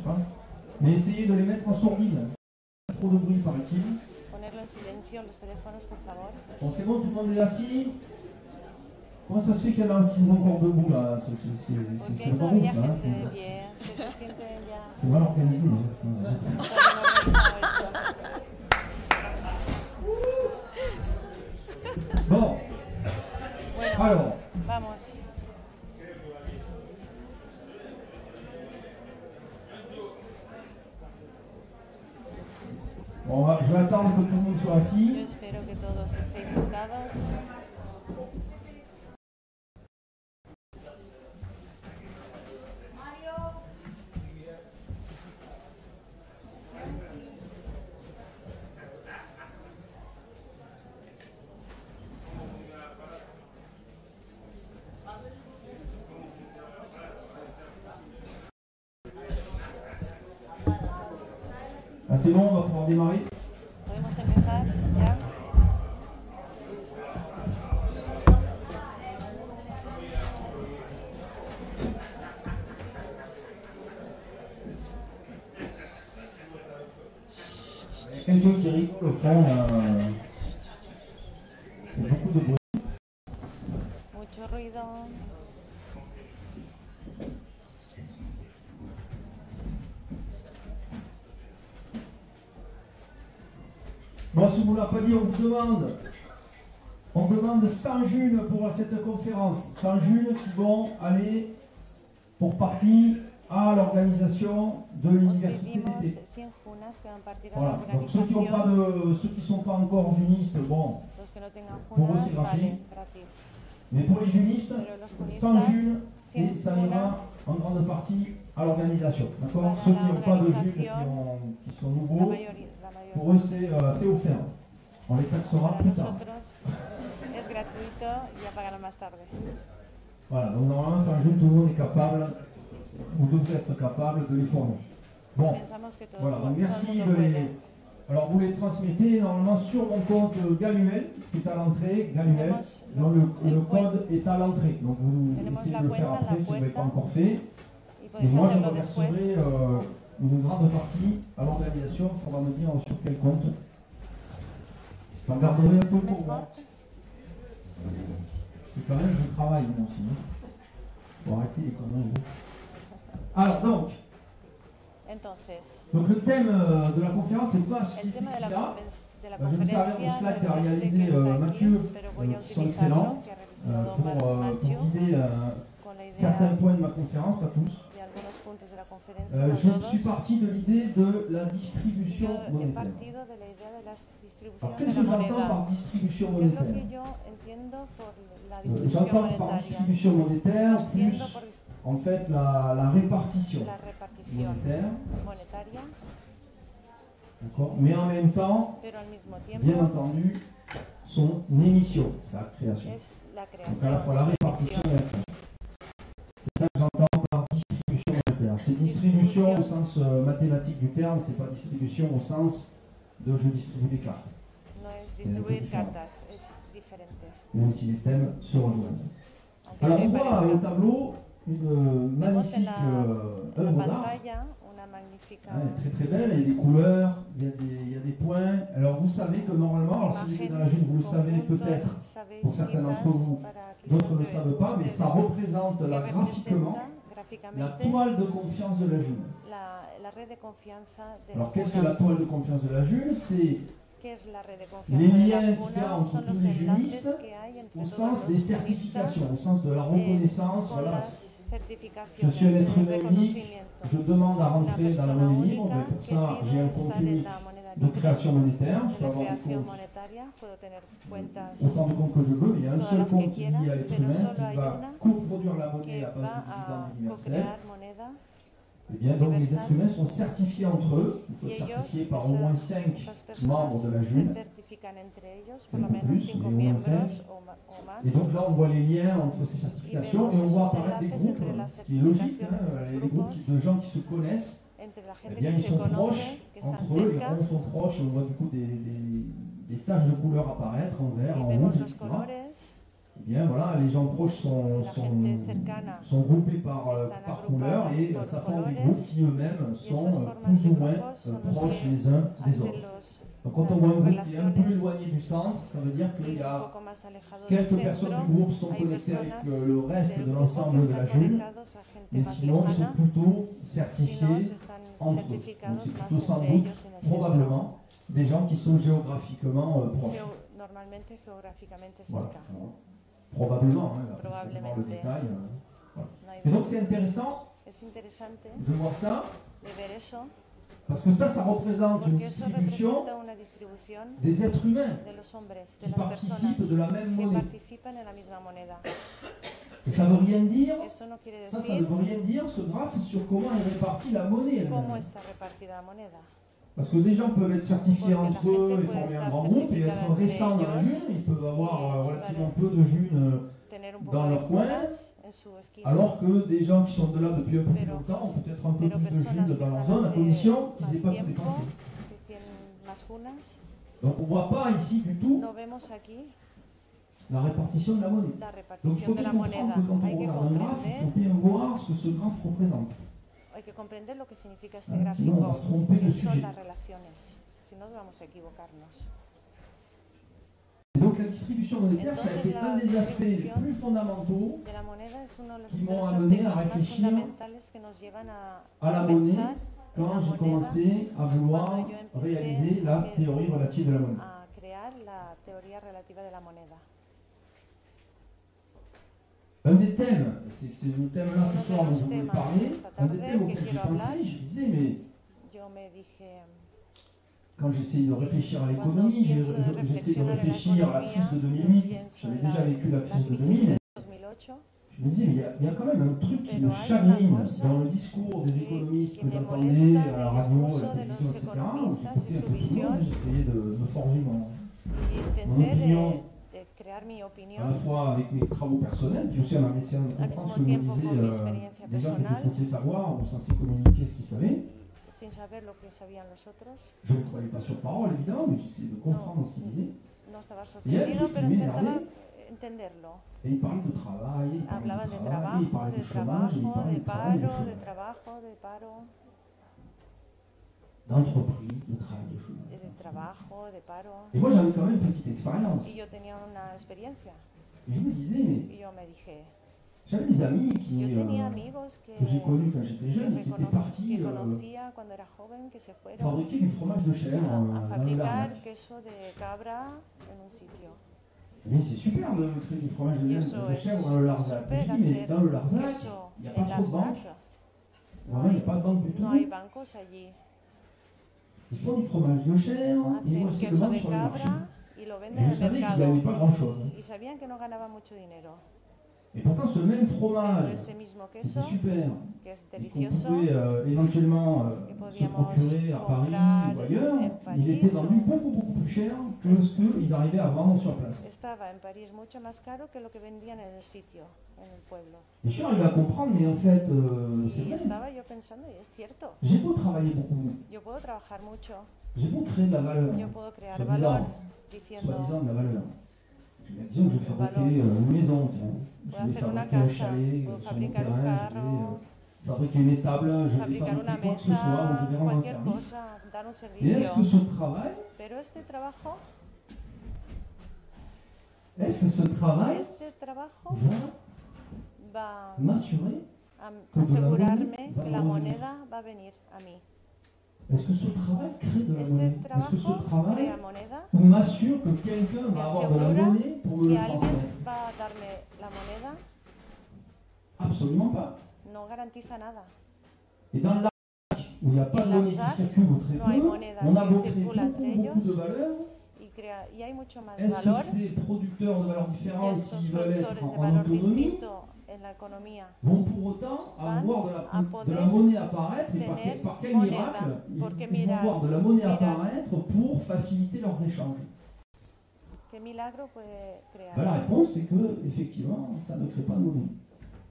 Voilà. Mais essayez de les mettre en sourdine. Trop de bruit, paraît-il. Ponerlo en silencio los teléfonos, por favor. Bon, c'est bon, tout le monde est assis. Comment ça se fait qu'il y en a qui sont encore debout là? C'est pas ouf, hein. C'est mal organisé. Hein. Bon. Alors. Vamos. Bon, je vais attendre que tout le monde soit assis. Yo espero que todos estéis sentados. Ah, c'est bon, on va pouvoir démarrer. Podemos empezar ya. Il y a quelqu'un qui rigole au fond. Il y a beaucoup de bruit. Mucho ruido. Bon, si vous ne l'avez pas dit, on demande 100 junes pour cette conférence. 100 junes qui vont aller pour partie à l'organisation de l'université d'été. Voilà. Donc ceux qui ne sont pas encore junistes, bon, pour eux c'est gratuit. Mais pour les junistes, 100 junes et ça ira en grande partie à l'organisation. D'accord? Ceux qui n'ont pas de junes, qui sont nouveaux, pour eux c'est offert. On les taxera plus tard. Voilà, donc normalement 100 junes, tout le monde est capable, ou devrait être capable de les fournir. Bon, voilà, donc merci de les... Alors vous les transmettez normalement sur mon compte Galuel, qui est à l'entrée, Galuel, dont le code est à l'entrée. Donc vous essayez de le faire après si vous n'avez pas encore fait. Et moi je reverserai une grande partie à l'organisation, il faudra me dire sur quel compte. J'en garderai un peu pour moi. Parce que quand même je travaille moi aussi. Faut arrêter les conneries. Alors donc le thème de la conférence, c'est pas celui-là. Je vais me servir de slides qu'a réalisé Mathieu, qui sont excellents, pour guider certains points de ma conférence, pas tous. Je suis parti de l'idée de la distribution monétaire. Alors qu'est-ce que j'entends par distribution monétaire? J'entends par distribution monétaire plus en fait la répartition monétaire. Mais en même temps, bien entendu, son émission, sa création. Donc à la fois la répartition et la création. C'est ça que j'entends par distribution monétaire. C'est distribution au sens mathématique du terme, c'est pas distribution au sens de je distribue des cartes. C'est un peu différent. Même si les thèmes se rejoignent. Alors on voit au tableau une magnifique œuvre d'art. Très très belle, il y a des couleurs, il y a des points. Alors vous savez que normalement, alors si vous êtes dans la June, vous le savez peut-être, pour certains d'entre vous, d'autres ne le savent pas, mais ça représente là, graphiquement la toile de confiance de la June. Alors qu'est-ce que la toile de confiance de la June? C'est les liens qu'il y a entre tous les junistes au sens des certifications, au sens de la reconnaissance. Voilà. Je suis un être humain unique, je demande à rentrer dans la monnaie libre, mais pour ça j'ai un compte unique de création monétaire, je peux avoir des comptes, autant de comptes que je veux, mais il y a un seul compte qui est lié à l'être humain qui va coproduire la monnaie à base de dividendes universels. Et bien donc les êtres humains sont certifiés entre eux, il faut être certifié par au moins 5 membres de la June, c'est un peu plus, mais au moins 5. Et donc là on voit les liens entre ces certifications et on voit apparaître des groupes, ce qui est logique, hein, les groupes de gens qui se connaissent, eh bien ils sont proches entre eux, les ronds sont proches, on voit du coup des taches de couleur apparaître en vert, en rouge, etc. Eh bien voilà, les gens proches sont groupés par couleur et ça forme des groupes qui eux-mêmes sont plus ou moins proches les uns des autres. Donc quand on voit un groupe qui est un peu éloigné du centre, ça veut dire qu'il y a quelques personnes du groupe sont connectées avec le reste de l'ensemble de la Joule, mais sinon ils sont plutôt certifiés entre eux. Donc c'est plutôt sans doute, probablement, des gens qui sont géographiquement proches. Voilà. Alors, probablement, hein, il faut voir le détail. Voilà. Et donc c'est intéressant de voir ça, parce que ça représente une distribution des êtres humains qui participent de la même monnaie. Et ça ne veut rien dire, ça ne veut rien dire, ce graphe, sur comment est répartie la monnaie. Parce que des gens peuvent être certifiés entre eux et former un grand groupe et être récents dans la June. Ils peuvent avoir relativement peu de June dans leur coin, alors que des gens qui sont de là depuis un peu plus longtemps ont peut-être un peu plus de June dans leur zone, à condition qu'ils n'aient pas tout dépensé. Donc on ne voit pas ici du tout la répartition de la monnaie. Donc il faut bien comprendre que quand on regarde un graphe, il faut bien voir ce que ce graphe représente. Hay que comprender lo que significa este Sinon, on va gráfico, se tromper de que son sujet. las relaciones. Si no, vamos a equivocarnos. Et donc la distribution monétaire, ça a été un des aspects les plus fondamentaux De la moneda es uno de los qui m'ont aspectos amené à más réfléchir fundamentales que nos llevan à la a monnaie pensar quand j'ai commencé à vouloir réaliser la théorie relative de la monnaie. a crear la teoría relativa de la moneda. Un des thèmes, c'est le thème-là ce soir dont je voulais parler, un des thèmes auxquels j'ai pensé, je disais, mais Yo me dije, quand j'essaye de réfléchir à l'économie, j'essaie de réfléchir à la crise de 2008, j'avais déjà vécu la crise de 2000, 2008, je me disais, mais il y a quand même un truc qui me chagrine dans le discours des économistes que j'entendais à la radio, à la télévision, etc., où j'écoutais un peu tout le monde, j'essayais de me forger mon opinion, à la fois avec mes travaux personnels, puis aussi en essayant de comprendre ce que me disaient les gens qui étaient censés savoir ou censés communiquer ce qu'ils savaient. sin saber lo que sabían los otros. Je ne croyais pas sur parole, évidemment, mais j'essayais de comprendre ce qu'ils disaient. No estaba Il y a un sorprendido, truc qui pero intentaba m'énervait, entenderlo. et il parlait de travail, il parlait Hablaban de de travail, il parlait de chômage, et il parlait de de travail et de paro, de chômage. trabajo, de paro, D'entreprise, de travail et de chômage. de trabajo, de paro. Et moi, j'avais quand même une petite expérience. Y yo tenía una experiencia. Et je me disais, mais Y yo me dije, j'avais des amis yo tenía amigos que j'ai connus quand j'étais jeune et qui étaient partis que conocía cuando era joven, que se fueron fabriquer du fromage de chèvre a dans le fabricar Larzac. queso de cabra en un sitio. Mais c'est super de créer du fromage de chèvre dans le Larzac. Je Super dis, mais hacer dans le Larzac, queso il n'y a en pas trop de banques. Larzac. Vraiment, il n'y a pas de banque du tout. No hay bancos allí. Ils font du fromage de chèvre et ils vont Hacen essayer de queso vendre de sur le marché. cabra y lo Et venden je en savais el qu'ils ne mercado. gagnaient pas grand-chose. Y sabían que no ganaba mucho dinero. Et pourtant, ce même Pero fromage, ese mismo qui était queso, super, que es et qu'on delicioso, pouvait éventuellement que se podíamos procurer à Paris comprar ou ailleurs, en il París était vendu o- beaucoup plus cher que ce qu'ils arrivaient à vendre sur place. estaba en París mucho más caro que lo que vendían en el sitio, en el pueblo. Et je suis arrivé à comprendre, mais en fait, c'est Y vrai. estaba yo pensando, y es cierto, J'ai beau travailler beaucoup, yo puedo trabajar mucho, j'ai beau créer de la valeur, yo puedo crear soi-disant, valor diciendo, soi-disant de la valeur. Disons que je vais fabriquer une maison, tiens. puedo Je vais hacer una fabriquer un casa, chalet puedo sur mon fabricar un terrain, je vais carro, fabriquer une étable, je vais fabricar una fabriquer quoi que ce soit, ou je mesa, vais rendre un cualquier service. cosa, dar un Mais est-ce que servicio. ce travail, Pero este trabajo va m'assurer a que de la asegurarme monnaie va que la revenir? moneda va a venir a mí. Est-ce que ce travail crée de la Este monnaie? Est-ce que ce trabajo travail crea moneda, m'assure que quelqu'un me va avoir de la asegura monnaie pour me que le alguien transmettre? va a darme la moneda, Absolument pas. no garantiza nada. Et dans le lac où il n'y a pas de monnaie qui circule ou très no hay peu, moneda on a que beau créer circula entre beaucoup ellos de valeur. y hay mucho más Est-ce que valor. ces producteurs de valeurs Y différentes, estos s'ils veulent être productores de en valor autonomie, distinto en la economía vont pour autant avoir de la monnaie apparaître et par quel moneda, miracle porque ils vont voir de la monnaie mira- apparaître pour faciliter leurs échanges? ¿Qué milagro puede crear? Ben, la réponse c'est que effectivement ça ne crée pas de monnaie.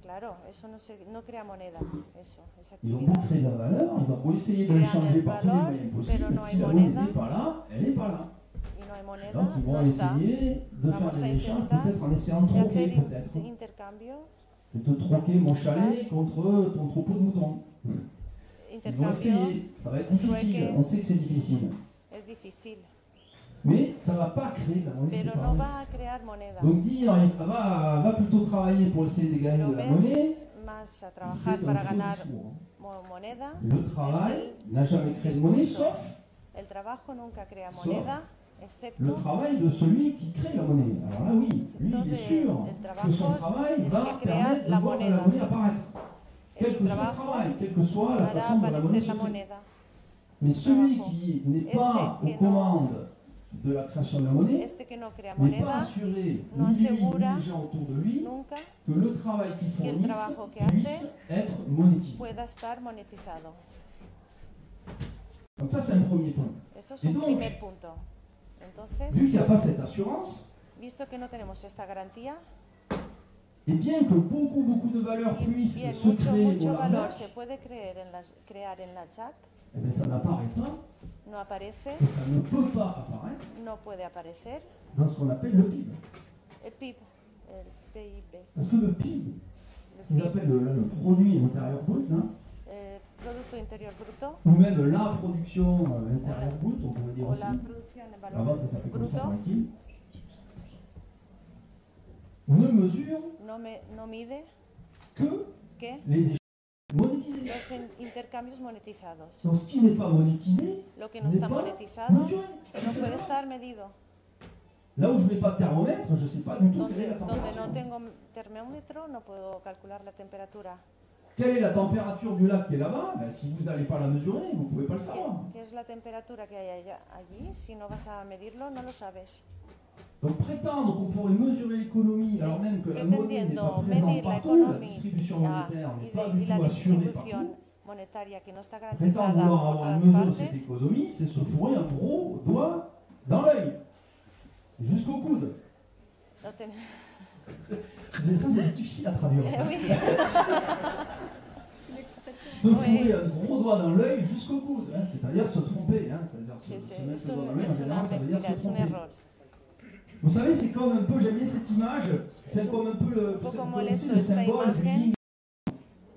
Claro, eso no crea moneda, eso, esa Ils ont actividad. beau créer de la valeur, ils ont beau essayer de Crean l'échanger el par tous les valor, moyens possibles, pero no hay si la monnaie moneda. n'est pas là, elle n'est pas là. Y no hay moneda Donc ils vont no está. essayer de faire Vamos a des échanges, intentar peut-être en essayant de de troquer, hacer peut-être. intercambio, De te troquer mon chalet contre ton troupeau de moutons. Ils vont intercambio essayer, ça va être difficile, trueque. on sait que c'est difficile. es difícil, Mais ça ne va pas créer de la monnaie pero séparée. no va a crear moneda. Donc dire va plutôt travailler pour essayer de gagner Lo de la ves monnaie, más a c'est trabajar un para faux ganar discours. moneda. Le travail n'a jamais créé de monnaie, sauf El trabajo nunca crea Sauf moneda, le excepto travail de celui qui crée la monnaie. Alors là oui, lui il est sûr que son travail va permettre de voir la monnaie apparaître. es Quel su que soit ce trabajo travail, quelle que soit la hará façon dont la monnaie aparecer se la crée. moneda. Mais celui trabajo. qui n'est Este pas que aux no- commandes de la création de la monnaie Este que no crea n'est pas moneda assuré, no ni lui, asegura ni les gens autour de lui, nunca que le travail qu'il que el fournisse trabajo que puisse hace être monétisé. pueda estar monetizado. Donc ça c'est un premier point. Esto es Et un donc, primer punto. Entonces, Vu qu'il n'y a pas cette assurance, visto que no tenemos esta garantía, et bien que beaucoup de valeurs y puissent bien se créer mucho au valor Larzac, se puede crear en la ZAC, eh bien, ça n'apparaît pas no aparece, et ça ne peut pas apparaître no puede aparecer dans ce qu'on appelle le PIB. el PIB, el PIB, Parce que le PIB, el ce qu'ils PIB, appellent le produit intérieur brut, hein, Producto Interior Bruto, ou même la production intérieure brute, on pourrait dire o aussi. la producción de valor Avant ça s'appelait comme ça, bruto, tranquille. Ne mesure no mide que que les échanges monétisés. los intercambios monetizados. Donc ce qui n'est pas monétisé Lo que no n'est está pas monetizado mesuré. no puede estar medido. Là où je ne mets pas de thermomètre, je ne sais pas du tout quelle est la Donde température. no tengo termómetro no puedo calcular la temperatura. Quelle est la température du lac qui est là-bas? Ben, si vous n'allez pas la mesurer, vous ne pouvez pas le savoir. ¿Qué es la temperatura que hay allí? Si no vas a medirlo, no lo sabes. Donc prétendre qu'on pourrait mesurer l'économie alors même que la monnaie n'est pas Pretendiendo présente medir la partout, la economía distribution monétaire n'est pas y du la tout assurée partout. distribución monetaria que no está Prétendre garantizada vouloir por avoir une todas mesure de cette partes, économie, c'est se fourrer un gros doigt dans l'œil, jusqu'au coude. no ten- C'est difficile à traduire. Oui. Se fourrer un gros doigt dans l'œil jusqu'au coude, hein, c'est-à-dire se tromper. Hein, c'est-à-dire se mettre le doigt dans l'œil, en général, ça veut dire se es un tromper. error. Vous savez, c'est comme un peu, j'aime bien cette image, c'est comme un peu le, Un peu vous como connaissez esto, le esta symbole du imagen yin.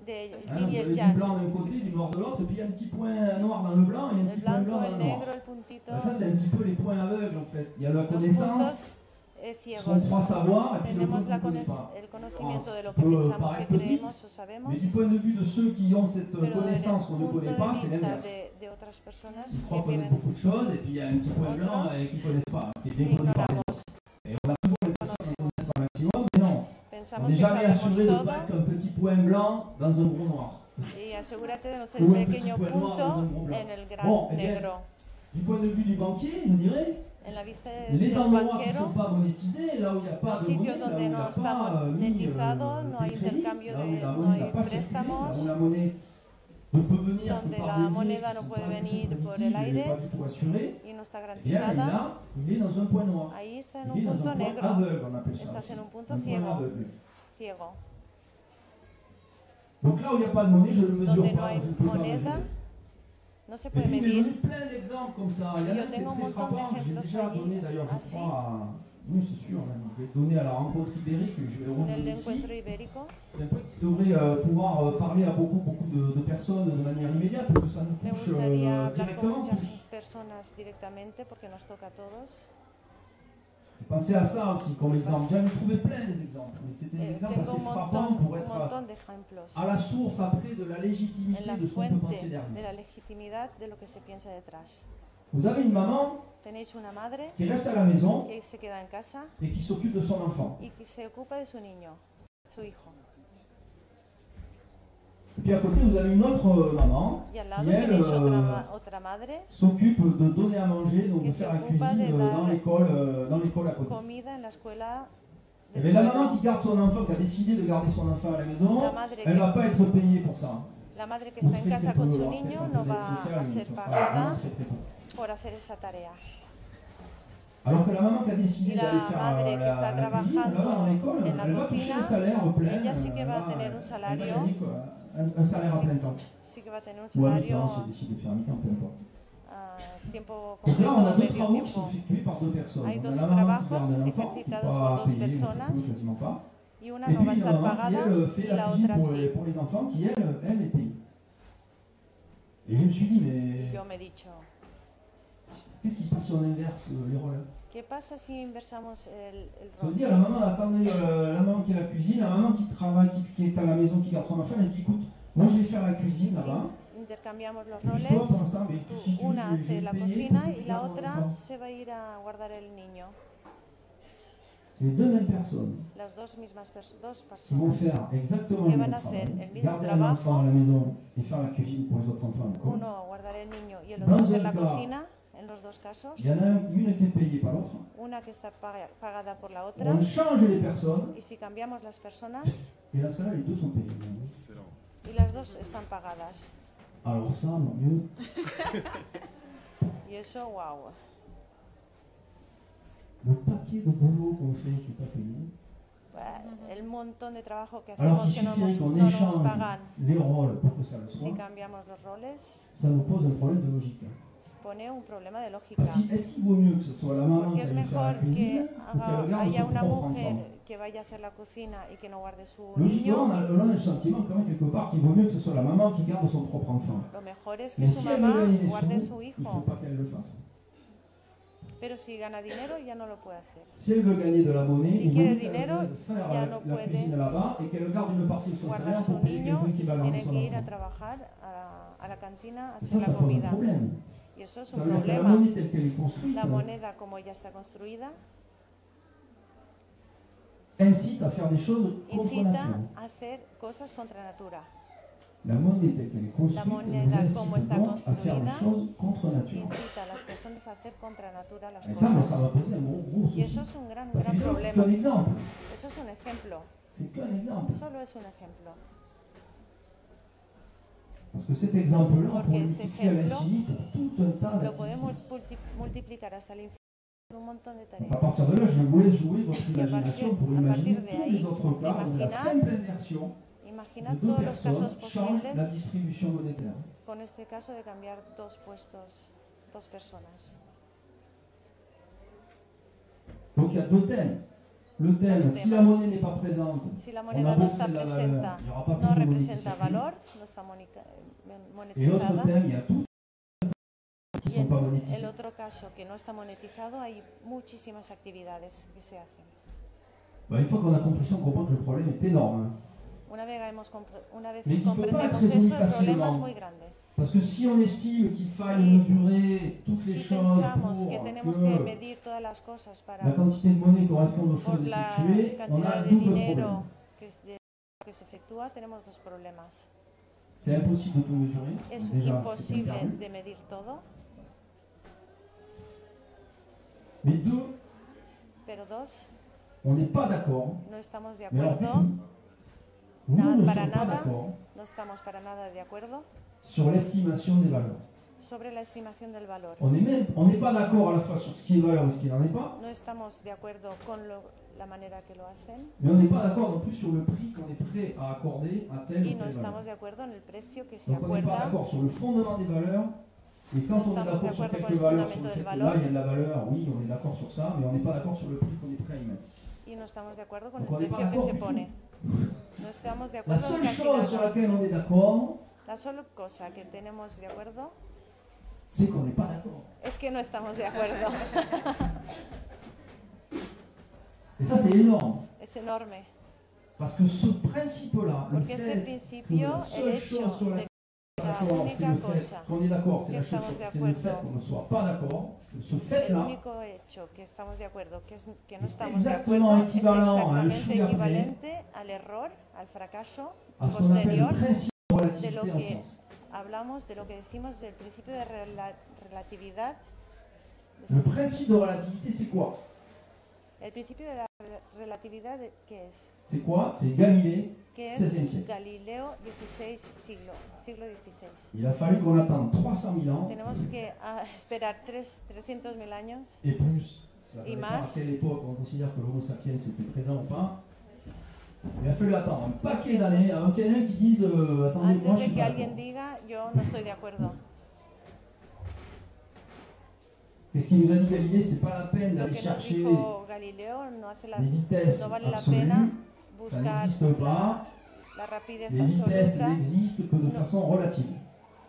De Hein, yin vous y avez el du yang. blanc d'un côté, du noir de l'autre, et puis il y a un petit point noir dans le blanc et un El petit point blanco, blanc dans el le noir. negro, el puntito. Ben, ça, c'est un petit peu les points aveugles en fait. Il y a la Los connaissance, puntos ce qu'on ciegos. croit savoir, et puis le Tenemos peu qu'on ne connaît pas. el conocimiento de lo Ça que peut pensamos que paraître petit, creemos o sabemos, mais du point de vue de ceux qui ont cette pero connaissance qu'on ne desde el connaît punto pas, de c'est vista l'inverse. de otras personas Ils croient que connaître tienen beaucoup de choses, et puis il y a un petit point blanc qui ne connaissent pas, qui est bien connu par les autres. Et on a toujours l'impression qu'on connaisse pas maximum, mais non. On pensamos n'est que jamais sabemos assuré de ne todo pas être un petit point blanc dans un gros noir. y asegúrate de no ser Ou un un petit pequeño point noir dans un punto gros blanc. en el gran Bon, eh bien, negro. Du point de vue du banquier, je dirais, En la vista les del endroits qui ne banquero, sont pas monétisés, là où il n'y a pas los de monnaie, sitios là où donde il n'y no a está pas mis monetizado, no hay des crédits, intercambio là où la no monnaie n'a hay pas circulé, là préstamos, où la monnaie ne peut venir que donde par la des biais moneda qui no sont puede pas du tout venir por prédictibles, el elle n'est aire pas du tout assurée, y no está et bien garantizada, là, il est dans un point noir. ahí está en Il un est dans punto un point negro, aveugle, on appelle ça. estás aussi. en un punto Un point ciego, aveugle. ciego. Donc là où il n'y a pas de monnaie, je ne le mesure Donde no pas, hay je ne peux pas moneda, mesurer. no se Et puede puis il m'est medir. venu plein d'exemples comme ça. Il y en a Yo un qui est tengo un très montón de frappant, que j'ai ejemplos déjà allí, donné d'ailleurs, je así. crois, à... Oui, c'est sûr, même. Je vais le donner à la rencontre ibérique, je vais le En el redonner ici. encuentro ibérico, C'est un peu qui devrait pouvoir parler à beaucoup de personnes de manière immédiate, parce que ça nous me touche gustaría hablar con directement muchas tous. personas directamente porque nos toca a todos. Pensez à ça aussi comme exemple. J'en ai trouvé plein des exemples, mais c'était des exemples Tengo assez frappants pour un être montón de ejemplos à la source après de la en légitimité la de ce qu'on peut fuente penser de derrière. la legitimidad de lo que se piensa detrás. Vous avez une maman Tenéis una madre qui reste à la maison que se queda en casa et qui s'occupe de son enfant. y que se ocupa de su niño, su hijo. Et puis à côté, vous avez une autre maman Y al lado qui, elle, tenéis otra madre, s'occupe de donner à manger, donc de Que faire se la ocupa cuisine de dar dans l'école à côté. comida en la escuela. Et del bien la pueblo. maman qui garde son enfant, qui a décidé de garder son enfant à la maison, La madre elle ne va pas être payée pour ça. La madre que Pour está en faire casa quelque con peu, su alors, niño peut-être no en va aide sociale, a mais ser ça sera pagada vraiment très, très peu. por hacer esa tarea. Alors que la maman qui a décidé Y la d'aller faire madre que está la cuisine, trabajando là-bas dans l'école, en la elle va toucher cocina, un salaire plein. ella sí que va a elle tener un elle va salario. gagner quoi, un salaire à plein temps. Sí que va a tener un Ou à mi-temps, salario si elle décide de faire mi-temps, peu importe. tiempo Donc là, on a completo, deux medio travaux qui sont tiempo. effectués par deux personnes. Hay On a dos la maman qui trabajos garde un enfant, qui n'est ejercitados pas por dos payée, personas quasiment pas. y una Et no va a puis une estar maman qui, pagada elle, fait y la la cuisine otra sí. pour les enfants, qui, elle est payée. Et je me suis dit, mais Yo me he dicho, qu'est-ce qui se passe si on inverse les rôles? ¿qué pasa si inversamos el Ça veut rol? dire, la maman, attendez, la maman qui est à la cuisine, la maman qui travaille, qui est à la maison, qui garde son enfant, elle dit, écoute, moi je vais faire la cuisine là-bas. Si intercambiamos los Et puis roles, toi, pour l'instant, mais si tu veux, una je vais hace la te payer cocina pour que y tu la gardes mon otra enfant. se va a ir a guardar el niño. C'est les deux mêmes personnes Las dos mismas dos qui vont personas. faire exactement Que le van même a hacer travail, el mismo garder un trabajo. enfant à la maison et faire la cuisine pour les autres enfants. D'accord. Uno guardar el niño y el Dans otro hacer un la cas, cocina. En los dos casos, Il y en a une qui est payée par l'autre. una que está pagada por la otra. On change les personnes Y si cambiamos las personas, et dans ce cas-là, les deux sont payés. Excellent. y las dos están pagadas. Alors ça, mon Dieu, Y eso, wow. le paquet de boulot qu'on fait qui n'est pas payé. El montón de trabajo que Alors hacemos qu'il que no suffirait qu'on no nos échange pagan. les rôles pour que ça le Si soit, cambiamos los roles, ça nous pose un problème de logique. pone un problema de lógica. Parce qu'est-ce qu'il vaut mieux que ce soit la maman Porque qui es aille faire la mejor cuisine que ou qu'elle garde haya son una propre mujer enfant? que vaya a hacer la cocina y que no guarde su Logiquement, niño. on a le sentiment quand même quelque part qu'il vaut mieux que ce soit la maman qui garde son propre enfant. Lo mejor es que Mais su si elle veut mamá gagner des guarde sous, su il ne faut hijo. pas qu'elle le fasse. Pero si gana dinero ya no lo puede hacer. Si elle veut gagner de la monnaie, Si il vaut quiere mieux qu'elle dinero, aille faire ya la, no la puede cuisine là-bas et qu'elle garde une partie de son Guardar salaire su pour payer niño quelqu'un y qui se va garder tiene son que ir a enfant. trabajar a la cantina a Et hacer ça la pose un comida. problème. Y eso es Ça un veut dire que la problema. monnaie telle qu'elle est construite La moneda, como ya está construida, incite à faire des choses contre incita nature. a hacer cosas contra natura. La monnaie telle qu'elle est construite La moneda, nous como incite está donc à faire des construida, choses contre nature. Incita a las personas a hacer contra natura las Et ça, moi, ça cosas. m'a posé un gros Y eso souci. es un gran Parce que c'est qu'un problema. exemple. Eso es un ejemplo. C'est qu'un exemple. Solo es un ejemplo. Parce que cet exemple-là, on Porque pourrait le este multiplier à ejemplo l'infini pour tout un tas Lo d'activités. podemos multiplicar hasta el infinito por un montón de Donc tareas. à partir de là, je vous laisse jouer votre Y a imagination pour partir imaginer de tous ahí, les autres cas où la imaginar- simple inversion Imaginad de deux todos los casos personnes change la posibles distribution monétaire. con este caso de cambiar dos puestos, dos personas. Donc il y a deux thèmes. Le thème, Dos si la temas. monnaie n'est pas présente, Si la on a moneda beau no está créer de la valeur, presenta, il n'y aura pas no plus de monnaie qui representa circule. valor, no está Et l'autre monetizada. thème, il y a tout qui ne Y sont pas en monétisés. el otro caso que no está monetizado hay muchísimas actividades que se hacen. Bah, une fois qu'on a compris ça, on comprend que le problème est énorme. Hein. Una vez Mais qui peut pas être comprendemos résolu eso, el problema es facilement. muy grande. Parce que si on estime qu'il faille Si- mesurer toutes les Si choses pensamos que pour tenemos que que medir todas las cosas la para quantité de monnaie corresponde aux por choses la effectuées, on a cantidad un de double dinero problème. que se efectúa, tenemos dos problemas. C'est impossible de tout mesurer. Es Déjà, c'est imposible perdu. de medir todo, Mais deux, pero dos, on n'est pas d'accord. no estamos de Mais alors, du acuerdo, tout, nous Nada, ne para sommes pas nada. d'accord no estamos para nada de acuerdo sur l'estimation des valeurs. sobre la estimación del valor. On n'est pas d'accord à la fois sur ce qui est valeur et ce qui n'en est pas, No estamos de acuerdo con la manera que lo hacen mais on n'est pas d'accord non plus sur le prix qu'on est prêt à accorder à telle ou y no telle valeur. estamos de acuerdo en el precio que se Donc on n'est pas acuerda. d'accord sur le fondement des valeurs. Et quand No on est estamos de d'accord sur acuerdo con quelques el valeurs, sur fundamento le fait del que là valor il y a de la valeur, oui, on est d'accord sur ça, mais on n'est pas d'accord sur le prix qu'on est prêt à y mettre. y no estamos de acuerdo con Donc el on n'est pas precio que d'accord se du tout. pone. No estamos de La acuerdo seule casi chose sur nada. laquelle on est d'accord, La sola cosa que tenemos de acuerdo c'est qu'on n'est pas d'accord. es que no estamos de acuerdo. Et ça c'est énorme. Es enorme. Parce que ce principe-là, le Porque este fait que principio, la el seule hecho chose sur de laquelle que on est la d'accord, c'est única le fait cosa, qu'on est d'accord, c'est que la chose, estamos de c'est le fait acuerdo. qu'on ne soit pas d'accord. Ce el fait-là, único hecho que estamos de acuerdo, que no Es estamos de exactement acuerdo, es équivalent à un exactamente chou d'après. equivalente al error, al fracaso à ce qu'on appelle le posterior principe de de relativité lo en que science. hablamos, de lo que decimos del principio de relatividad. Le principe de relativité, c'est quoi? El principio de la relatividad, ¿qué es? C'est quoi? C'est Galilée, Que 16e es siècle. Galileo siglo XVI. Il a fallu qu'on attende 300 000 ans Tenemos que esperar 300.000 años et plus. Ça Et dépend à masse. quelle époque on considère que l'Homo sapiens était présent ou pas. Il a fallu attendre un paquet d'années avant qu'il y en ait un qui dise attendez, moi je antes de suis que pas alguien d'accord. diga yo no estoy de acuerdo. Qu'est-ce qu'il nous a dit Galilée? C'est pas la peine Lo d'aller que nos chercher dijo Galileo no hace des vitesses no vale la absolues. pena Ça buscar n'existe pas. la rapidez Les vitesses absoluta. n'existent que de No. façon relative.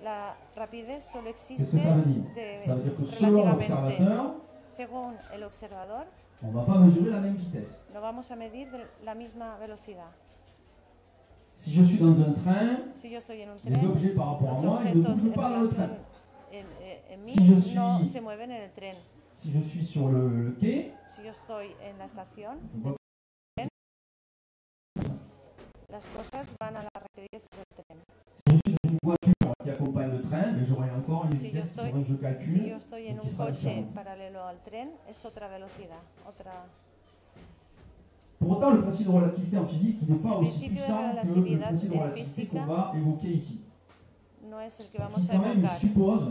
La rapidez solo Qu'est-ce existe que ça veut dire? Ça veut dire que selon relativamente. l'observateur, Según el observador, on ne va pas mesurer la même vitesse. no vamos a medir la misma velocidad. Si je suis dans un train, Si yo estoy en un les tren, objets par rapport à los moi, ils ne objetos bougent en pas dans le train. relación en mí Si je suis- no se mueven en el tren. Si je suis sur le quai, Si yo estoy en la estación, je vois las cosas van a la rapidez del tren. si je suis dans une voiture qui accompagne le train, mais j'aurai encore une Si yo vitesse qu'il estoy, faudrait que je si calcule. yo estoy en y un qui sera coche différente. paralelo al tren, es otra velocidad, otra. Pour autant, le principe de relativité en physique, il n'est pas aussi Principio de puissant que le relatividad principe de en relativité física qu'on va évoquer ici. No es el que Parce vamos qu'il a quand même, il evocar. suppose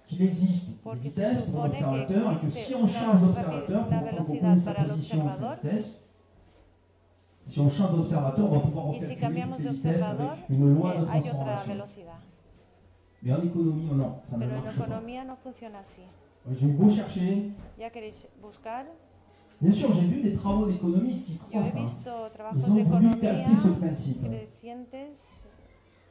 qu'il existe des Porque se vitesses pour supone que l'observateur et que existe si on una change d'observateur, una pour velocidad connaître sa para el position et sa observador. vitesse, si on change d'observateur, on va pouvoir Y si recalculer cambiamos toutes de les vitesses observador, avec une loi de hay otra transformation. velocidad. Mais en économie, non, ça ne Pero en marche pas. economía no funciona así. J'ai beau chercher. Ya queréis buscar. Bien sûr, j'ai vu des travaux d'économistes qui Yo croient he ça. visto Ils trabajos ont de voulu economía calquer ce principe. crecientes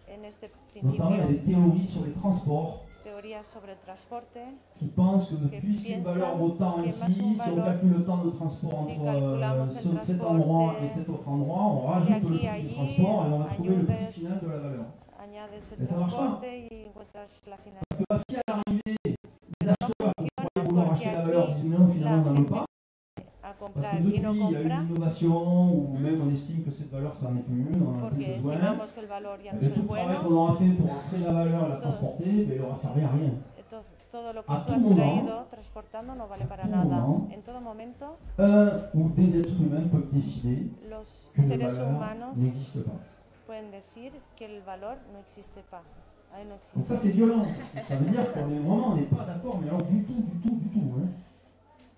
en este Notamment, il y a principio. des théories sur les transports Teorías sobre el transporte. qui pensent que Que puisqu'une piensan valeur vaut tant que ici, más un si on valor, calcule le temps de transport si entre calculamos el cet transporte endroit et cet autre endroit, on rajoute de le aquí prix a du allí, transport et on va trouver le prix añades- final de la valeur. Añades el Mais ça marche pas. transporte y encuentras la final. Parce que si à l'arrivée, les acheteurs qui funciona croyaient vouloir porque acheter la aquí valeur disent non, finalement on n'en veut pas. A Parce comprar que y depuis, no il y a eu compra une innovation ou même on estime que cette valeur, ça n'en est plus une, on en a plus porque besoin. estimamos que el valor ya no Et es tout el le travail bueno. qu'on aura fait pour créer la valeur et la Todo. transporter, ben, il n'aura servi à rien. Entonces, todo lo que A tú tout has moment, traído transportando no vale para tout nada. moment, En todo momento, Un ou des êtres humains peuvent décider los qu'une seres valeur humanos n'existe pas. pueden decir que el valor no existe pas. Ahí no Donc ça existe. c'est violent, parce que ça veut dire qu'on est vraiment, on n'est pas d'accord, mais alors du tout. Hein.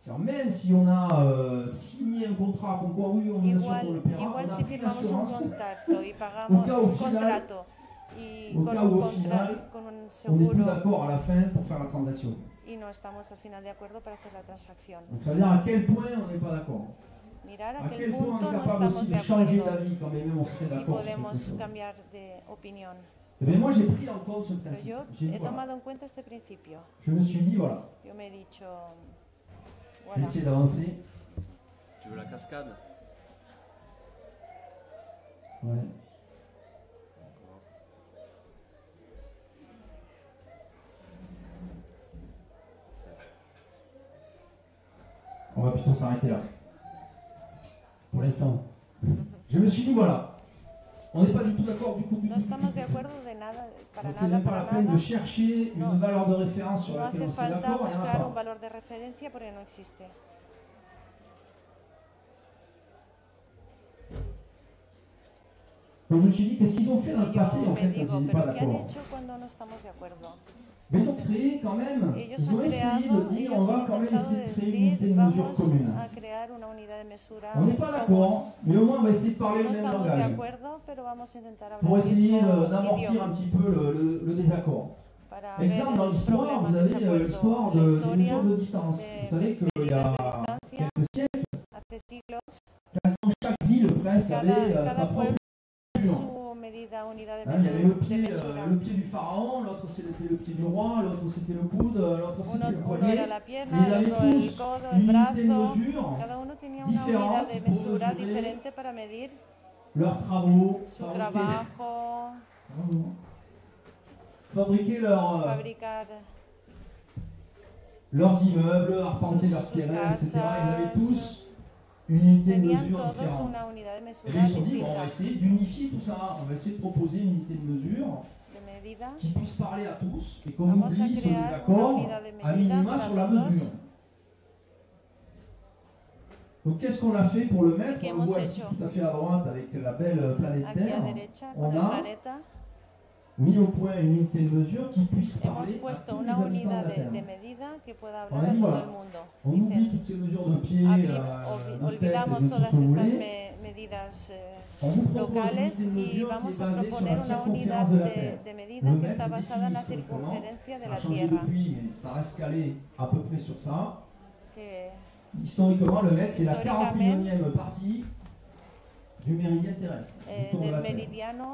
C'est-à-dire, même si on a signé un contrat, comme quoi oui, on nous assure qu'on le paiera, Igual on a si pris firmamos un l'assurance, contacto y pagamos Au cas au un final- contrato y au con cas un, où au contra- final, con un on n'est plus seguro d'accord à la fin pour faire la transaction. y no estamos al final de acuerdo para hacer la transacción. Donc ça veut dire à quel point on n'est pas d'accord. Mirar a À quel quel point on punto est no capable estamos aussi de de changer acuerdo d'avis quand même on serait y d'accord sur quelque podemos chose. cambiar de opinión. Et bien moi j'ai pris en compte ce Pero principe. yo J'ai dit, he voilà. tomado en cuenta este principio. Je me suis dit voilà, Yo me he dicho, je vais voilà, essayer d'avancer. Tu veux la cascade? Ouais. On va plutôt s'arrêter là. Pour l'instant. Je me suis dit voilà, on n'est pas du tout d'accord du coup. no estamos de acuerdo de nada, para Donc c'est nada, même pas la para peine nada. de chercher Non. une valeur de référence sur No laquelle hace on serait falta d'accord, il n'y en a buscar un pas. valor de referencia porque no existe. Donc je me suis dit qu'est-ce qu'ils ont fait dans le Y passé yo en me fait quand digo, ils n'étaient pas pero ¿qué han d'accord. hecho cuando no estamos de acuerdo? Mais ils ont créé quand même, Ellos ils ont han essayé creado, de dire on ellos va han quand même intentado essayer de créer une unité decir, de mesure vamos commune. a crear una unidad de mesura. On n'est pas d'accord, mais au moins on va essayer de parler No le même estamos de langage acuerdo, pero vamos a intentar hablar pour el essayer mismo d'amortir idioma un petit peu le désaccord. para ver Exemple, dans el l'histoire, problema, vous el avez desacuerdo. l'histoire La des historia mesures de distance. Vous savez qu'il y a quelques siècles, hace siglos, quasiment chaque ville presque avait cada sa propre pueblo mesure. su medida, unidad de Hein, il y avait le mesura. pied du pharaon, l'autre c'était le pied du roi, l'autre c'était le coude, l'autre c'était le Uno poignet. era la pierna, Ils el avaient otro el tous codo, une el unité de brazo. mesure, Cada uno tenía una différente unidad de pour mesura mesurer diferente para medir leurs travaux, su trabajo, fabriquer fabricar leurs immeubles, arpenter sus leurs terrains, etc. Ils avaient casas. tous une unité de Tenían mesure todos différente. una unidad de Et mesura bien ils se sont dit, bon, on va distinta, essayer d'unifier tout ça, on va essayer de proposer une unité de mesure de medida. qui puisse parler à tous et qu'on Vamos a oublie ce crear una désaccord unidad de à medida minima para sur la todos. mesure. Donc qu'est-ce qu'on a fait pour le mettre? ¿Qué On le hemos voit ici hecho? tout à fait à droite avec la belle planète Aquí a Terre. derecha, On con el a planeta, mis au point une unité de mesure qui puisse hemos parler à puesto tous les una habitants unidad de la Terre. de medida que pueda On hablar a a dit todo voilà, el mundo. on oublie Dicen, toutes ces mesures de pied, aquí de tête et olvidamos de tout todas ce que vous estas voulez. medidas medidas On vous propose une locales unité de y mesure qui vamos est a basée sur proponer la una unidad circonférence de la Terre. de medida Le que mètre está basada en la défini historiquement, circunferencia de ça a la changé Tierra. depuis, mais ça reste calé à peu près sur ça. Que Historiquement, le mètre, c'est la históricamente, 41e partie du méridien terrestre. Du tour de del la Terre. meridiano,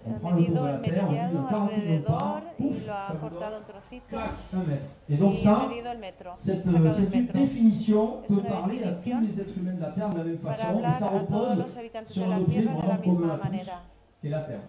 On prend le tour medido de el la Terre, on dit meridiano un 41e alrededor part, y pouf, lo ha ça vous cortado donne en trocitos clac, 1 mètre. Et donc y ça, ha medido el metro. cette Sacado el metro. définition Es peut una parler à tous definición les êtres humains de la Terre de la même para façon, et hablar ça a todos repose los habitantes sur de un la objet Tierra de la vraiment commun misma à tous, manera. qui est la Terre.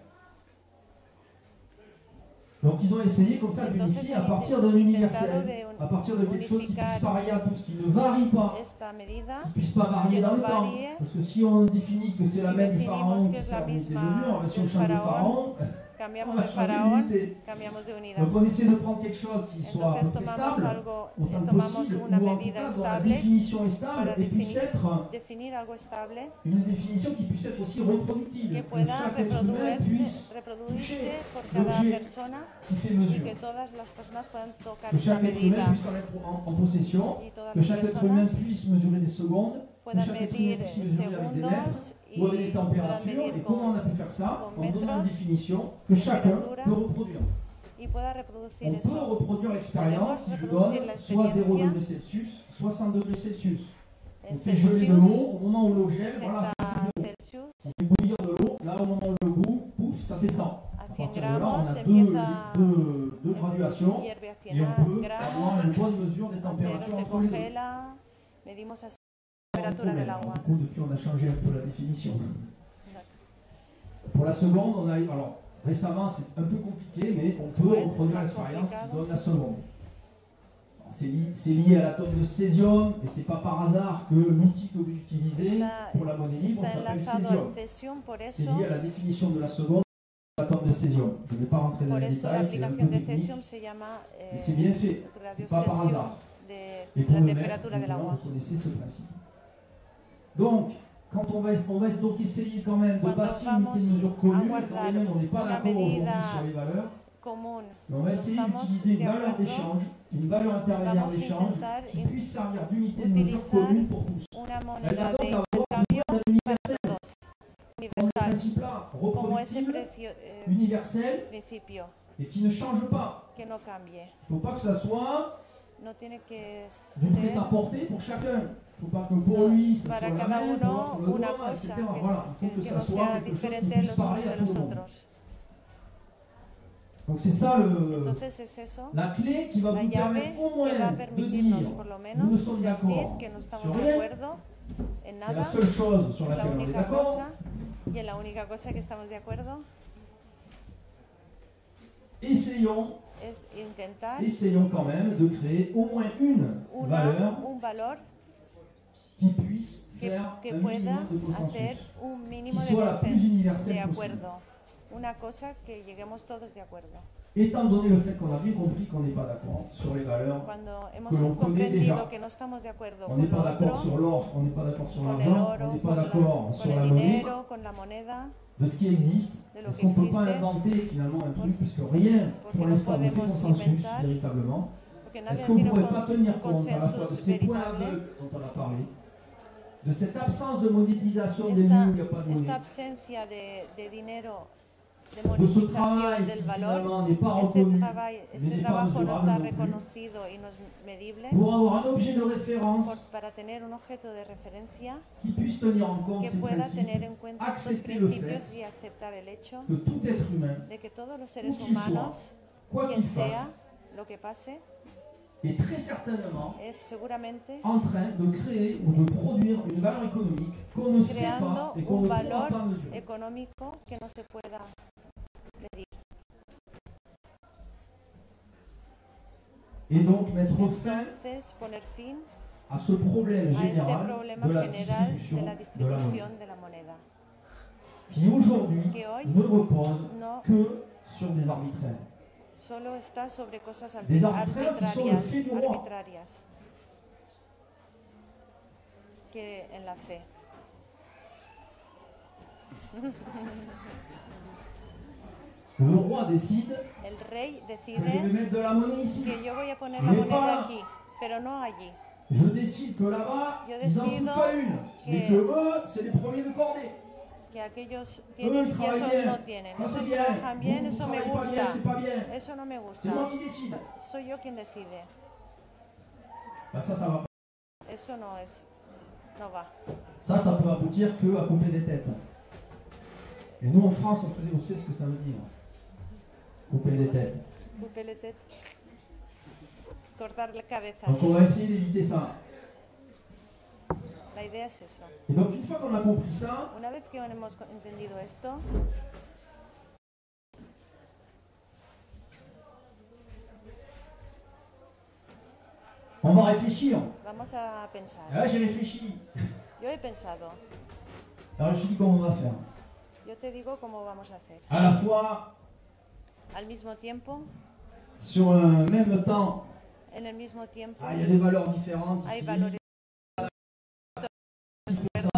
Donc ils ont essayé comme ça d'unifier à partir d'un universel, à partir de quelque chose qui puisse varier à tous, qui ne varie pas, Esta medida, qui ne puisse pas varier dans le temps. Parce que si on définit que c'est la même du pharaon qui sert d'unité de mesure, si on change de pharaon, on cambiamos va de changer faraón, d'unité. cambiamos de unidad. Donc on essaie de prendre quelque chose qui soit à peu Entonces près tomamos stable, algo, autant que tomamos possible, una ou en tout medida cas dont la estable définition est stable para et puisse être definir algo estable une définition qui puisse être aussi reproductible, que que pueda chaque être humain puisse reproducirse por cada l'objet persona qui fait y mesure, que todas las personas puedan tocar que esa chaque être humain medida puisse en être en possession, y todas que las chaque être humain personas puisse mesurer des secondes, que puedan chaque être humain medir puisse mesurer avec des mètres segundos ou avec des y puedan températures. medir Et comment on a pu faire ça? con En donnant une metros, définition que chacun temperatura, peut reproduire. y pueda reproducir On peut eso. reproduire l'expérience qui vous reproducir donne la soit 0 experiencia degrés Celsius, soit 100 degrés Celsius. On En fait geler de Celsius, l'eau au moment où l'eau gèle, voilà, 60 ça c'est 0. Celsius, On fait bouillir de l'eau, là au moment où le goût, pouf, ça fait 100. a À 100 partir de là, on gramos a empieza deux graduations hierve a et on 100 peut gramos, avoir une bonne mesure des pero températures se entre les deux. congela, medimos así la Pas de temperatura del problème. agua. Du coup, depuis, on a changé un peu la définition. Pour la seconde, on a alors récemment, c'est un peu compliqué, mais on peut reproduire l'expérience qui donne la seconde. C'est lié à l'atome de césium, et c'est pas par hasard que l'outil que vous utilisez pour la monnaie libre Está s'appelle enlazado césium. al cesium, por C'est eso, lié à la définition de la seconde de l'atome de césium. Je ne vais pas rentrer dans por les eso la détails, c'est un peu aplicación de technique, cesium se llama mais c'est bien fait. los grados C'est pas par Celsius hasard. de Et pour la le mettre, temperatura del agua. vous connaissez ce principe. Donc, quand on va donc essayer quand même de Cuando bâtir une unité de mesure vamos commune, a quand guardar même on n'est pas una d'accord aujourd'hui medida sur les valeurs, Común. mais on va essayer Estamos d'utiliser une de valeur acuerdo. d'échange, une valeur intermédiaire Vamos a d'échange intentar qui puisse servir d'unité de mesure utilizar commune pour tous. una Elle va moneda donc de avoir besoin intercambio d'un para universel. todos. Comme ce Universal. principe-là, Como ese reproductible, universel principio et qui ne change pas. que no cambie. Il ne faut pas que ça soit No tiene que du ser prêt-à-porter pour chacun. Il ne faut pas que pour lui, ça soit para la cada même, pour l'autre uno le una doigt, etc. cosa Voilà, il faut que que ça no soit sea quelque chose qui diferente puisse los parler unos à de tout los le monde. otros. Donc c'est ça Entonces es eso, la clé qui va la vous llave permettre au que moins va a de permitirnos dire por lo nous menos ne sommes decir d'accord que no estamos sur de rien, acuerdo en c'est la nada, seule chose sur la laquelle on est única d'accord, cosa y en la única cosa que estamos de acuerdo essayons quand même de créer au moins une valeur un valor qui puisse que, faire que un pueda minimum de hacer consensus, un mínimo qui de, soit la plus universelle de possible. acuerdo, una cosa que lleguemos todos de acuerdo. Étant donné le fait qu'on a bien compris qu'on n'est pas d'accord sur les valeurs, Cuando hemos que l'on connaît comprendido déjà. que no estamos de acuerdo On con n'est lo pas d'accord otro, sur l'or, on n'est pas d'accord sur con el l'argent, on oro, n'est pas con, d'accord sur con la el monnaie, dinero, con la moneda, de ce qui existe, de lo parce que qu'on ne peut pas existe, inventer finalement un truc, puisque rien pour no l'instant ne fait podemos consensus inventar, véritablement. porque nadie Est-ce qu'on ne tiene pourrait un pas tenir compte à la fois de consensus ces points veritable, aveugles dont on a parlé, de cette absence de monétisation des lieux où il n'y a pas de monnaie, esta ausencia de dinero, de de ce monetización travail del qui valor, finalement n'est pas este reconnu, este trabajo no mesurable está non plus, reconocido y no es medible, pour avoir un objet de référence para tener un objeto de referencia qui puisse tenir en compte que ces pueda principes, tener en cuenta estos accepter le principios fait y aceptar el hecho que tout être humain, de que todos los seres où qu'il soit, humanos, quoi quien qu'il fasse, sea, lo que pase, est très certainement es seguramente en train de créer ou de produire une valeur économique qu'on ne sait pas creando et qu'on un ne pourra valor pas mesurer. económico que no se pueda medir. Et donc mettre fin Entonces, poner fin à ce problème a este général problema de la general de distribution la de la monnaie, distribución de la moneda, qui aujourd'hui que hoy ne repose no que sur des arbitraires. solo está sobre cosas Des arbitraires qui sont le fait du roi. arbitrarias que en la fe. Le roi décide El rey que je vais decide mettre de la monnaie ici. que yo voy a poner la Mais pas moneda là. aquí, pero no allí. Je décide que là-bas, Yo ils en foutent decido pas une, mais que- que eux, c'est les premiers de cordée. que aquellos Eux, tienen ils y travaillent esos bien. no tienen. Ça, c'est Esos bien. trabajan bien, Vous eso me travaillez pas bien, c'est gusta. pas bien. Eso no me C'est gusta. moi qui décide. Soy yo quien decide. Ben, ça va pas. Eso no va. Ça peut aboutir qu'à couper des têtes. Et nous, en France, on sait ce que ça veut dire. Couper des têtes. Couper les têtes. Cortar las cabezas. Donc, on va essayer d'éviter ça. La idea es eso. Et donc, une fois qu'on a compris ça, Una vez que hemos entendido esto, on va réfléchir. vamos a pensar. Et là, j'ai réfléchi. Yo he pensado. Alors, je me suis dit comment on va faire. Yo te digo cómo vamos a hacer. À la fois, Al mismo tiempo, sur un même temps, en el mismo tiempo, il y a des valeurs différentes hay ici. valores. C'est pas sûr.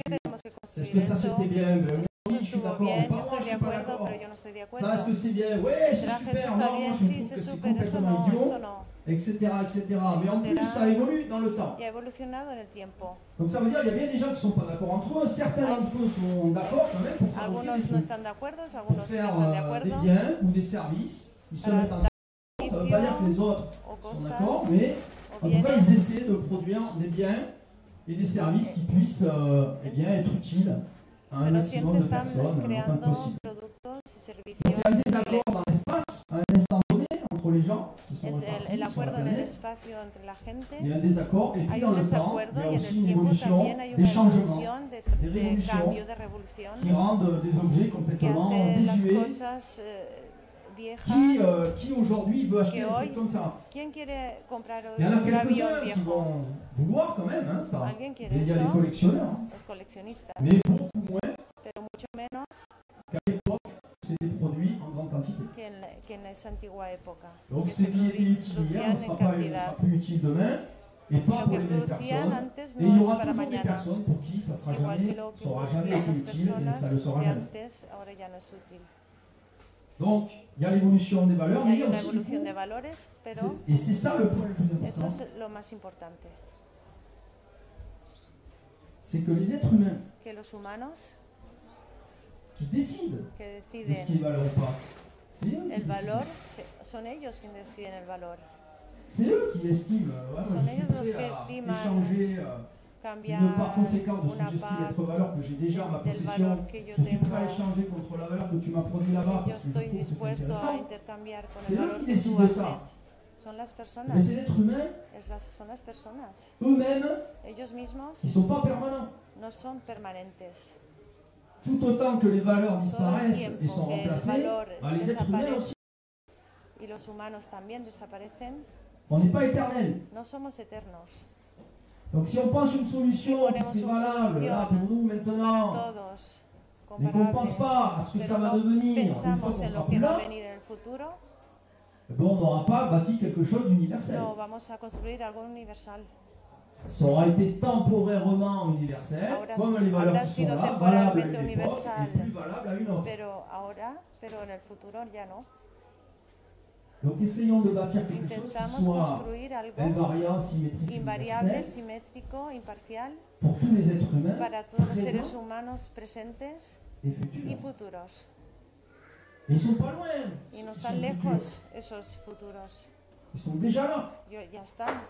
Tenemos que Est-ce construir que ça eso. c'était bien? Ben oui, Eso je suis estuvo d'accord. bien, Pas yo moi, estoy je de suis pas acuerdo, d'accord. pero yo no estoy de Ça, acuerdo. est-ce que c'est bien? Ouais, c'est ¿Será que eso super. está Non, bien? moi, je Sí, trouve c'est que c'est súper, esto complètement no, idiot, esto no. etc., etc. Mais en plus, ça évolue dans le temps. Y ha evolucionado en el tiempo. Donc ça veut dire qu'il y a bien des gens qui ne sont pas d'accord entre eux. Certains d'entre eux sont d'accord quand même pour fabriquer des Algunos no trucs. están de acuerdo, Pour algunos sí faire están de des acuerdo. biens ou des services. Ils se Para mettent ensemble. Ça ne veut pas dire que les autres o sont cosas d'accord, mais o en tout cas, bienes. ils essaient de produire des biens et des services qui puissent être utiles à un Pero maximum siempre de están personnes le moins creando possible. productos y Donc servicios. il y a des accords dans l'espace à un instant donné entre les gens qui sont répartis El sur la acuerdo en el planète. espacio entre la gente. Il y a un désaccord et puis Hay dans un le temps, il desacuerdo y a y en aussi el une tiempo évolution, también hay des una changements evolución de révolutions cambio, de revolución, qui rendent des objets que complètement hace las désuets. cosas viejas. Qui aujourd'hui veut acheter Que un truc hoy- comme ça? ¿Quién quiere comprar Il y en a un avión quelques-uns qui viejo? vont vouloir quand même, hein, ça. Alguien quiere Il y a les eso, collectionneurs, hein. los coleccionistas, Mais beaucoup moins pero mucho menos qu'à l'époque, c'était produit en grande quantité. que en esa antigua época. Donc que ce se qui était utile hier ne producían sera, en pas, ne cantidad. sera plus utile demain, et pas Lo pour que les mêmes producían personnes. antes Et il y no es aura para toujours des mañana. personnes pour qui ça sera Igual jamais, que lo que saura jamais producían été las utile et personas ça ne le sera de jamais. antes, ahora ya no es útil. Donc il y a l'évolution des valeurs, Y mais il hay y a una aussi du evolución coup, de valores, pero et c'est ça le point le plus eso important, es lo más importante, c'est que les êtres humains que los humanos qui décident que de ce deciden qui est valeur ou pas, c'est eux qui el décident. valor, son ellos quienes deciden el valor. C'est eux qui estiment, ouais, moi Son je suis ellos los prêt que à estiman échanger cambiar une part conséquente de ce una que j'estime part être valeur que j'ai déjà en ma del possession. valor que yo Je suis prêt à tengo. échanger contre la valeur que tu m'as produit là-bas Yo parce que je estoy trouve que c'est dispuesto a intéressant. intercambiar con C'est el eux valor qui que tú décident de ça. haces. Son las Mais personas, ces êtres humains, son las personas. eux-mêmes, Ellos mismos ils ne sont pas permanents. no son permanentes. Tout autant que les valeurs Todo el disparaissent tiempo et sont que el remplacées, valor les êtres humains desaparece aussi. y los humanos también desaparecen, On n'est pas éternel. no somos eternos. Donc si on pense une solution qui serait valable là pour nous maintenant, Todos mais qu'on ne pense comparables, pas à ce que ça pero va no devenir une fois pensamos qu'on en sera lo plus que va là, a venir en el futuro, eh ben, on n'aura pas bâti quelque chose d'universel. no vamos a construir algo universal. Ça aura été temporairement universel, Ahora comme sí, les valeurs habrá qui sont sido là, valables à temporalmente une époque universal. et plus valables à une autre. Pero en el futuro ya no. Donc essayons de bâtir quelque chose qui Intentamos soit construir algo invariant, symétrique, invariable, universel simétrico, imparcial pour tous les êtres humains, para todos los seres présents humanos presentes et futurs. y futuros. Et ils sont pas loin. Y no Ils están sont lejos esos futuros. Ils sont déjà là. Ya están.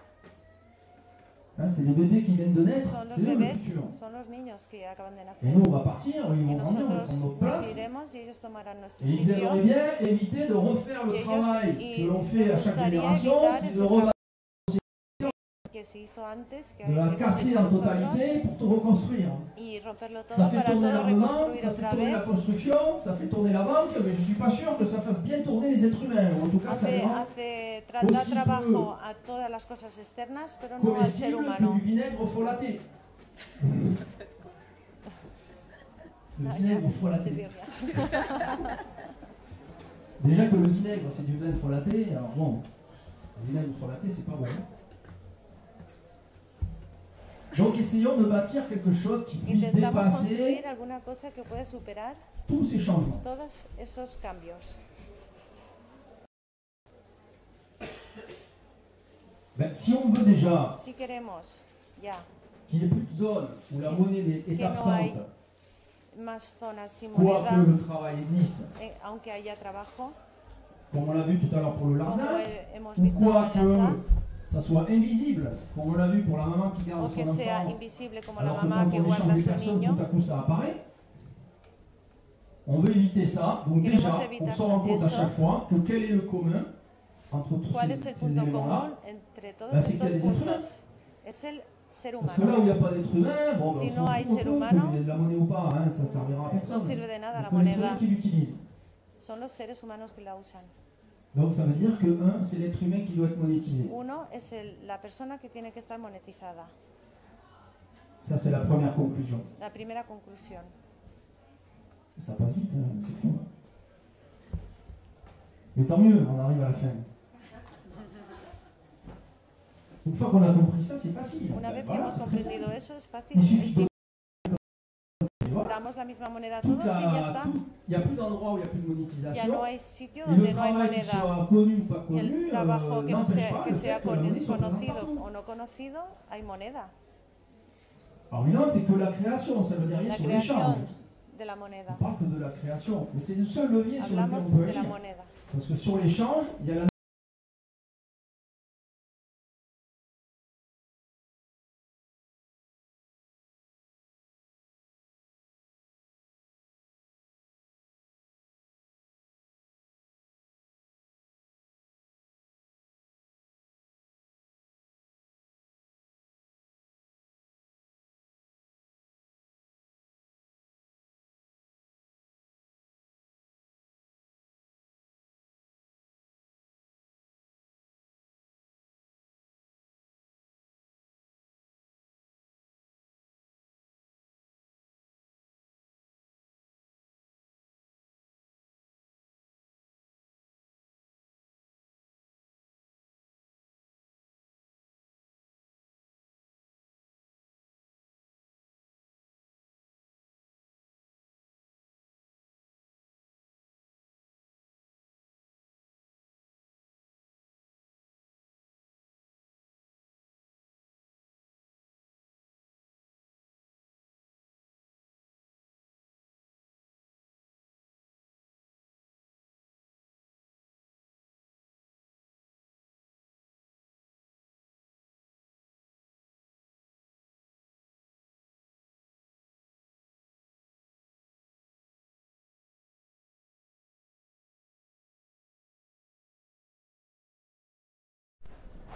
Hein, c'est les bébés qui viennent de naître, Son los c'est eux le bebés, futur. son los niños que acaban de Et nacer. nous, on va partir, ils Y vont grandir, on va nosotros prendre notre nos place. iremos y ellos tomarán nuestro Et ils aimeraient sitio. bien éviter de refaire le Y ellos- travail y que l'on fait les à chaque gustaría génération, evitar puis ese de trabajo rebâtir, que se hizo antes, que de la hemos casser hecho en nosotros, totalité pour tout reconstruire. y romperlo todo Ça fait para tourner todo l'armement, reconstruir ça fait otra tourner la vez. construction, ça fait tourner la banque, mais je ne suis pas sûr que ça fasse bien tourner les êtres humains. En tout cas, ça les rend Da aussi trabajo a todas las cosas externas, pero no al ser comestibles que humano. du vinaigre folâté. Le Ah, vinaigre ya, folâté. te diría. Déjà que le vinaigre c'est du vin folâté, alors bon, le vinaigre folâté c'est pas bon. Donc essayons de bâtir quelque chose qui puisse Intentamos dépasser construir alguna cosa que pueda superar tous ces changements. todos esos cambios. Ben, si on veut déjà Si queremos ya qu'il n'y ait plus de zones où la monnaie est Que no absente, hay más zonas sin Quoique moneda, le travail existe, aunque haya trabajo, comme on l'a vu tout à l'heure pour le como larzac, hemos ou visto en quoique el Lazar, ça soit invisible, comme on l'a vu pour la maman qui garde o son que sea enfant, invisible como la alors que mamá quand que on guarda échange a les su personnes, niño. tout à coup ça apparaît. On veut éviter ça, donc Queremos déjà, evitar on se rend compte à eso. chaque fois que quel est le commun entre tous ¿Cuál ces, es el ces punto éléments-là? común entre todos Ben, c'est qu'il y a estos des êtres humains. puntos? Es el ser Parce que là où il n'y humano. a pas d'être humain, bon, ben, Si on no s'en hay fout un ser peu, humano, qu'il y ait de la monnaie ou pas, hein, ça ne servira à No personne. sirve de nada Il la y a que l'être moneda. humain qui l'utilise. Son los seres humanos que la usan. Donc ça veut dire que, c'est l'être humain qui doit être monétisé. Uno es la persona que tiene que estar monetizada. Ça, c'est la première conclusion. La primera conclusión. Ça passe vite, hein, c'est fou. Hein. Mais tant mieux, on arrive à la fin. Une fois qu'on a compris ça, c'est facile. Una vez que Voilà, hemos c'est très comprendido simple. eso, es fácil. Il Es suffit de... simple. Voilà. Damos la misma moneda a Toute todos y ya la- está. tout- Il n'y a plus d'endroit où il n'y a plus de Ya monétisation. no hay sitio Et le donde no hay travail, qu'il moneda. soit connu ou pas Y el connu, trabajo que, no n'empêche sea, pas que le sea fait que la monnaie soit présente conocido partout. o no conocido, hay moneda. Alors évidemment, c'est que la création, ça veut dire rien La sur l'échange. creación de la On moneda. parle que de la création. Mais c'est le seul levier sur lequel Hablamos on peut de la agir. moneda. Parce que sur l'échange, il y a la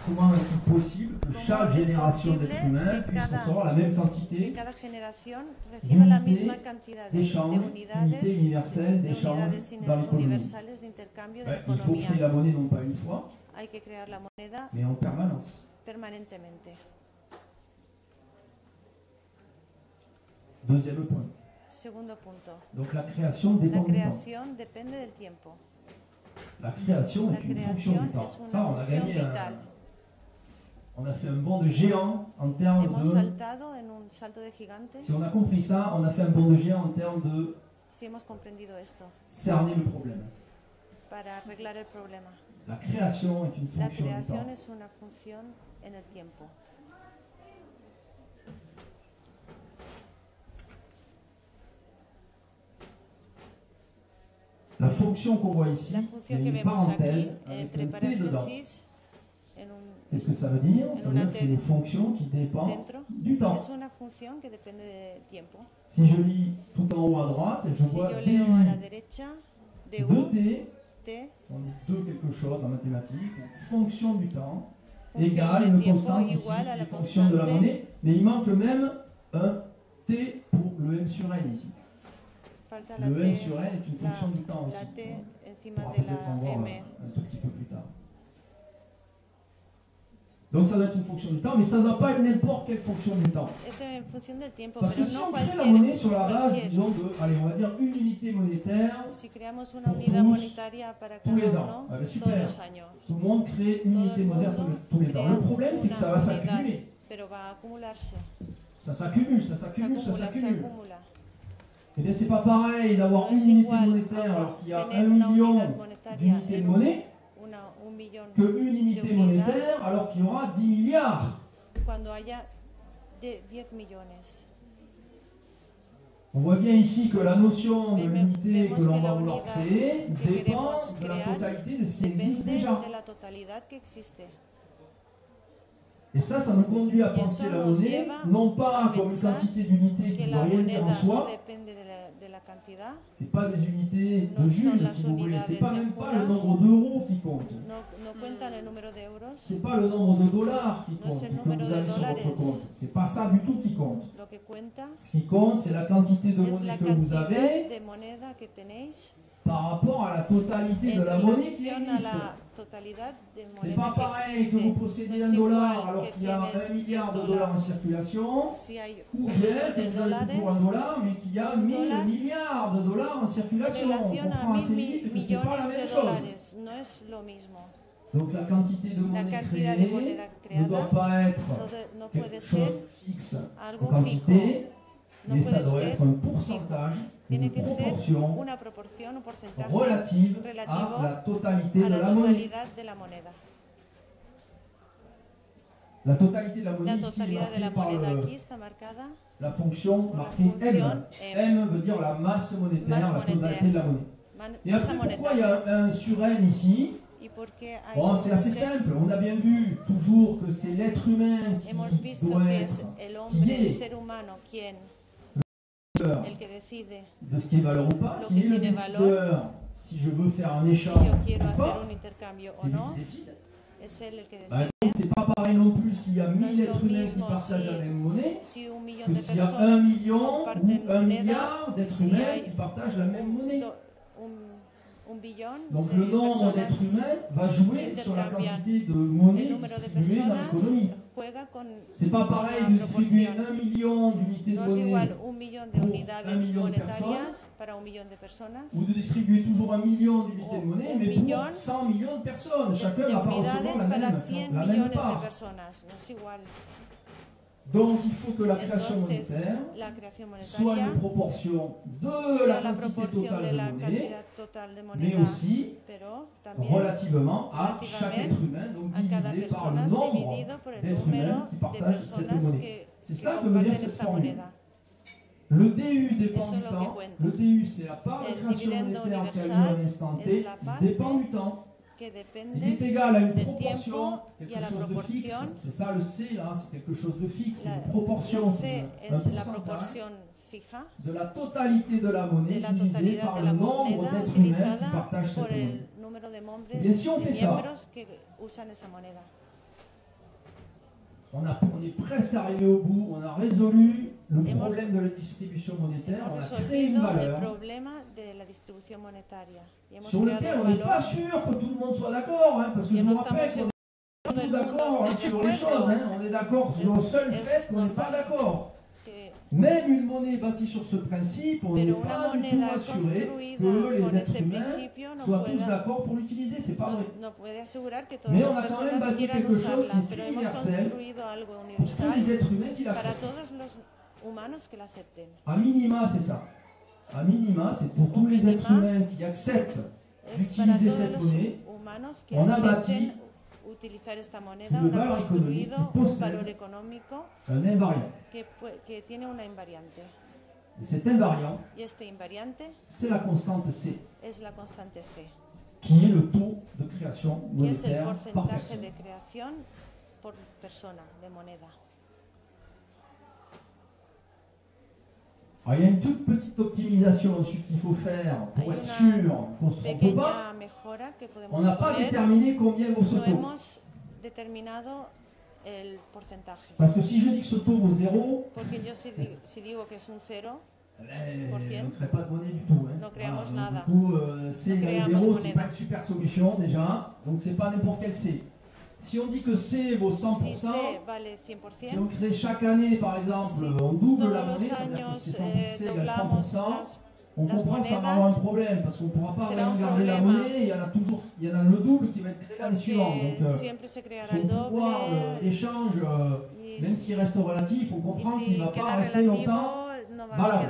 comment est-il possible que chaque génération d'êtres humains puisse recevoir la même Que quantité cada generación reciba la misma cantidad de d'échanges, unidades, unité universelle d'échange dans l'économie. universales de intercambio de la Il faut créer economía. la monnaie non pas une fois, Hay que crear la moneda mais en permanence. permanentemente. Deuxième point. Segundo punto. Donc la création La dépend du temps. creación depende del tiempo. La création La est une fonction creación du temps. es una Ça, on a función gagné vital. on a fait un bond de géant en termes Hemos de... saltado en un salto de gigante. Si on a compris ça, on a fait un bond de géant en termes de Si hemos comprendido esto, cerner le problème. para arreglar el problema. La création est une La fonction du creación temps. es una función en el tiempo. La fonction qu'on voit ici, La il y a función que une vemos aquí, parenthèse avec entre un T dedans. paréntesis, en un, Qu'est-ce que ça veut dire? Ça veut una dire que c'est une fonction qui dépend dentro, du temps. es una función que depende del tiempo. Si je lis tout en haut à droite, je Si vois yo leo a la DU derecha, de du, T, t, on dit 2 quelque chose en mathématiques, donc fonction du temps, función égale del une tiempo constante ici, igual a la qui est fonction de la constante. monnaie, mais il manque même un T pour le M sur N ici. Falta la Le M t, sur N est une fonction du temps aussi. la t On encima pourra de peut-être en la voir m. un tout petit peu plus tard. Donc ça doit être une fonction du temps, mais ça ne doit pas être n'importe quelle fonction du temps. Es en función del tiempo, Parce que pero si no on crée la cualquier, monnaie sur la base, cualquier. disons, de, allez, on va dire une unité monétaire, Si creamos una pour unidad tous, monetaria para tous cada les ans. uno, Ah, ben, todos super. los años. Tout le monde crée une Todo unité el monétaire mundo tous les ans. crea Le problème, c'est que ça va una unidad, s'accumuler. pero va a acumularse. Ça s'accumule, ça Se s'accumule, ça acumula, se s'accumule. acumula. Eh bien, c'est pas pareil d'avoir No une es unité igual monétaire alors qu'il y a tener 1 una million unidad monetaria d'unités de en monnaie un millón que une unité de unidad monétaire alors qu'il y aura 10 milliards. cuando haya de 10 millones. On voit bien ici que la notion de l'unité que l'on va vouloir créer dépend de la totalité de ce qui existe déjà. Et ça nous conduit à penser la monnaie, non pas comme une quantité d'unités qui ne doit rien dire en soi. Ce n'est pas des unités de Jules, si vous voulez. Ce n'est pas même pas le nombre d'euros qui compte. Ce n'est pas le nombre de dollars qui compte, que vous avez sur votre compte. Ce n'est pas ça du tout qui compte. Ce qui compte, c'est la quantité de monnaie que vous avez par rapport à la totalité de la monnaie qui existe. C'est pas pareil que vous possédez un dollar alors qu'il y a 1 milliard de dollars en circulation, ou bien que vous avez toujours un dollar mais qu'il y a 1000 milliards de dollars en circulation. On comprend assez vite que ce n'est pas la même chose. Donc la quantité de monnaie créée ne doit pas être quelque chose de fixe en quantité, mais ça doit être un pourcentage, une proportion relative à la totalité de la monnaie. La totalité de la monnaie ici est marquée par la fonction marquée M. M veut dire la masse monétaire, la totalité de la monnaie. Et après, pourquoi il y a un sur N ici? Bon, c'est assez simple. On a bien vu toujours que c'est l'être humain qui doit être, qui est de ce qui est valeur ou pas, qui est le décideur si je veux faire un échange ou pas, c'est lui qui décide. Donc c'est pas pareil non plus s'il y a 1000 êtres humains qui partagent la même monnaie que s'il y a 1 million ou 1 milliard d'êtres humains qui partagent la même monnaie. Donc le nombre d'êtres humains va jouer sur la quantité de monnaie distribuée dans l'économie. C'est pas pareil de distribuer 1 million d'unités de monnaie pour 1 million de personnes ou de distribuer toujours 1 million d'unités de monnaie mais pour 100 millions de personnes. Chacun va pas recevoir la même part. Donc il faut que la création monétaire soit une proportion de la quantité totale de monnaie, mais aussi relativement à chaque être humain, donc divisé par le nombre d'êtres humains qui partagent cette monnaie. C'est ça que veut dire cette formule. Le DU dépend du temps. Le DU, c'est la part de création monétaire qui a lieu à l'instant T, dépend du temps. Il est égal à une proportion, quelque chose de fixe. C'est ça le C là, c'est quelque chose de fixe. Une proportion, c'est un pourcentage de la totalité de la monnaie divisé par le nombre d'êtres humains qui partagent cette monnaie. Et bien si on fait ça, on est presque arrivé au bout, on a résolu le problème de la distribution monétaire, on a créé une valeur sur laquelle on n'est pas sûr que tout le monde soit d'accord, hein, parce que je vous rappelle qu'on n'est pas tous d'accord sur les choses, hein, on est d'accord sur le seul fait qu'on n'est pas d'accord. Même une monnaie bâtie sur ce principe, on n'est pas du tout assuré que les êtres humains soient tous d'accord pour l'utiliser, c'est pas vrai. Mais on a quand même bâti quelque chose qui est universel pour tous les êtres humains qui l'acceptent. A minima, c'est ça. A minima, c'est pour tous les êtres humains qui acceptent d'utiliser cette monnaie, on a bâti une valeur économique qui possède un invariant. Et cet invariant, c'est la constante C, qui est le taux de création monétaire par personne. Alors, il y a une toute petite optimisation ensuite qu'il faut faire pour être sûr qu'on ne se trompe pas. On n'a pas déterminé combien vaut ce taux. Parce que si je dis que ce taux vaut 0, on ne crée pas de monnaie du tout. Hein. Voilà, du coup, C égale 0, ce n'est pas une super solution déjà, donc c'est pas n'importe quel C. Si on dit que C vaut 100%, si on crée chaque année, par exemple, on double la monnaie, c'est-à-dire que C égale 100%, on comprend que ça va avoir un problème, parce qu'on ne pourra pas vraiment garder la monnaie, il y en a le double qui va être créé l'année suivante. Donc, son pouvoir d'échange, même s'il reste relatif, on comprend qu'il ne va pas rester longtemps. Voilà.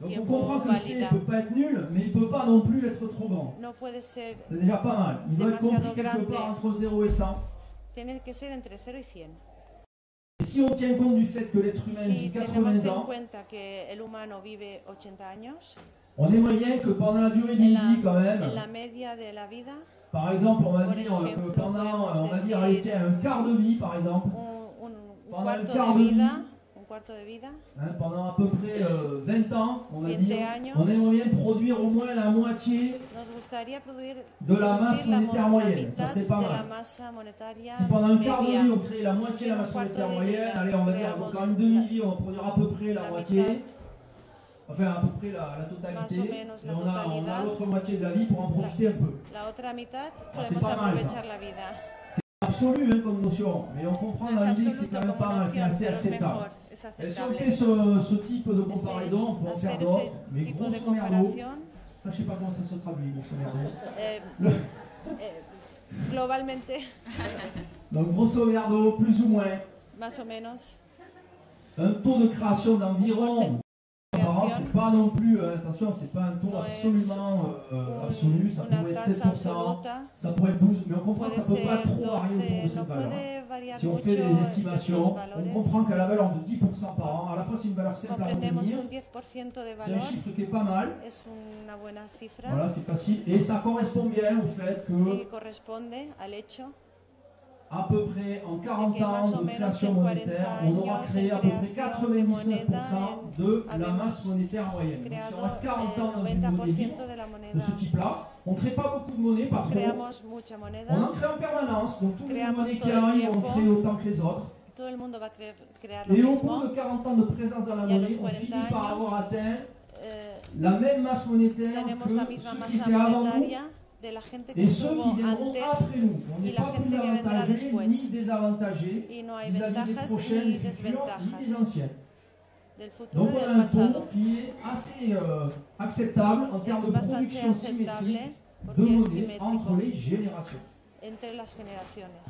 Donc on comprend que C ne peut pas être nul, mais il ne peut pas non plus être trop grand. C'est déjà pas mal. Il doit être compris quelque part entre 0 et 100. Et si on tient compte du fait que l'être humain Si vit tenemos 80 en ans, cuenta que el humano vive 80 años, on aimerait bien que pendant la durée d'une vie, quand même, en la media de la vida, par exemple, on va Por dire ejemplo, que pendant, podemos on va dire, decir- allez, tiens, un quart de vie, par exemple, un Pendant cuarto un quart de de vida, vie. un cuarto de vida, hein, pendant à peu près 20 ans, on va 20 dire, años. on aimerait bien produire au moins la moitié nos gustaría producir de la masse la monétaire la moyenne. Ça, mitad c'est pas de la mal. masa monetaria Si pendant un quart de media. vie, on crée la moitié de la Si masse un cuarto monétaire de moyenne, vida allez, on va dire, creamos donc en une demi-vie, on va produire à peu près la la moitié. mitad, Enfin, à peu près la Más totalité. o menos Et la on a totalidad. l'autre moitié de la vie pour en profiter un peu. la otra mitad c'est podemos pas mal, aprovechar la vida. Absolu hein, comme notion, mais on comprend No es dans l'idée que c'est absoluto quand même como pas mal, c'est noción, assez pero es acceptable. mejor, es Et si on aceptable. fait ce type de comparaison, on peut en faire Hacer d'autres, ese mais tipo de grosso merdo, comparación, ça je sais pas comment ça se traduit, grosso merdo. eh, globalmente, Donc grosso merdo, plus ou moins, más o menos, un taux de création d'environ, par an, c'est pas non plus, attention, c'est pas un taux No es absolument absolu, ça una pourrait être tasa 7%, absoluta, ça pourrait être 12%, mais on comprend que puede ça peut pas ser trop varier autour de 12, cette no valeur. puede variar Si on mucho fait des de estimations, estos on valores. comprend qu'à la valeur de 10% par an, à la fois c'est une valeur simple à Comprendemos retenir, que un 10% de c'est un valor chiffre qui est pas mal, es una buena cifra voilà, c'est facile, et ça correspond bien au fait que y corresponde al hecho à peu près en 40 que ans más o de menos création en 40 monétaire, on aura años créé en à peu près création de 99% de la habemos masse monétaire moyenne. Donc si creado on reste 40 ans dans el une monnaie libre 90% de la de moneda. ce type-là, on ne crée pas beaucoup de monnaie par trop, Creamos mucha on moneda, en crée en permanence, donc tous les Creamos monnaies qui todo el arrivent, on tiempo. crée autant que les autres. todo el mundo va a crear lo Et au mismo. bout de 40 ans de présence dans la Y a monnaie, los on 40 finit par años, avoir atteint Eh, la même masse monétaire tenemos la que misma ceux qui masa étaient avant nous monetaria de la gente que et ceux qui estuvo viendront antes après nous. On y n'est la pas gente plus que vendrá avantagés después. ni désavantagés y no hay vis-à-vis des ventajas prochaines, ni des futures, ni desventajas des anciennes. del futuro Donc y on a del un taux pasado. qui est assez acceptable en termes Es de bastante production aceptable symétrique de porque es monnaie entre simétrico les générations. entre las generaciones.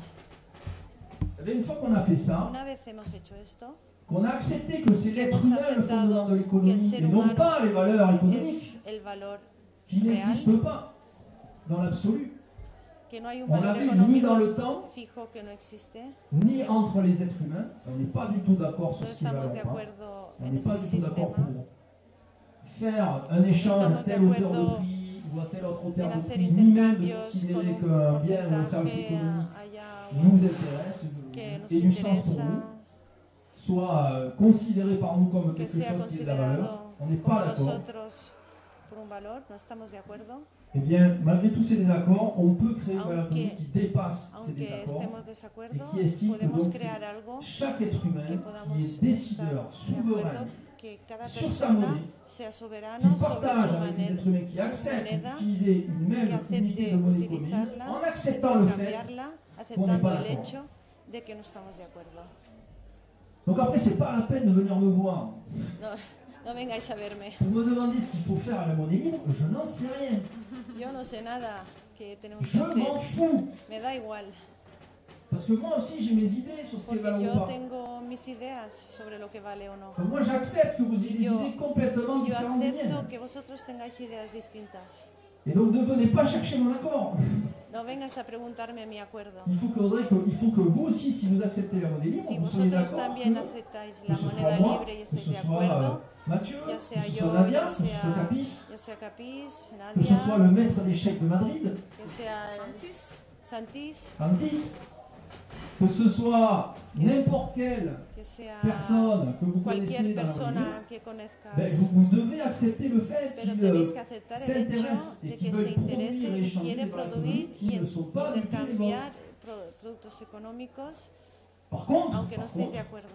Eh bien, une fois qu'on a fait ça, Una vez hemos hecho esto, qu'on a accepté que c'est l'être hemos humain le aceptado fondement de que el l'économie ser et non humano pas les valeurs économiques es el valor qui real, n'existent pas dans l'absolu, que no hay un on valor l'avait ni económico dans le temps, fijo que no existe. ni entre les êtres humains. On n'est pas du tout d'accord sur No ce qui va estamos de là-bas. acuerdo On en n'est pas ese du tout d'accord sistema. pour faire un échange à Estamos de telle hauteur de acuerdo prix ou à telle autre hauteur en de hacer prix, ni même de intercambios con considérer un qu'un bien ou un service porcentaje économique haya nous intéresse que nos et du sens pour interesa, nous, soit considéré par nous comme que quelque sea chose qui est de la valeur. considerado On n'est como pas d'accord. nosotros por un valor, no estamos de acuerdo. Eh bien, malgré tous ces désaccords, on peut créer une valeur Aunque- économique qui dépasse ces Aunque désaccords. estemos de acuerdo, et qui estime que podemos donc crear algo Chaque être que humain podamos qui est décideur, estar de souverain, acuerdo, que cada sur sa persona monnaie, sea soberano qui sobre partage su avec les moneda, êtres humains qui su acceptent moneda, d'utiliser une que même acepte unité de monnaie commune, utilizarla, en acceptant le fait. cambiarla, qu'on n'est aceptando pas el d'accord. hecho de que no estamos de acuerdo. Donc après, c'est pas la peine de venir me voir No, no vengáis a verme. pour me demander ce qu'il faut faire à la monnaie libre, je n'en sais rien. Yo no sé nada que tenemos que Je m'en hacer. fous. Me da igual, Parce que moi aussi, j'ai mes idées sur ce qui est porque valable ou yo pas. tengo mis ideas sobre lo que vale o no. Enfin, moi, j'accepte que vous ayez des Yo- idées complètement Yo différentes des acepto miennes. que vosotros tengáis ideas distintas. Et donc, ne venez pas chercher mon accord. No vengas a preguntarme mi acuerdo. Il faut que vous aussi, si vous acceptez la monnaie libre, Si vous soyez vosotros d'accord también que aceptáis que la ce soit moneda moi, libre y que estáis ce de soit acuerdo, Mathieu, ya que sea ce yo, soit Nadia, ya que ce soit Capis, ya sea Capis, que ce soit Nadia, le maître d'échecs de Madrid, que sea Santis, Santis, que ce soit n'importe quelle que sea personne que vous connaissez cualquier dans la monnaie libre, persona que conozcas. ben, vous devez accepter le fait Pero qu'ils tenéis que aceptar el hecho s'intéressent et de qu'ils que se veulent produire interese et y échanger quiere des valeurs producir économiques qui y ne sont pas du tout les vôtres. intercambiar productos económicos, Par contre, aunque no estéis de acuerdo.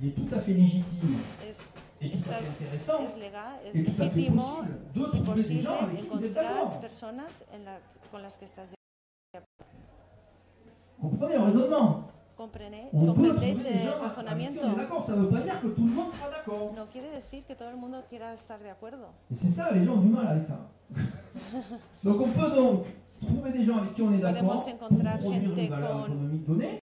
il est tout à fait légitime Es, et tout à estás- fait intéressant es legal, et es tout à fait legítimo possible de y trouver des posible gens avec qui vous êtes encontrar d'accord. personas con las que estás de Comprenez le raisonnement. comprendéis On peut trouver comprendéis des el gens avec qui razonamiento. on est d'accord. Ça ne veut pas dire que tout le monde sera d'accord. No quiere decir que todo el mundo quiera estar de acuerdo. Et c'est ça, les gens ont du mal avec ça. Donc on peut donc trouver des gens avec qui on est d'accord Podemos pour encontrar produire gente une valeur con- économique donnée,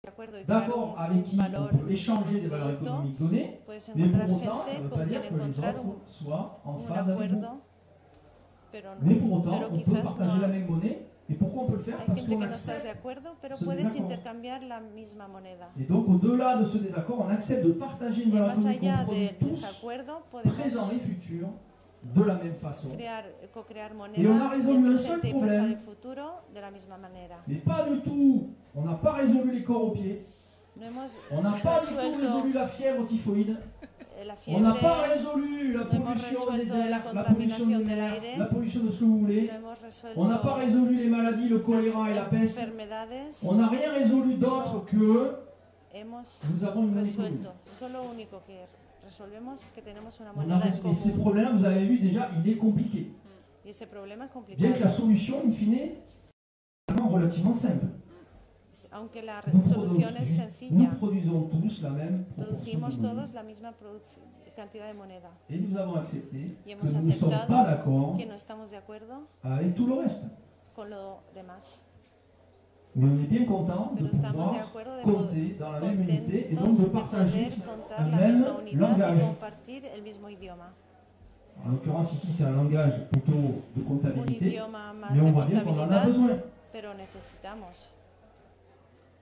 De acuerdo y crear d'accord un avec qui valor. on peut échanger des valeurs producto. économiques données, Puedes mais encontrar pour autant, ça ne gente veut con pas quien dire que les encontrar autres soient en un phase avec vous. acuerdo, pero, Mais pour autant, pero on peut quizás partager no, la même monnaie Et pourquoi on peut le faire? Hay Parce gente qu'on que no estás de accepte acuerdo, pero ce puedes désaccord. intercambiar la misma moneda. Et donc, au-delà de ce désaccord, on accepte de partager une Y valeur más commune qu'on allá produit del tous, desacuerdo, présent podemos et futur, de la même façon. co-crear Et on a moneda résolu de un seul presente y pasado y problème, futuro de la misma manera. mais pas du tout. On n'a pas résolu les corps aux pieds. No hemos On n'a pas du tout resuelto résolu la fièvre typhoïde. la On n'a pas fiebre, résolu la no hemos pollution des resuelto la airs, la pollution de contaminación del l'air, aire, la pollution de ce que vous voulez. no hemos resuelto On n'a pas résolu les maladies, le choléra et la las peste. enfermedades, On n'a rien résolu d'autre que hemos nous avons une monnaie commune. resuelto. Solo lo único que resolvemos es que tenemos una On a moneda en résolu- et ces común. problèmes, vous avez vu déjà, il est compliqué. Y ese problema es Bien complicado. que la solution, in fine, est relativement simple. Aunque la Nous solución es produisons, sencilla, nous produisons tous la même proportion producimos de monnaie. todos la misma cantidad de moneda. Et nous avons accepté Y que hemos nous ne sommes aceptado pas d'accord que no estamos de acuerdo avec tout le reste. con lo demás. Mais on est bien content de Pero estamos de pouvoir acuerdo de compter dans la même unité et donc contentos de de partager poder contar un la même misma unidad y langage. compartir el mismo idioma. En l'occurrence ici c'est un langage plutôt de Un comptabilité, idioma más mais de on voit bien qu'on en a contabilidad, besoin. pero necesitamos.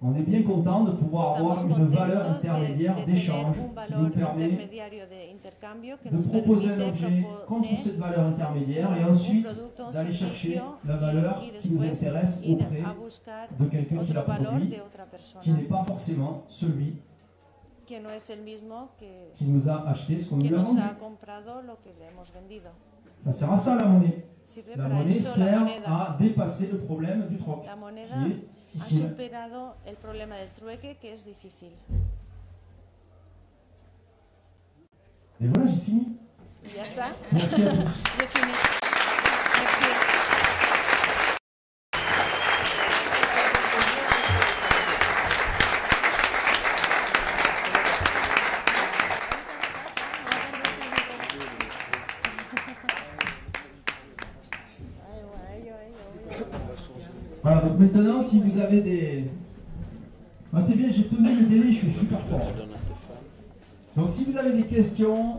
On est bien content de pouvoir avoir Estamos une valeur contentos intermédiaire de d'échange tener un qui valor nous permet intermediario de intercambio que de nos proposer un permite objet contre proponer cette valeur intermédiaire et un ensuite producto, un d'aller chercher servicio la valeur y qui nous después intéresse ir auprès a buscar de quelqu'un qui l'a otro valor produit, de otra persona qui n'est pas forcément celui que no es el mismo qui nous a acheté ce qu'on que lui a nos vendu. ha comprado lo que le hemos vendido. Ça sert à ça la monnaie. Sirve La para monnaie eso la sert moneda. à dépasser le problème du troc, La moneda qui est ha difficile. superado el problema del trueque, que es difícil. Et voilà, j'ai fini. Y ya está. Merci à tous. J'ai fini. Merci. Voilà, donc maintenant, si vous avez des... Ah, c'est bien, j'ai tenu le délai, je suis super fort. Donc si vous avez des questions,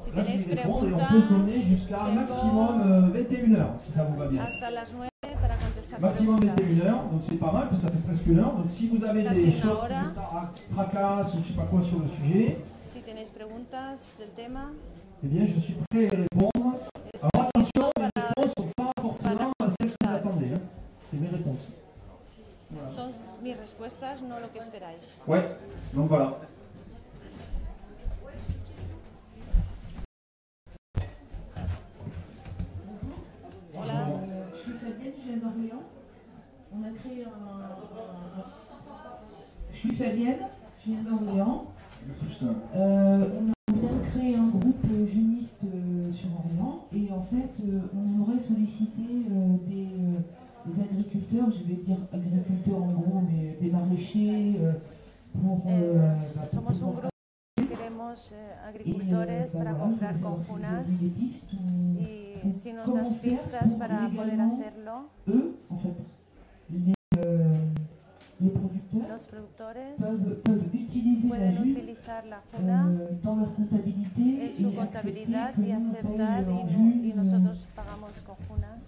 Si là je tenéis vais répondre et on preguntas, peut se donner jusqu'à tengo maximum 21h, si ça vous va bien. Hasta las 9 para contestar Maximum preguntas. 21h, donc c'est pas mal, parce que ça fait presque une heure. Donc si vous avez Casi des una choses hora. qui vous tracassent ou je sais pas quoi sur le sujet, Si tenéis preguntas del tema, eh bien je suis prêt à y répondre. Alors attention, les réponses ne sont pas forcément celles que vous attendez. Hein. C'est mes réponses. Voilà. son mis respuestas, no lo que esperáis. Ouais, donc voilà. Hola. Je suis Fabienne, je viens d'Orléans. On a créé Je suis Fabienne, je viens d'Orléans. On vient de créer un groupe juniste sur Orléans et en fait on aimerait solliciter des agriculteurs, je vais dire agriculteurs en gros, mais des maraîchers pour... Somos un grupo que queremos agricultores para comprar conjunas y si nos das pistas para poder hacerlo, Eux, en fait, les producteurs los productores peuvent utiliser la pueden jus utilizar la juna dans leur comptabilité en su et contabilidad accepter y que nous, on aceptar paye en jus. y nosotros pagamos con junas.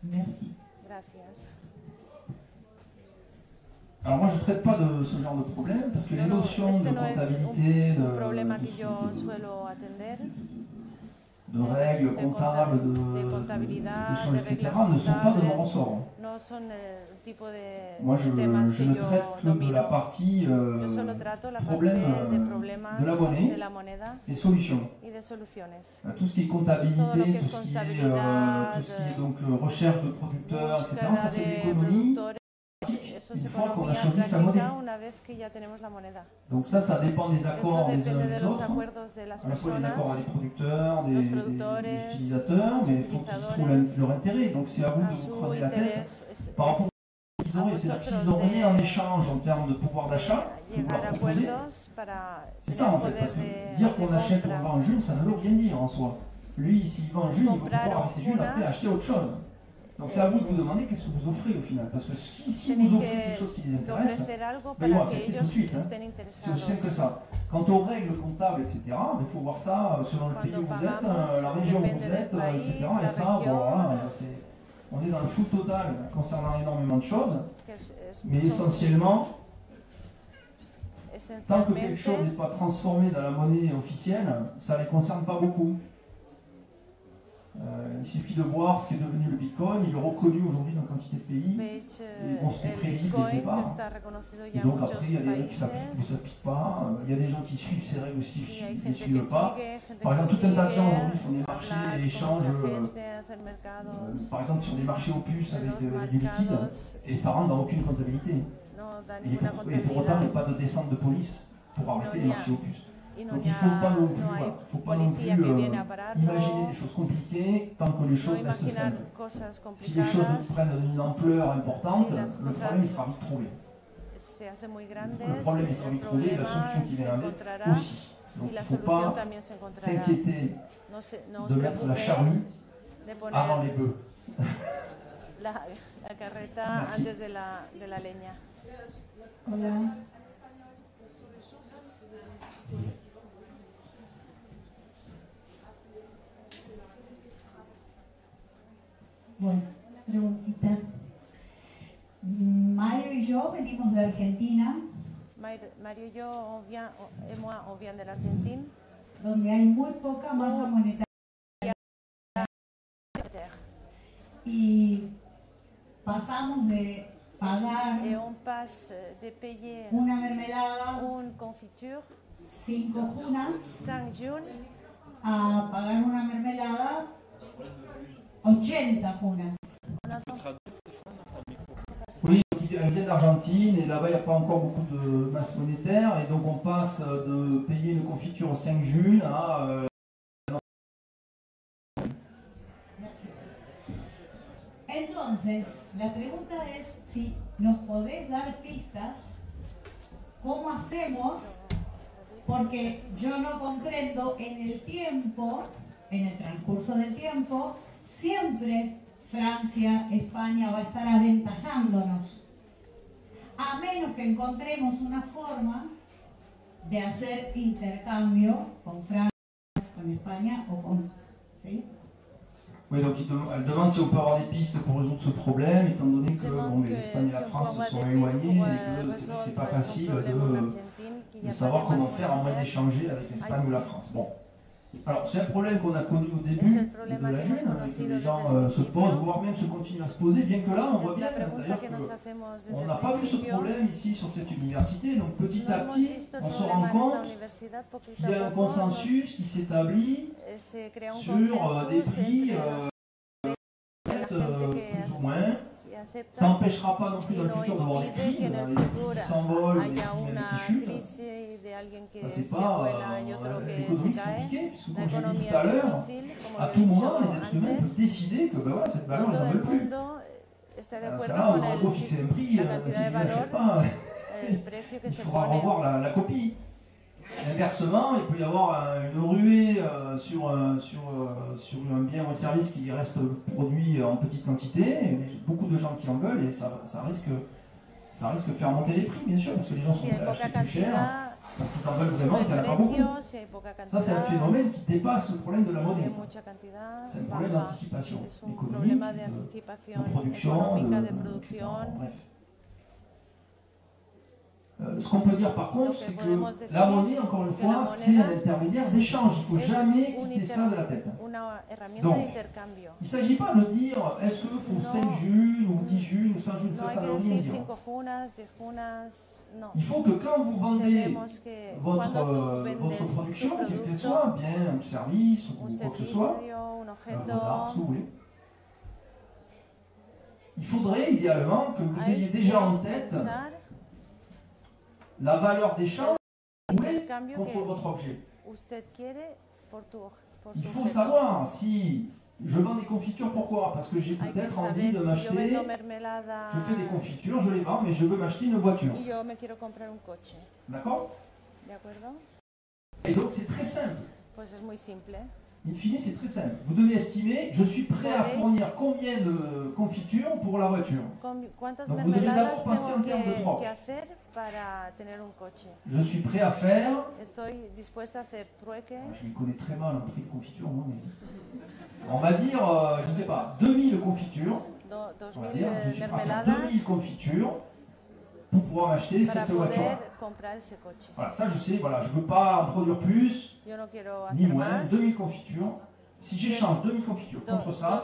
Merci. Gracias. Alors moi je ne traite pas de ce genre de problème parce que les notions este de no es comptabilité, un problema que yo de suelo atender. de règles comptables, de contabilidad, d'échanges, de etc. reglas ne sont pas de mon contables, ressort. no son el tipo de Moi temas je que ne yo traite que de domino. la partie Yo solo trato la parte problème de problemas de la monnaie de la moneda et solutions. y de soluciones. Tout ce qui est comptabilité, Todo lo que es tout ce qui est contabilidad, donc recherche de producteurs, etc. Búsqueda Ça c'est de l'économie productores, pratique eso une es fois qu'on a economía choisi sa monnaie. práctica una vez que ya tenemos la moneda. Donc ça dépend des Eso accords des uns depende et de des los autres. acuerdos de las À la fois les personas, accords des producteurs, los des productores, utilisateurs, los mais il faut qu'ils utilizadores, trouvent leur intérêt. Donc c'est à vous a de su vous creuser la tête interés. par rapport à ce qu'ils auraient. C'est-à-dire que s'ils n'ont rien en échange en termes de pouvoir d'achat, de Llegar pouvoir a proposer, acuerdos para c'est tener ça en fait. poder Parce que de dire qu'on achète ou compra. on vend un jus, ça ne veut rien dire en soi. Lui, s'il vend un jus, il va Comprar pouvoir avec ses jus una- après acheter autre chose. Donc c'est à vous de vous demander qu'est-ce que vous offrez au final. Parce que si Tenéis vous offrez quelque chose qui les que intéresse, ofrecer algo ben, ils vont para que accepter tout de ellos suite. Hein. estén C'est aussi simple que interesados. ça. Quant aux règles comptables, etc., il faut voir ça selon le pays où vous êtes, la région où vous êtes, etc. Et ça, bon, voilà, on est dans le flou total concernant énormément de choses, mais essentiellement, tant que quelque chose n'est pas transformé dans la monnaie officielle, ça ne les concerne pas beaucoup. Il suffit de voir ce qui est devenu le Bitcoin, il est reconnu aujourd'hui dans quantité de pays, on se fait prévisible dès le départ. Et donc après, il y a des règles qui s'appliquent ou ne s'appliquent pas, il y a des gens qui suivent ces règles aussi, qui ne suivent pas. Par exemple, tout un tas de gens aujourd'hui font des marchés et échangent, par exemple sur des marchés aux puces avec du liquide, et ça rentre dans aucune comptabilité. Et pour autant, il n'y a pas de descente de police pour arrêter les marchés aux puces. Donc il ne faut pas non plus, imaginer des choses compliquées tant que les choses restent simples. Si les choses prennent une ampleur importante, le problème il sera vite trouvé. Le problème il sera vite trouvé et la solution qui vient avec aussi. Donc il ne faut pas s'inquiéter de mettre la charrue avant les bœufs. La carreta antes de la leña. Hola. Bueno, preguntita. Mario y yo venimos de Argentina. Mario y yo, on vient de l'Argentine. Donde hay muy poca masa monetaria. Y pasamos de pagar una mermelada, une confiture, 5 junas, 5 junes, a pagar una mermelada 80 junas. Oui, elle vient d'Argentine et là-bas il n'y a pas encore beaucoup de masse monétaire et donc on passe de payer une confiture au 5 juin à... Entonces, la pregunta es si nos podés dar pistas, ¿cómo hacemos? Porque yo no comprendo en el tiempo, en el transcurso del tiempo, siempre Francia, España va a estar aventajándonos. A menos que encontremos una forma de hacer intercambio con Francia, con España o con... ¿sí? Oui, donc elle demande si on peut avoir des pistes pour résoudre ce problème, étant donné que l'Espagne et la France se sont éloignés et que c'est pas facile de savoir comment faire à moins d'échanger avec l'Espagne ou la France. Bon. Alors, c'est un problème qu'on a connu au début de la June, et que les gens se posent, voire même se continuent à se poser, bien que là, on voit bien d'ailleurs qu'on n'a pas vu ce problème ici sur cette université. Donc, petit à petit, on se rend compte qu'il y a un consensus qui s'établit sur des prix plus ou moins. Ça n'empêchera pas non plus dans le futur d'avoir des crises, des prix qui s'envolent, des prix même qui chutent. Ça, c'est pas l'économie, c'est compliqué, puisque comme je l'ai dit tout à l'heure, à tout moment, les êtres humains peuvent décider que ben voilà, cette valeur, ils n'en veulent plus. Ça, on va fixer un prix, si je ne l'achète pas, il faudra revoir la copie. Inversement, il peut y avoir une ruée sur un bien ou un service qui reste produit en petite quantité, beaucoup de gens qui en veulent, et ça risque de faire monter les prix, bien sûr, parce que les gens sont prêts à acheter plus cher, parce qu'ils en veulent vraiment et qu'il n'y en a pas beaucoup. Ça, c'est un phénomène qui dépasse le problème de la monnaie. C'est un problème d'anticipation économique, de production, etc. Bref. Ce qu'on peut dire par contre, c'est que la monnaie, encore une fois, c'est un intermédiaire d'échange. Il ne faut jamais quitter ça de la tête. Donc, il ne s'agit pas de dire est-ce qu'il faut 5 junes ou 10 junes ou 5 junes, ça n'a rien à dire. Il faut que quand vous vendez votre production, quelle qu'elle soit, bien, un service ou quoi que ce soit, votre art, ce que vous voulez, il faudrait idéalement que vous ayez déjà en tête la valeur d'échange contre votre objet. Il faut savoir si je vends des confitures, pourquoi? Parce que j'ai peut-être envie de m'acheter, je fais des confitures, je les vends, mais je veux m'acheter une voiture. D'accord? Et donc c'est très simple. In fine, c'est très simple. Vous devez estimer, je suis prêt à fournir combien de confitures pour la voiture. Donc vous devez d'abord passer en termes de troc. Je suis prêt à faire... Je m'y connais très mal en prix de confiture, moi, mais... On va dire, je ne sais pas, 2000 confitures. On va dire, je suis prêt à faire 2000 confitures pour pouvoir acheter cette voiture. Voilà, ça je sais, voilà, je ne veux pas en produire plus, ni moins, 2000 confitures. Si j'échange 2000 confitures contre ça,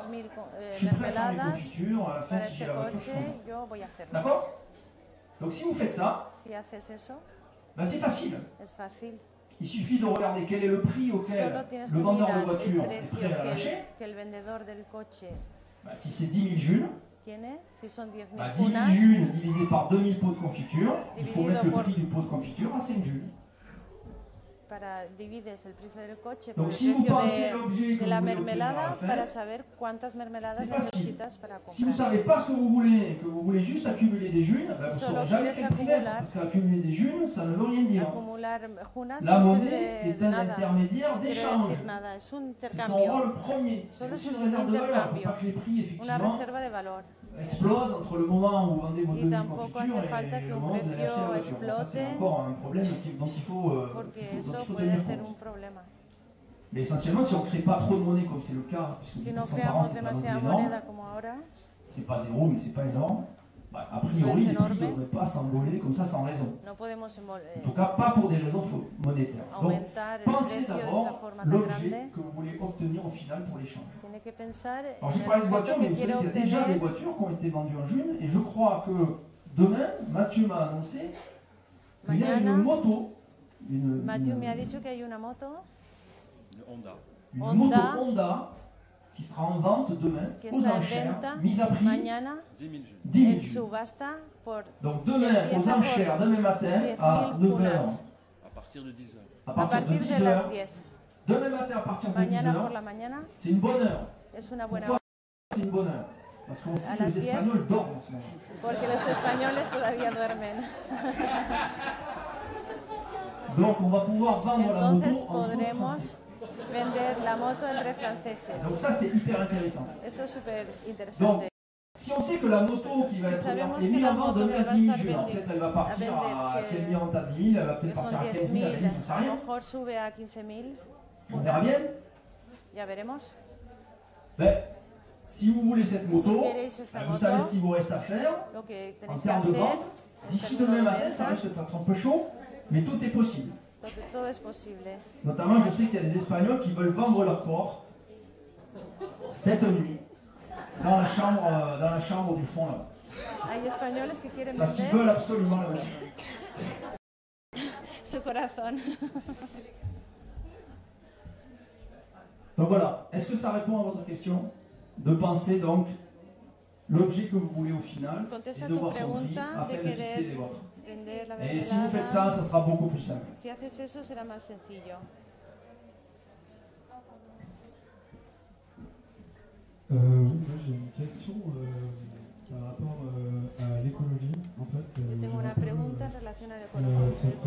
je suis prêt à faire mes confitures, à la fin si j'ai la voiture, je comprends. D'accord? Donc si vous faites ça, ben c'est facile. Il suffit de regarder quel est le prix auquel le vendeur de voiture est prêt à la lâcher. Ben, si c'est 10 000 junes, bah 10 000 junes divisé par 2000 pots de confiture, il faut mettre le prix du pot de confiture à 5 junes. Donc si vous pensez l'objet que vous voulez obtenir à la fin, c'est facile. Si vous ne savez pas ce que vous voulez, et que vous voulez juste accumuler des junes, ben vous ne saurez jamais quel prix mettre, parce qu'accumuler des junes, ça ne veut rien dire. La monnaie est un intermédiaire d'échange. C'est son rôle premier. C'est aussi une réserve de valeur. Il ne faut pas que les prix, effectivement, explose entre le moment où vous vendez vos 2000 confitures et le moment où vous allez acheter la voiture. Ça, c'est encore un problème dont il faut tenir compte. Mais essentiellement, si on ne crée pas trop de monnaie, comme c'est le cas, puisque 10% par an, c'est pas non plus énorme, c'est pas zéro, mais c'est pas énorme, bah, a priori, les prix ne devraient pas s'envoler comme ça sans raison. En tout cas, pas pour des raisons monétaires. Donc, pensez d'abord l'objet que vous voulez obtenir au final pour l'échange. Alors, j'ai parlé de voitures, mais vous savez qu'il y a déjà des voitures qui ont été vendues en juin, et je crois que demain, Mathieu m'a annoncé qu'il y a une moto. Mathieu me ha dicho que hay una moto. Une moto Honda qui sera en vente demain aux enchères, mise à prix 10 000 junes. Donc demain aux enchères, demain matin à 9h. À partir de 10h. À partir de 10h. Demain matin à partir de 10h. C'est une bonne heure. Pourquoi c'est une bonne heure? Parce qu'on sait que les Espagnols dorment en ce moment. Porque los españoles todavía duermen. Donc on va pouvoir vendre la moto entre Français. Vender la moto entre franceses. Donc ça c'est hyper intéressant. Esto es súper interesante. Donc si on sait que la moto qui va être mise en vente demain à 10 000 junes, peut-être elle va partir à, si elle est mise en vente à 10 000, elle va peut-être partir à 15 000, à 20 000, j'en sais rien. On verra bien. Ya veremos. Ben, si vous voulez cette moto, vous savez ce qu'il vous reste à faire en termes de vente. D'ici demain matin, ça risque d'être un peu chaud, mais tout est possible. Notamment, je sais qu'il y a des Espagnols qui veulent vendre leur corps cette nuit dans la chambre du fond là. Parce qu'ils veulent absolument la voiture. Su corazón. Donc voilà, est-ce que ça répond à votre question? De penser donc l'objet que vous voulez au final et de voir son prix afin de fixer les vôtres. Et si vous faites ça, ça sera beaucoup plus simple. Si haces eso, será más sencillo. J'ai une question par rapport à l'écologie. En fait, tengo una pregunta en relación a la ecología. Cette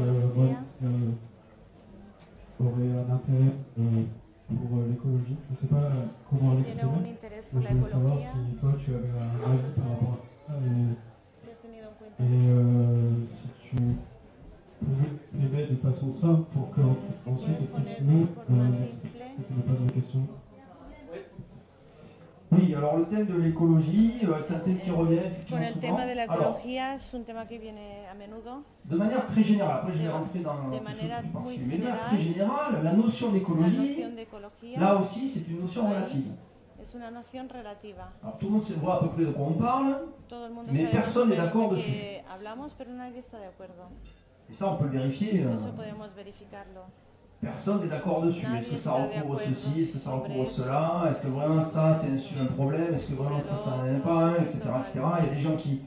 aurait un intérêt pour l'écologie. Je ne sais pas comment l'exprimer. Je voulais savoir si toi tu avais un avis par rapport à ça et si tu pouvais l'exprimer de façon simple pour qu'ensuite on puisse mieux expliquer. C'est qui me pose la question. Oui, alors le thème de l'écologie est un thème qui revient effectivement souvent. Alors, de manière très générale, après je vais rentrer dans quelque chose de plus particulier, mais de manière très générale, la notion d'écologie, là aussi c'est une notion relative. Alors tout le monde voit à peu près de quoi on parle, mais personne n'est d'accord dessus. Et ça on peut le vérifier. Personne n'est d'accord dessus. Est-ce que ça recouvre ceci? Est-ce que ça recouvre cela? Est-ce que vraiment ça c'est un problème? Est-ce que vraiment ça n'en est pas un? Etc., etc. Il y a des gens qui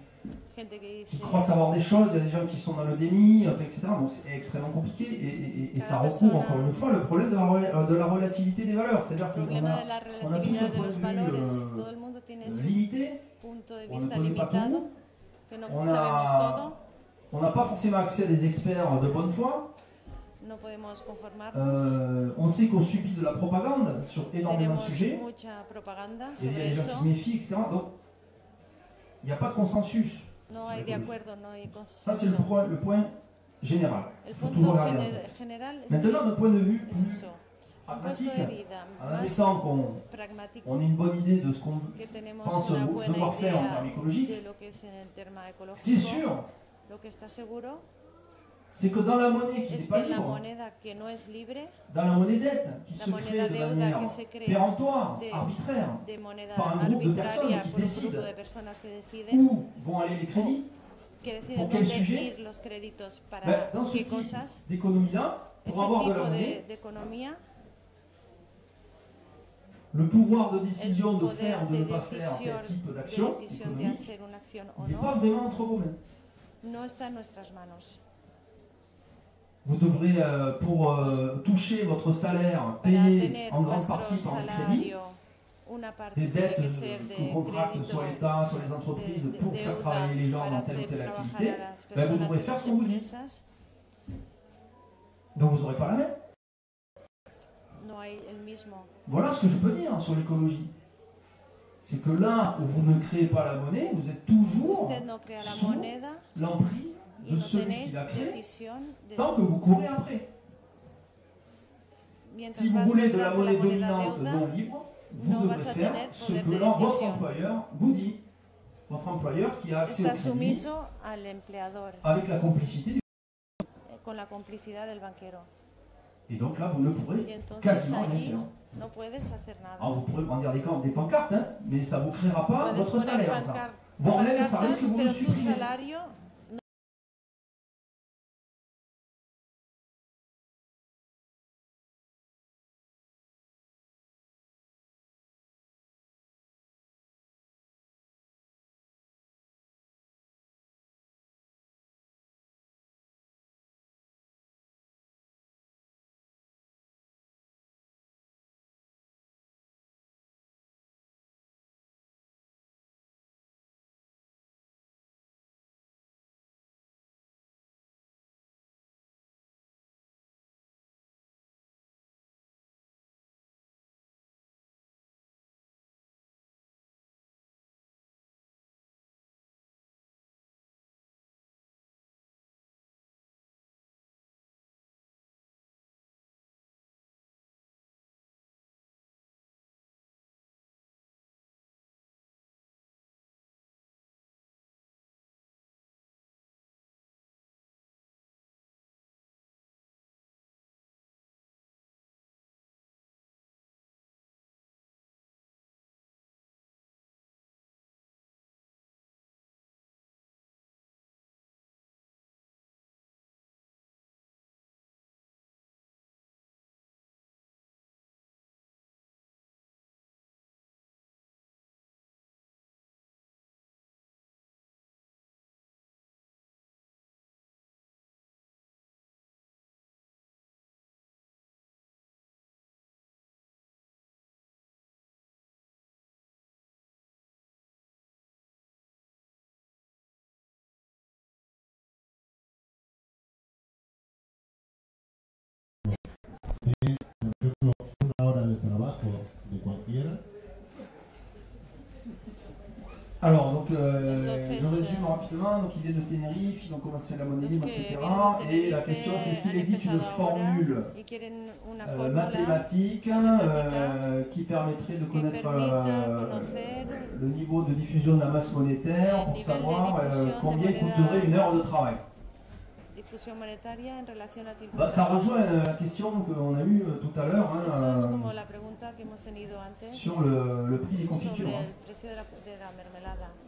croient savoir des choses, il y a des gens qui sont dans le déni, etc. Donc c'est extrêmement compliqué et ça recouvre encore une fois le problème de la relativité des valeurs. C'est-à-dire qu'on a tous un point de vue limité, on ne connaît pas tout, on n'a pas forcément accès à des experts de bonne foi. On sait qu'on subit de la propagande sur énormément de sujets, et il y a des gens qui se méfient, etc. Donc, il n'y a pas de consensus. Ça, c'est le point général. Il faut toujours regarder. Maintenant, d'un point de vue pragmatique, en admettant qu'on ait une bonne idée de ce qu'on pense devoir faire en termes écologiques, ce qui est sûr, c'est que dans la monnaie qui n'est pas libre, dans la monnaie dette qui se crée de manière péremptoire, arbitraire, par un groupe de personnes qui décident où vont aller les crédits, pour quel sujet, dans ce type d'économie-là, pour avoir de la monnaie, le pouvoir de décision de faire ou de ne pas faire quel type d'action économique, il n'est pas vraiment entre vos mains. Vous devrez, pour toucher votre salaire, payer en grande partie par le crédit, des dettes que contractent soit l'État, soit les entreprises pour faire travailler les gens dans telle ou telle activité, vous devrez faire ce qu'on vous dit. Donc vous n'aurez pas la même. Voilà ce que je peux dire sur l'écologie. C'est que là où vous ne créez pas la monnaie, vous êtes toujours sous l'emprise de celui qui la crée, tant que vous courez après. Si vous voulez de la monnaie dominante non libre, vous devrez faire ce que votre employeur vous dit. Votre employeur qui a accès au crédit avec la complicité du Et donc là, vous ne pourrez quasiment rien faire. Alors vous pourrez brandir des pancartes, hein, mais ça ne vous créera pas votre salaire. Ça. Voire même, ça risque de vous le supprimer. Alors, donc, je résume rapidement. Donc, il est de Tenerife, ils ont commencé la monnaie libre, etc. Et la question, c'est est-ce qu'il existe une formule mathématique qui permettrait de connaître le niveau de diffusion de la masse monétaire pour savoir combien coûterait une heure de travail. Ça rejoint la question qu'on a eue tout à l'heure sur le prix des confitures.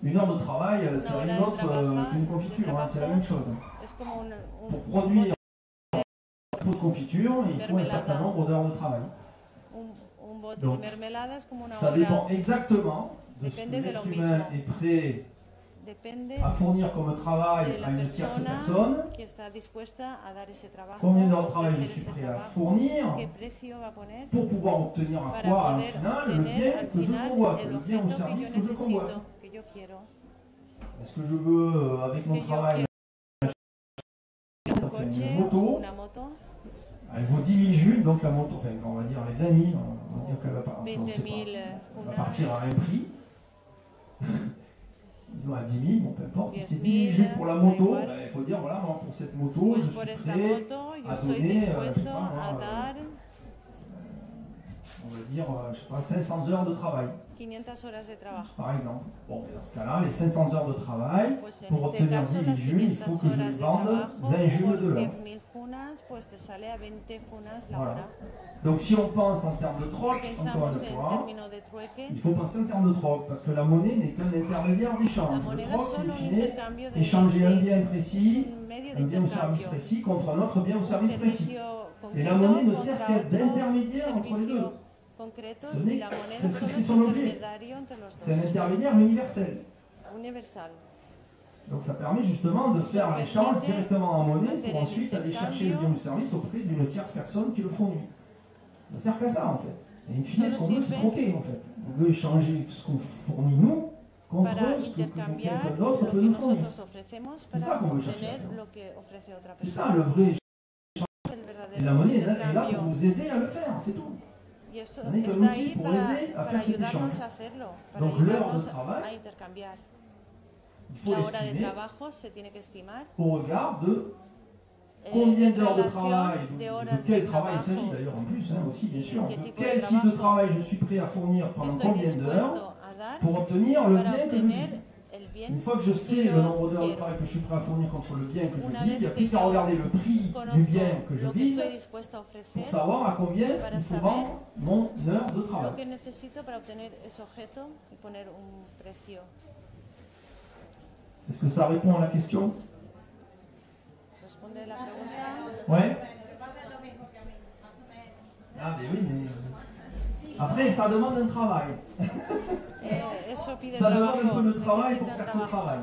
Une heure de travail, c'est rien d'autre qu'une confiture, c'est la même chose. Pour produire un pot de confiture, il faut un certain nombre d'heures de travail. Donc, ça dépend exactement de ce que l'être humain est prêt à fournir comme travail à une tierce personne, combien d'heures de travail je suis prêt à fournir pour pouvoir obtenir à quoi, à la finale, le bien que je convoite, le bien ou service que je convoite. Est-ce que je veux, avec mon travail, une moto, elle vaut 10 000 jules, donc la moto, enfin, on va dire les 20 000, on va dire qu'elle va partir à un prix. Disons à 10 000, bon, peu importe, si c'est 10 000 jules pour la moto, il faut dire, voilà, moi, pour cette moto, je suis prêt à donner, on va dire, je sais pas, 500 heures de travail. 500 horas de trabajo. Par exemple. Bon, dans ce cas-là, les 500 heures de travail, Pues en pour este obtenir caso, 10 las 000 junes, il faut 500 que je horas les de vende trabajo 20 junes por de l'heure. 10.000 junas, pues te sale a 20 junas la Voilà. hora. Donc si on pense en termes de Si troc, encore pensamos une en fois, términos de trueque, il faut penser en termes de troc, parce que la monnaie n'est qu'un intermédiaire la d'échange. Le moneda troc, es c'est solo in un fine intercambio de échanger un bien es précis, un medio de un bien ou service intercambio, précis contre un autre bien ou un service précis. servicio Et la monnaie concreto ne sert contra qu'à otro d'intermédiaire entre les deux. servicio concreto Ce y n'est- la moneda c'est solo c'est es son objet. intermediario entre los C'est un dos, intermédiaire universel. universal. Donc ça permet justement de faire l'échange directement en monnaie pour ensuite aller chercher le bien ou le service auprès d'une tierce personne qui le fournit. Ça sert qu'à ça en fait. Et in fine, ce qu'on veut, c'est troquer en fait. On veut échanger ce qu'on fournit nous contre Para ce que intercambiar quelqu'un d'autre lo peut que nous fournir. nosotros ofrecemos ça para qu'on veut chercher à obtener faire. lo que ofrece otra C'est persona. ça le vrai échange. El Et verdadero la monnaie est là pour intercambio. nous aider à le faire, c'est tout. Y esto Ce n'est qu'un está outil ahí pour para, aider à para faire cet ayudarnos échange. a hacerlo, para Donc l'heure de ayudarnos travail, a intercambiar. il faut La hora de l'estimer trabajo se tiene que estimar au regard de combien en d'heures de relación travail, de de horas quel de travail il trabajo. s'agit d'ailleurs en plus, hein, aussi bien sûr, quel de tipo de quel type de trabajo travail je suis prêt à fournir pendant estoy combien d'heures dispuesto a dar pour obtenir le para bien que je obtener vise. el bien Une fois que je sais que le yo nombre d'heures de quiero. travail que je suis prêt à fournir contre le bien que Una je vise, il n'y a vez plus que qu'à yo regarder le prix du conozco bien que je lo que vise estoy dispuesto a ofrecer, pour savoir à combien para il faut saber vendre mon heure de lo travail. que necesito para obtener ese objeto y poner un precio. Est-ce que ça répond à la question? Responde la pregunta. Ouais. Ah mais oui, mais après ça demande un travail. Eso pide Ça demande un trabajo, peu de travail pour necesita faire ce trabajo. travail.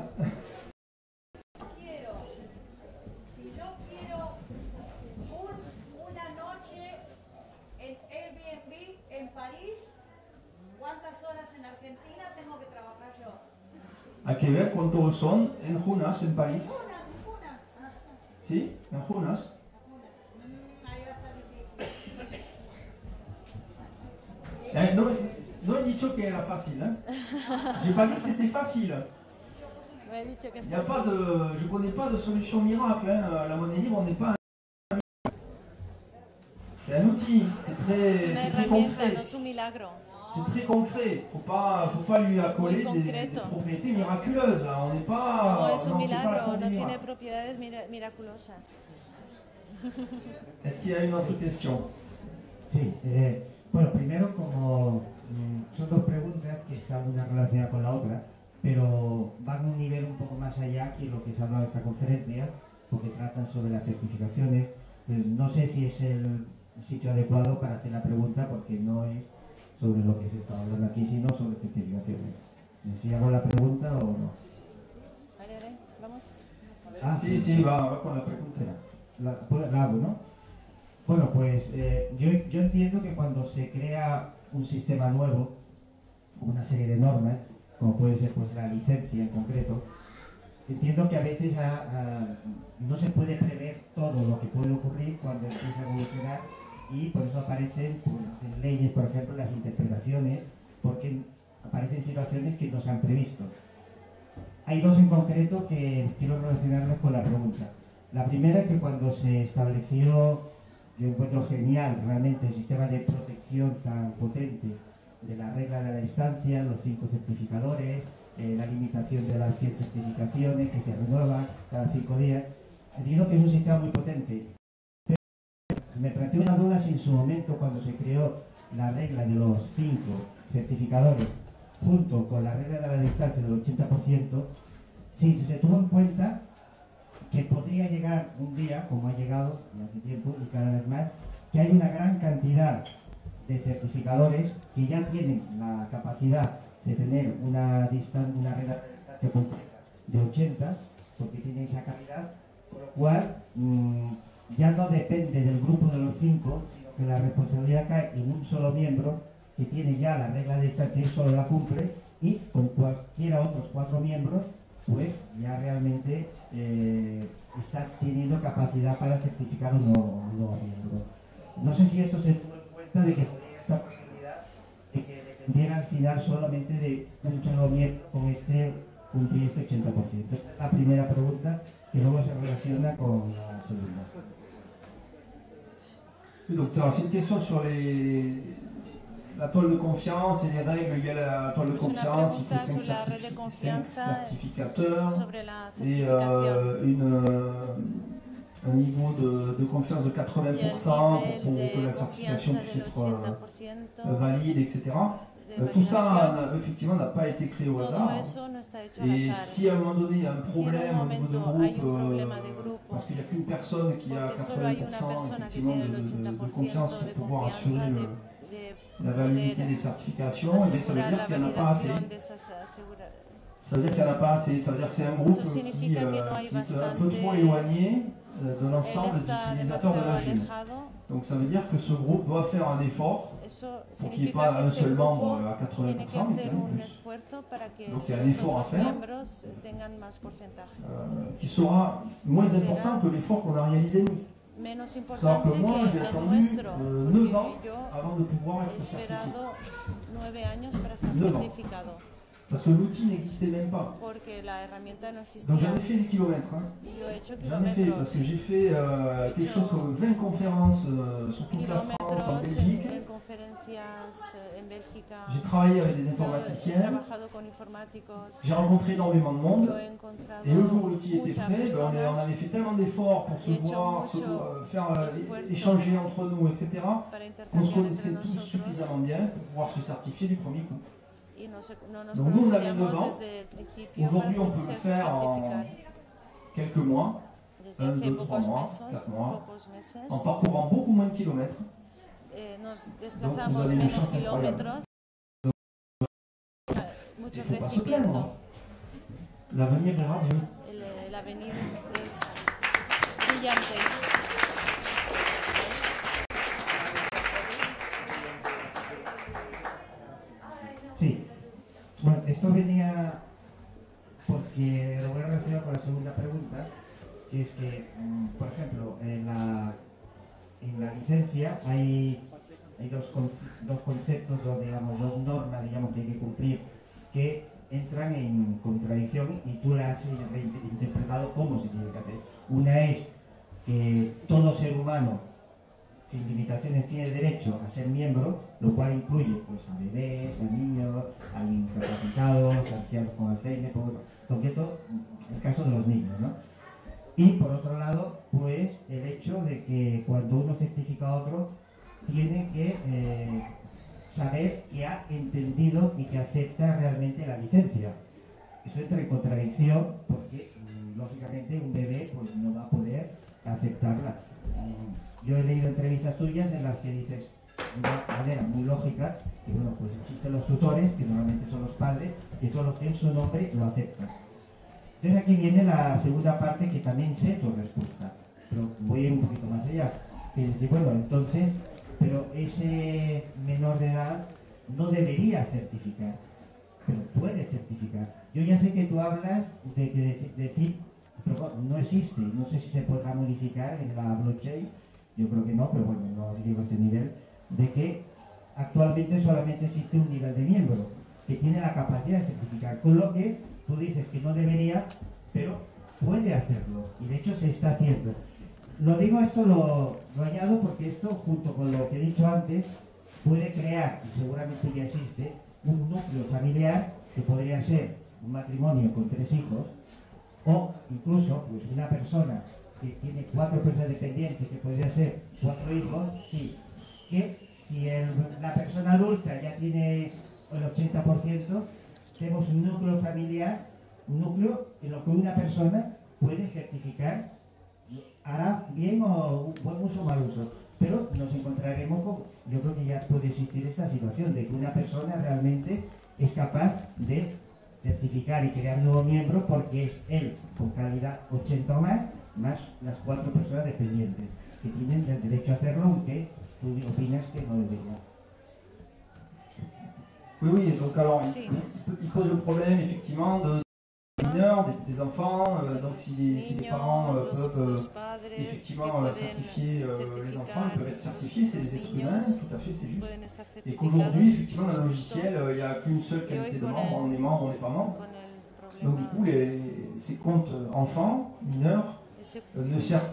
Si yo quiero una noche en Airbnb en París, ¿cuántas horas en Argentina tengo que trabajar yo? A Québec, ¿cuántos son en Junas, en París? Unas, unas. ¿Sí? En Junas. Ahí va a estar difícil. No he dicho que era fácil, hein? J'ai pas dit que c'était facile. Me he dicho que Il y a pas de, je connais pas de solution miracle, hein. La monnaie libre, on n'est pas un... C'est un outil, c'est es très una herramienta, concret. no es un milagro. C'est très concret. Faut pas lui accoler des propriétés miraculeuses. Là. On n'est pas. No es un non, c'est pas la milagro, Cour no des tiene miracles. propiedades miraculosas. Est-ce qu'il y a une autre question? Sí, bueno, primero como son dos preguntas que están una relacionada con la otra, pero van a un nivel un poco más allá que lo que se ha hablado en esta conferencia, porque tratan sobre las certificaciones. No sé si es el sitio adecuado para hacer la pregunta, porque no es sobre lo que se está hablando aquí, sino sobre certificaciones. ¿Si hago la pregunta o no? Vale, vamos. Ah, sí, va con la pregunta. La hago, ¿no? Bueno, pues yo entiendo que cuando se crea un sistema nuevo, una serie de normas, como puede ser pues la licencia en concreto, entiendo que a veces no se puede prever todo lo que puede ocurrir cuando empieza a evolucionar, y por eso aparecen pues, en leyes, por ejemplo, las interpretaciones, porque aparecen situaciones que no se han previsto. Hay dos en concreto que quiero relacionarlas con la pregunta. La primera es que cuando se estableció, yo encuentro genial realmente el sistema de protección tan potente de la regla de la distancia, los 5 certificadores, la limitación de las 100 certificaciones que se renuevan cada 5 días. Entiendo que es un sistema muy potente. Pero me planteé una duda si en su momento, cuando se creó la regla de los 5 certificadores, junto con la regla de la distancia del 80%, si se tuvo en cuenta que podría llegar un día, como ha llegado hace tiempo y cada vez más, que hay una gran cantidad de certificadores que ya tienen la capacidad de tener una regla de distancia completa de 80, porque tienen esa calidad, por lo cual ya no depende del grupo de los 5, sino que la responsabilidad cae en un solo miembro que tiene ya la regla de distancia y solo la cumple, y con cualquiera otros 4 miembros pues ya realmente está teniendo capacidad para certificar un nuevo miembro. No sé si esto se tuvo en cuenta de que podría esta posibilidad de que dependiera al final solamente de un solo miembro con cumplir este 80%. Esta es la primera pregunta, que luego se relaciona con la segunda. Donc, c'est une question sur la toile de confiance et les règles liées à la toile de confiance. Il faut 5 certificateurs et un niveau de confiance de 80% pour que la certification puisse être valide, etc. Tout ça, effectivement, n'a pas été créé au hasard. Et si à un moment donné il y a un problème au niveau de groupe, parce qu'il n'y a qu'une personne qui a 80% effectivement de confiance pour pouvoir assurer la validité des certifications, et ça veut dire qu'il n'y en a pas assez. Ça veut dire qu'il n'y en a pas assez. Ça veut dire que c'est un groupe qui est un peu trop éloigné de l'ensemble des utilisateurs de la June. Donc ça veut dire que ce groupe doit faire un effort pour qu'il n'y ait pas un seul membre à 80%, mais qu'il y en ait plus. Donc il y a un effort à faire qui sera moins important que l'effort qu'on a réalisé nous. C'est-à-dire que moi j'ai attendu 9 ans avant de pouvoir être certifié. 9 ans. Parce que l'outil n'existait même pas. Donc j'en ai fait des kilomètres. J'en ai fait parce que j'ai fait quelque chose comme 20 conférences sur toute la France, en Belgique. J'ai travaillé avec des informaticiens. J'ai rencontré énormément de monde. Et le jour où l'outil était prêt, on avait fait tellement d'efforts pour se voir, faire échanger entre nous, etc. qu'on se connaissait tous suffisamment bien pour pouvoir se certifier du premier coup. Donc nous on avait 9 ans, aujourd'hui on peut le faire en quelques mois, 1, 2, 3 mois, 4 mois, en parcourant beaucoup moins de kilomètres. Donc vous avez une chance incroyable. Il ne faut pas se plaindre. L'avenir est radieux. Sí. Bueno, esto venía porque lo voy a relacionar con la segunda pregunta, que es que, por ejemplo, en la licencia hay dos conceptos, digamos, dos normas, digamos, que hay que cumplir, que entran en contradicción y tú las has reinterpretado como se tiene que hacer. Una es que todo ser humano sin limitaciones tiene derecho a ser miembro, lo cual incluye pues, a bebés, a niños, a incapacitados, a ancianos con Alzheimer, concreto el caso de los niños, ¿no? Y por otro lado, pues el hecho de que cuando uno certifica a otro, tiene que saber que ha entendido y que acepta realmente la licencia. Eso entra en contradicción porque, lógicamente, un bebé pues, no va a poder aceptarla. Yo he leído entrevistas tuyas en las que dices, de una manera muy lógica, que bueno, pues existen los tutores, que normalmente son los padres, que son los que en su nombre lo aceptan. Entonces aquí viene la segunda parte que también sé tu respuesta, pero voy a ir un poquito más allá. Que es decir, bueno, entonces, pero ese menor de edad no debería certificar, pero puede certificar. Yo ya sé que tú hablas de decir, pero no existe, no sé si se podrá modificar en la blockchain, yo creo que no, pero bueno, no llego a ese nivel, de que actualmente solamente existe un nivel de miembro que tiene la capacidad de certificar, con lo que tú dices que no debería, pero puede hacerlo, y de hecho se está haciendo. Lo digo esto, lo añado porque esto, junto con lo que he dicho antes, puede crear, y seguramente ya existe, un núcleo familiar que podría ser un matrimonio con 3 hijos, o incluso pues, una persona que tiene 4 personas dependientes, que podría ser 4 hijos, sí, que si la persona adulta ya tiene el 80%, tenemos un núcleo familiar, un núcleo en lo que una persona puede certificar, hará bien o buen uso o mal uso, pero nos encontraremos con, yo creo que ya puede existir esta situación de que una persona realmente es capaz de certificar y crear un nuevo miembro porque es él con calidad 80 o más las 4 personas dependientes que tienen el derecho a hacerlo, aunque tú opinas que no debería. Oui, donc alors, il pose le problème effectivement de mineurs, des enfants, donc si les parents peuvent effectivement certifier les enfants, ils peuvent être certifiés, c'est des êtres humains, tout à fait, c'est juste. Et qu'aujourd'hui, effectivement, dans le logiciel, il n'y a qu'une seule qualité de membre, on est membre, on n'est pas membre. Donc du coup, ces comptes enfants, mineurs,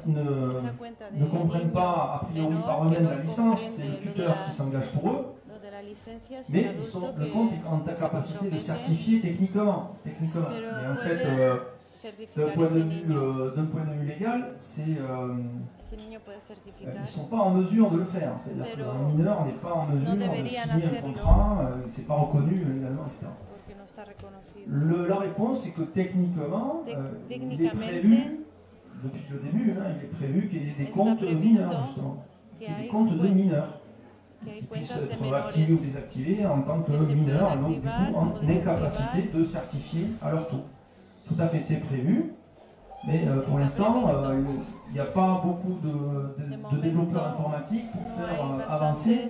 ne comprennent pas a priori par eux-mêmes la licence, c'est le tuteur qui s'engage pour eux. Mais le compte est en ta capacité de certifier techniquement. Mais en fait, d'un point de vue légal, ils ne sont pas en mesure de le faire. C'est-à-dire qu'un mineur n'est pas en mesure de signer un contrat, c'est pas reconnu légalement, etc. La réponse est que techniquement, il est prévu, depuis le début, il est prévu qu'il y ait des comptes mineurs, justement. Des comptes de mineurs qui puissent être activés ou désactivés en tant que mineurs, et donc du coup en incapacité de certifier à leur tour. Tout à fait, c'est prévu, mais pour l'instant, il n'y a pas beaucoup de développeurs informatiques pour faire avancer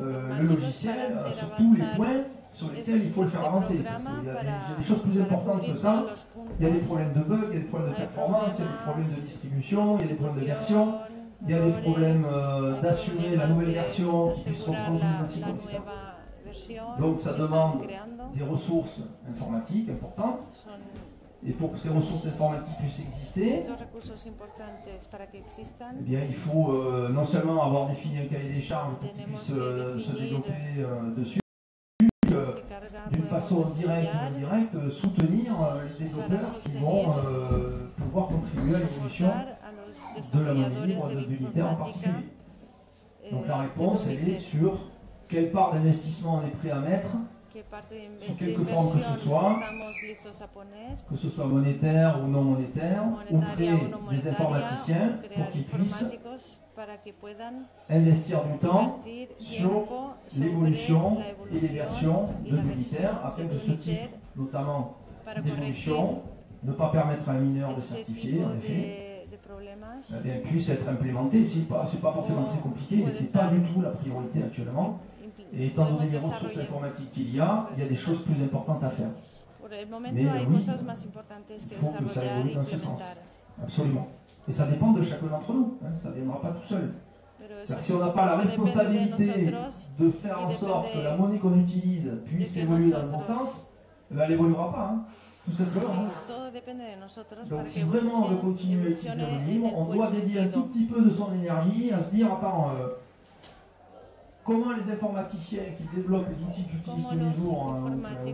le logiciel sur tous les points sur lesquels il faut le faire avancer. Parce qu'il y a des choses plus importantes que ça. Il y a des problèmes de bugs, il y a des problèmes de performance, il y a des problèmes de distribution, il y a des problèmes de version, il y a des problèmes d'assurer la nouvelle version qui puisse reprendre les anciens, etc. Donc ça demande des ressources informatiques importantes. Et pour que ces ressources informatiques puissent exister, eh bien, il faut non seulement avoir défini un cahier des charges pour qu'ils puissent se développer dessus, d'une façon directe ou indirecte, soutenir les développeurs qui vont pouvoir contribuer à l'évolution de la monnaie libre d'unitaire en particulier. Donc la réponse, elle est sur quelle part d'investissement on est prêt à mettre, sous quelque forme que ce soit monétaire ou non monétaire, auprès des informaticiens pour qu'ils puissent investir du temps sur l'évolution et les versions de l'unitaire afin que ce type, notamment d'évolution, ne pas permettre à un mineur de certifier, en effet, puisse être implémenté. C'est pas forcément très compliqué, mais ce n'est pas du tout la priorité actuellement. Et étant donné les ressources informatiques qu'il y a des choses plus importantes à faire. Mais oui, il faut que ça évolue dans ce sens. Absolument. Et ça dépend de chacun d'entre nous. Ça ne viendra pas tout seul. Si on n'a pas la responsabilité de faire en sorte que la monnaie qu'on utilise puisse évoluer dans le bon sens, elle n'évoluera pas. Tout simplement. Donc si vraiment on veut continuer à utiliser la monnaie libre, on doit dédier un tout petit peu de son énergie à se dire, attends, comment les informaticiens qui développent les outils que j'utilise tous les jours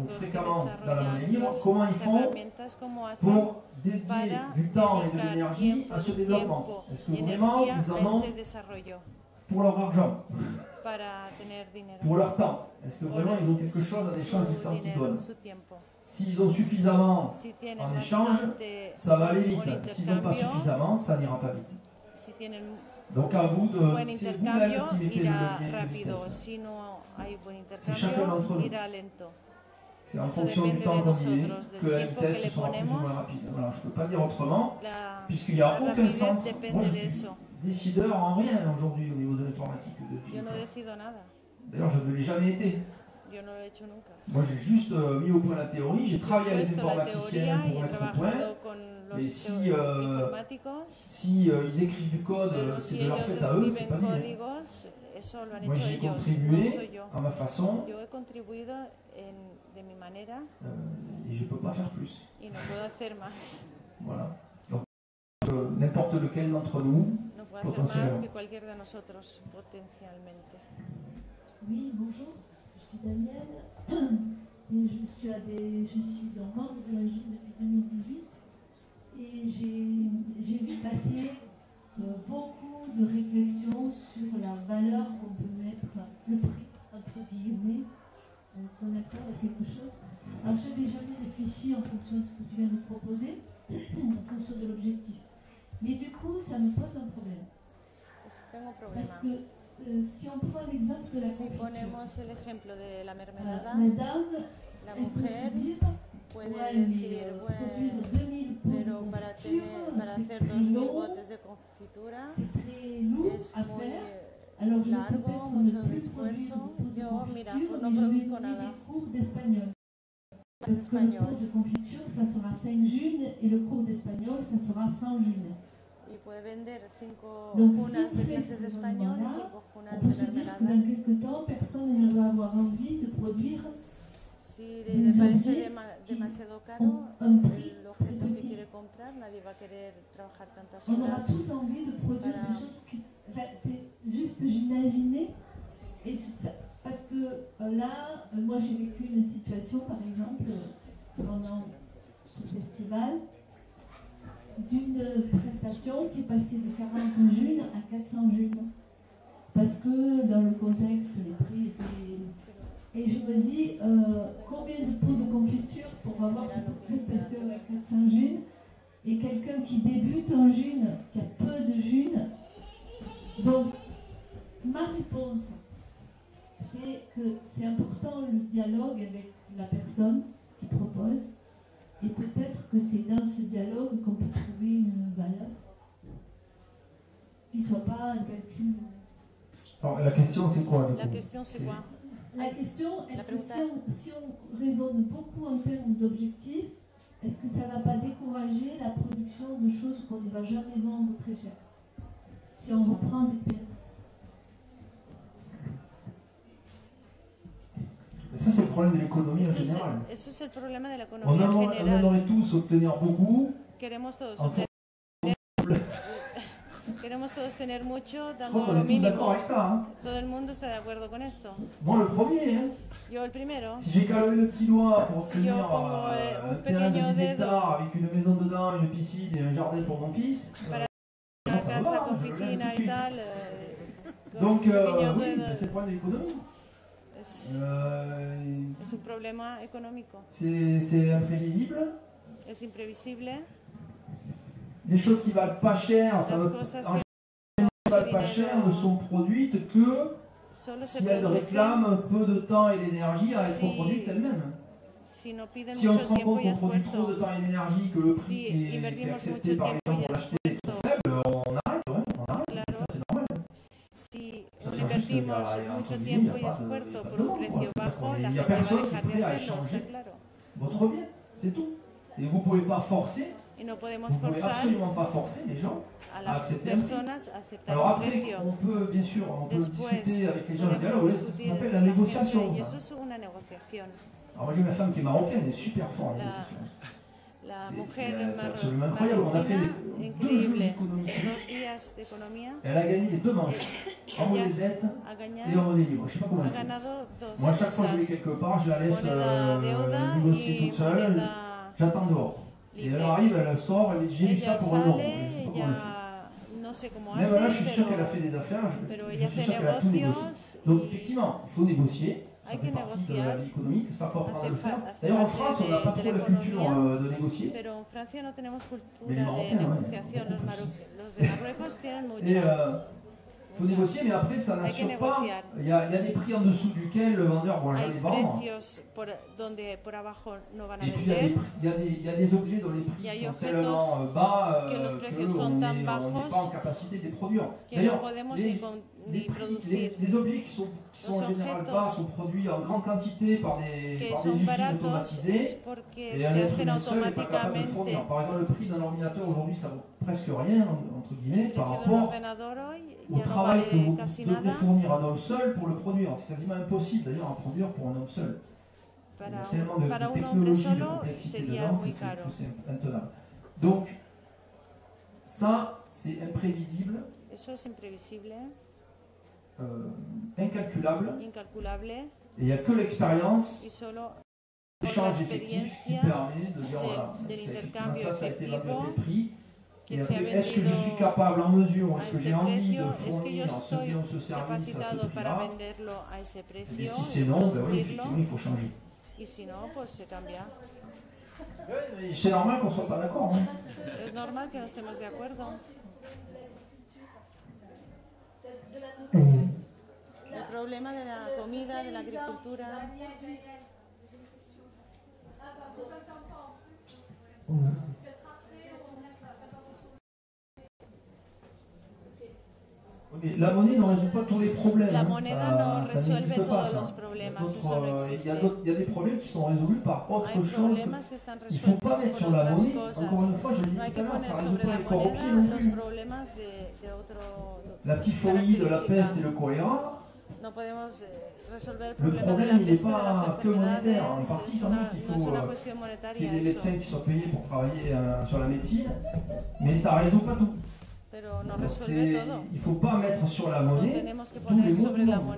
fréquemment dans la monnaie libre, comment ils font pour dédier du temps et de l'énergie à ce développement? Est-ce que vraiment ils en ont pour leur argent, pour leur temps? Est-ce que vraiment ils ont quelque chose en échange du temps qu'ils donnent? S'ils ont suffisamment en échange, ça va aller vite. S'ils n'ont pas suffisamment, ça n'ira pas vite. Donc à vous c'est vous-même qui mettez le levier de vitesse. C'est chacun d'entre nous. C'est en fonction du temps qu'on y est que la vitesse sera plus ou moins rapide. Voilà, je ne peux pas dire autrement, puisqu'il n'y a aucun centre. Moi je suis décideur en rien aujourd'hui au niveau de l'informatique. D'ailleurs je ne l'ai jamais été. Moi j'ai juste mis au point la théorie, j'ai travaillé avec les informaticiens pour mettre au point. Mais si ils écrivent du code, c'est de leur fait à eux, c'est pas bien. Moi j'y ai contribué à ma façon et je ne peux pas faire plus. Voilà. Donc n'importe lequel d'entre nous, potentiellement. Oui, bonjour, je suis Danielle et je suis membre de la JUP depuis 2018. Et j'ai vu passer beaucoup de réflexions sur la valeur qu'on peut mettre, le prix, entre guillemets, qu'on accorde à quelque chose. Alors je n'avais jamais réfléchi en fonction de ce que tu viens de proposer, en fonction de l'objectif. Mais du coup, ça me pose un problème. Parce que si on prend l'exemple de la confiture, madame, elle peut se dire, ouais, mais produire 2000 pots de confiture, c'est très lourd à faire. Alors je vais peut-être ne plus produire de pots de confiture, mais je vais donner des cours d'espagnol. Parce que le cours de confiture, ça sera 5 junes et le cours d'espagnol, ça sera 100 junes. Donc si on fait ce moment-là, on peut se dire que dans quelques temps, personne ne va avoir envie de produire des objets qui ont un prix très petit. On aura tous envie de produire des choses qui... c'est juste, j'imaginais, et Parce que là, moi j'ai vécu une situation, par exemple, pendant ce festival, d'une prestation qui est passée de 40 junes à 400 junes. Parce que dans le contexte, les prix étaient... Et je me dis, combien de pots de confiture pour avoir cette prestation à 400 junes, et quelqu'un qui débute en june, qui a peu de junes. Donc, ma réponse, c'est que c'est important le dialogue avec la personne qui propose, et peut-être que c'est dans ce dialogue qu'on peut trouver une valeur qui ne soit pas un calcul. Alors la question c'est quoi? La question c'est quoi? La question, est-ce que si on raisonne beaucoup en termes d'objectifs, est-ce que ça ne va pas décourager la production de choses qu'on ne va jamais vendre très cher? Si on reprend des termes. Ça, c'est le problème de l'économie en général. Eso es el problema de la economía en general. On aimerait tous obtenir beaucoup. Queremos todos tener mucho, dando lo mínimo. Todo el mundo está de acuerdo con esto. Moi, le premier. Yo el primero. Si j'ai qu'à lever le petit doigt pour obtenir un terrain de 10 hectares avec une maison dedans, une piscine et un jardin pour mon fils. Para una casa con piscina y tal. Donc, oui, c'est le problème de l'économie. Es un problema económico. C'est imprévisible. Es imprevisible. Les choses qui valent pas cher, ça ne valent pas cher, ne sont produites que si elles réclament peu de temps et d'énergie à être produites elles-mêmes. Si on se rend compte qu'on produit trop de temps et d'énergie, que le prix qui est accepté par les gens pour l'acheter est trop faible, on arrête, ça c'est normal. Si invertimos mucho tiempo y esfuerzo por un precio bajo, la gente va a dejar de hacerlo, está claro. Votre bien, c'est tout. Et vous ne pouvez pas forcer. Y no podemos Vous ne pouvez forzar absolument pas forcer les gens à accepter un prix. Alors après, on peut bien sûr discuter avec les gens de dialogue, ça s'appelle la négociation. Alors moi j'ai ma femme qui est marocaine, elle est super forte en négociation. C'est absolument incroyable, on a fait 2 jeux d'économie. Elle a gagné les 2 manches, en monnaie dette et en monnaie libre. Je ne sais pas comment elle fait. Moi chaque fois que je vais quelque part, je la laisse négocier toute seule, j'attends dehors. Et elle arrive, elle sort, elle dit j'ai eu ça pour un an. Je sais pas comment elle fait. Même là, je suis sûr qu'elle a fait des affaires, je suis sûr qu'elle a tout négocié. Donc effectivement, il faut négocier, ça fait partie de la vie économique, ça faut apprendre à le faire. D'ailleurs en France, on n'a pas trop la culture de négocier. Mais les Marocains, ouais. Il faut négocier, mais après ça n'assure pas. Il y a des prix en dessous duquel le vendeur ne va jamais vendre. Et puis il y a des objets dont les prix sont tellement bas qu'on n'est pas en capacité de les produire. D'ailleurs, les objets qui sont en général bas sont produits en grande quantité par des usines automatisées et un être humain seul n'est pas capable de le fournir. Par exemple, le prix d'un ordinateur aujourd'hui ça vaut presque rien, entre guillemets, par rapport au travail que vous devez fournir un homme seul pour le produire. C'est quasiment impossible d'ailleurs à produire pour un homme seul. Il y a tellement de technologie, de complexité dedans que c'est intenable. Donc, ça, c'est imprévisible, incalculable, et il n'y a que l'expérience, l'échange effectif qui permet de dire voilà, ça a été vendu à tel prix. Et après, est-ce que je suis capable, en mesure, est-ce que j'ai envie de fournir ce bien ou ce service à ce prix-là? Et si c'est non, ben oui, effectivement, il faut changer. C'est normal qu'on ne soit pas d'accord. Hein. Es normal que no estemos de acuerdo. El problema de la comida, de la agricultura. Mais la monnaie ne résout pas tous les problèmes. La moneda no resuelve todos los problemas, eso no existe. Il y a des problèmes qui sont résolus par autre chose. Il ne faut pas mettre sur la monnaie, encore une fois, je l'ai dit tout à l'heure, ça ne résout pas les corruptions non plus. La typhoïde, la peste et le choléra, le problème il n'est pas que monétaire. En partie, sans doute, il faut qu'il y ait des médecins qui soient payés pour travailler sur la médecine, mais ça ne résout pas tout. Il ne faut pas mettre sur la monnaie tous les maux du monde.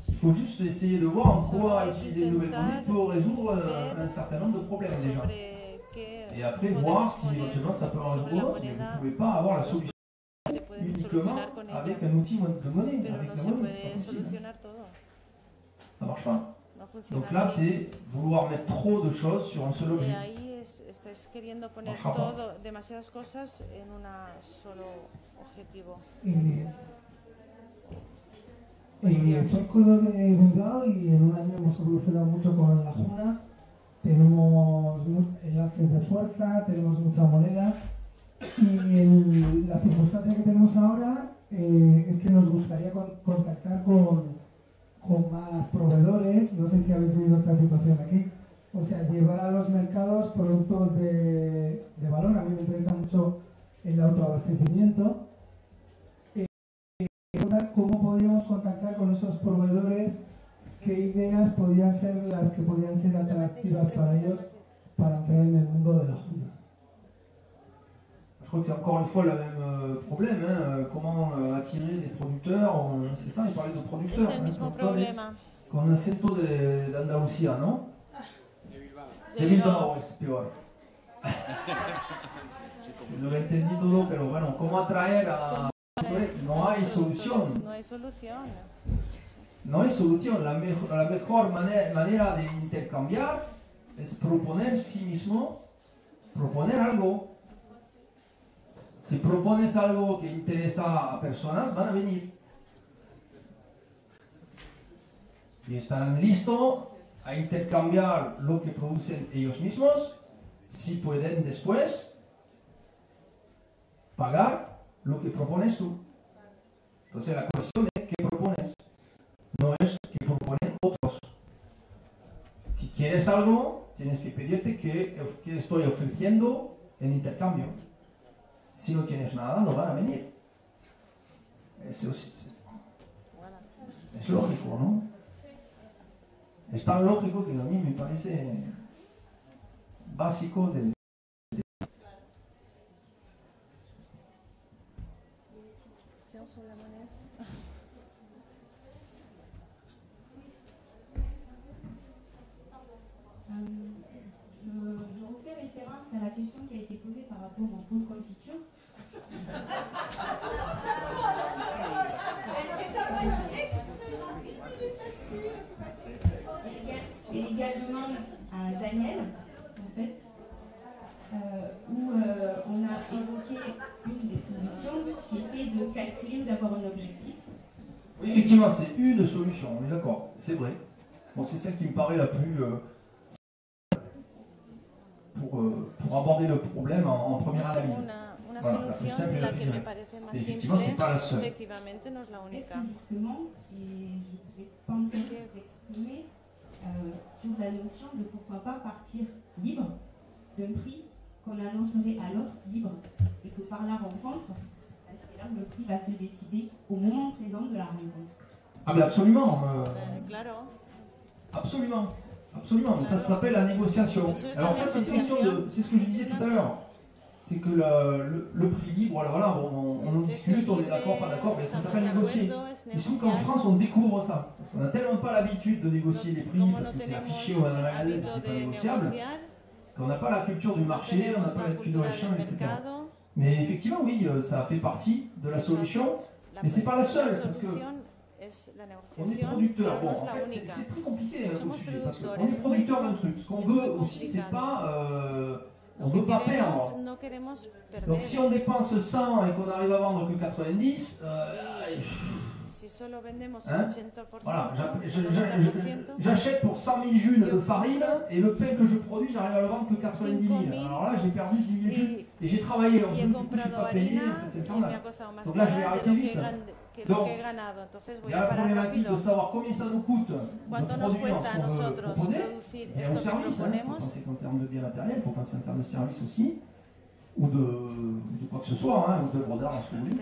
Il faut juste essayer de voir en quoi utiliser une nouvelle conduite peut résoudre un certain nombre de problèmes déjà. Et après voir si éventuellement ça peut en résoudre d'autres, mais vous ne pouvez pas avoir la solution uniquement avec un outil de monnaie, avec la monnaie, c'est pas possible. Ça marche pas. Donc là, c'est vouloir mettre trop de choses sur un seul objet. Soy codo de Bilbao y en un año hemos evolucionado mucho con la Juna. Tenemos enlaces de fuerza, tenemos mucha moneda y la circunstancia que tenemos ahora es que nos gustaría contactar con más proveedores. No sé si habéis vivido esta situación aquí. O sea, llevar a los mercados productos de valor. A mí me interesa mucho el autoabastecimiento. ¿Cómo podríamos contactar con esos proveedores? ¿Qué ideas podrían ser las que podrían ser atractivas para ellos para entrar en el mundo de la Juna? Je crois que c'est encore une fois le même problème, hein. Comment attirer des producteurs, c'est ça, il parlait de producteurs. Es el mismo problema. Con acento de Andalucía, ¿no? De Bilbao es peor. No lo entendí todo, pero bueno, ¿cómo atraer a...? No hay solución. No hay solución. No hay solución. La mejor manera de intercambiar es proponer sí mismo, proponer algo. Si propones algo que interesa a personas, van a venir. Y estarán listos a intercambiar lo que producen ellos mismos, si pueden después pagar lo que propones tú. Entonces la cuestión es qué propones, no es qué proponen otros. Si quieres algo, tienes que pedirte qué estoy ofreciendo en intercambio. Si no tienes nada, no van a venir. Es lógico, ¿no? Es tan lógico que a mí me parece básico de... Sobre la moneda. Je refais référence à la question qui a été posée par rapport au pot de confiture. Et également à Daniel, en fait, où on a évoqué une des solutions qui était de calculer ou d'avoir un objectif. Oui, effectivement, c'est une solution, on est d'accord, c'est vrai. Bon, c'est celle qui me paraît la plus... pour aborder le problème en première analyse. Una voilà, solución, la que me parece más effectivement, c'est pas la seule. efectivamente no es la única. Justement, et je vous ai pensé exprimer sur la notion de pourquoi pas partir libre d'un prix qu'on annoncerait à l'autre libre, et que par la rencontre, c'est là où le prix va se décider au moment présent de la rencontre. Ah mais absolument Claro. Absolument, absolument, mais ça s'appelle la négociation. Alors ça c'est une question de... C'est ce que je disais tout à l'heure. C'est que le prix libre, voilà, on en discute, on est d'accord, pas d'accord, mais ça s'appelle négocier. Il se trouve qu'en France on découvre ça. Parce qu'on n'a tellement pas l'habitude de négocier les prix, parce que c'est affiché au magasin, et c'est pas négociable, qu'on n'a pas la culture du marché, on n'a pas la culture de l'échange, etc. Mais effectivement, oui, ça fait partie de la solution, mais c'est pas la seule, parce que on est producteur. Bon, en fait, c'est très compliqué comme sujet, parce qu'on est producteur d'un truc. Ce qu'on veut aussi, c'est pas... on ne veut pas perdre. Donc si on dépense 100 et qu'on arrive à vendre que 90, hein, voilà, j'achète pour 100 000 jules de farine et le pain que je produis, j'arrive à le vendre que 90 000. Alors là, j'ai perdu 10 000 jules et j'ai travaillé en plus, du coup, je ne suis pas payé, c'est le scandale. Donc là, je vais arrêter vite. Donc, il y a la problématique de savoir combien ça nous coûte de produire ce qu'on veut proposer, et au service, hein. Il faut penser qu'en termes de biens matériels, il faut penser en termes de services aussi, ou de quoi que ce soit, hein, ou d'œuvres d'art, ce que vous voulez.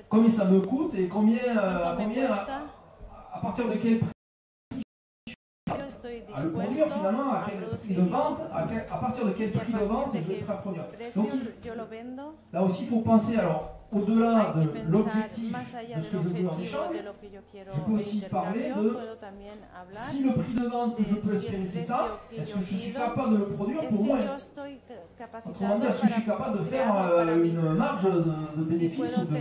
Combien ça me coûte et à partir de quel prix à le produire finalement, à quel prix de vente, à partir de quel prix de vente je vais prêt à produire. Donc là aussi il faut penser, alors au-delà de l'objectif de ce que je veux en échange, je peux aussi parler de si le prix de vente que je peux espérer c'est ça, est-ce que je suis capable de le produire pour moi? Autrement dit, est-ce que je suis capable de faire une marge de bénéfice ou de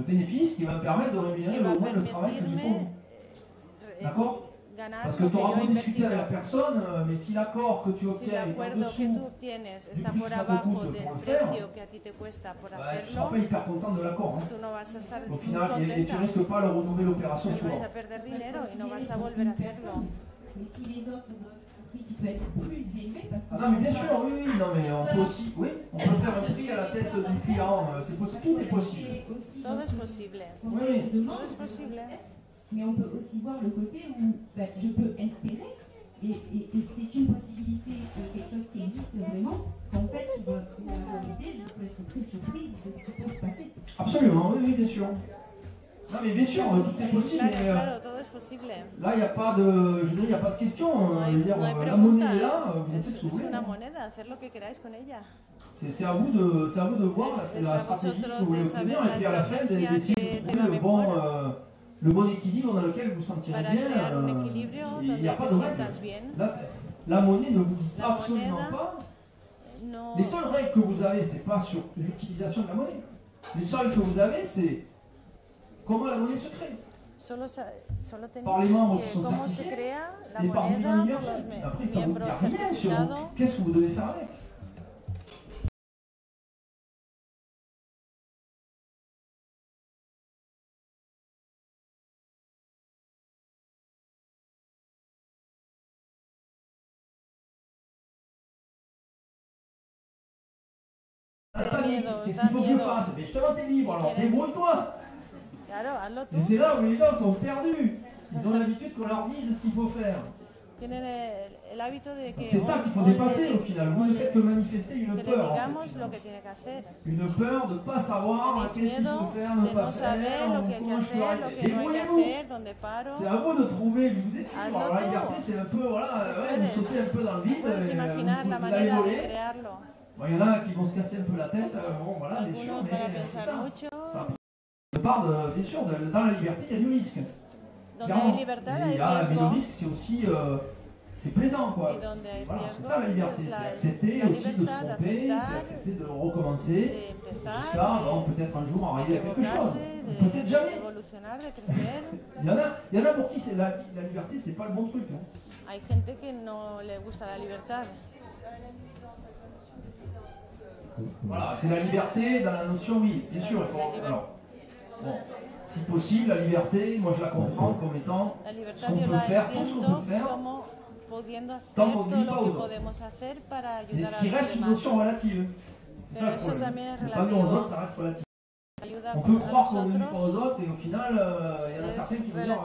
bénéfice qui va me permettre de rémunérer au moins le travail que j'ai fourni? D'accord? Parce que tu auras beau discuter avec la personne, mais si l'accord que tu obtiens est en dessous du prix que ça te coûte pour le faire, tu ne seras pas hyper content de l'accord. Hein. Au final, et tu ne risques pas de renouveler l'opération souvent. Mais si les autres un prix qui peut être plus élevé, parce que... Ah non mais bien sûr, oui, non mais on peut aussi, oui, on peut faire un prix à la tête du client, c'est possible, tout est possible. Todo es posible. Oui, todo es posible. Mais on peut aussi voir le côté où je peux espérer, et c'est une possibilité, quelque chose qui existe vraiment, qu'en fait, dans la réalité, je peux être très surprise de ce qui peut se passer. Absolument, oui, bien sûr. Non mais bien sûr, tout est possible, mais là il n'y a pas de, je dirais, il n'y a pas de question. La monnaie est là, vous faites ce que vous voulez. C'est à vous de voir la stratégie que vous voulez obtenir et puis à la fin d'essayer de trouver le bon équilibre dans lequel vous vous sentirez bien. Il n'y a pas de règle. La monnaie ne vous dit absolument pas. Les seules règles que vous avez, c'est pas sur l'utilisation de la monnaie. Les seules que vous avez, c'est comment la monnaie se crée. Par les membres qui sont certifiés et par l'Union universelle. Après, ça ne vous dit rien sur qu'est-ce que vous devez faire avec. Qu'est-ce qu'il faut que je fasse? Mais justement, t'es libre, alors débrouille-toi. Et c'est là où les gens sont perdus. Ils ont l'habitude qu'on leur dise ce qu'il faut faire. C'est ça qu'il faut dépasser au final. Vous ne faites que manifester une peur. En fait. Une peur de ne pas savoir qu'est-ce qu'il faut faire, ne pas faire, comment je peux arriver. Débrouillez-vous. C'est à vous de trouver, vous êtes libre. Alors la liberté, c'est un peu, voilà, vous sautez un peu dans le vide, vous allez voler. Bon, il y en a qui vont se casser un peu la tête, bon voilà, bien sûr, mais c'est ça. Ça part de, bien sûr, dans la liberté, il y a du risque. Clairement. Mais le risque, c'est aussi, c'est plaisant, quoi. Voilà, c'est ça la liberté, c'est accepter aussi de se tromper, c'est accepter de recommencer, jusqu'à peut-être un jour arriver à quelque chose, peut-être jamais. Il y en a pour qui la liberté, c'est pas le bon truc. Hay gente que no le gusta la libertad. Voilà, c'est la liberté dans la notion, oui, bien sûr, il faut... Alors, bon, si possible, la liberté, moi je la comprends comme étant ce qu'on peut faire, tout ce qu'on peut faire, tant qu'on ne nuit pas aux autres. Mais ce qui reste une notion relative. C'est ça le problème. Pas nous aux autres, ça reste relatif. On peut croire qu'on ne nuit pas aux autres et au final, il y en a certains qui vont dire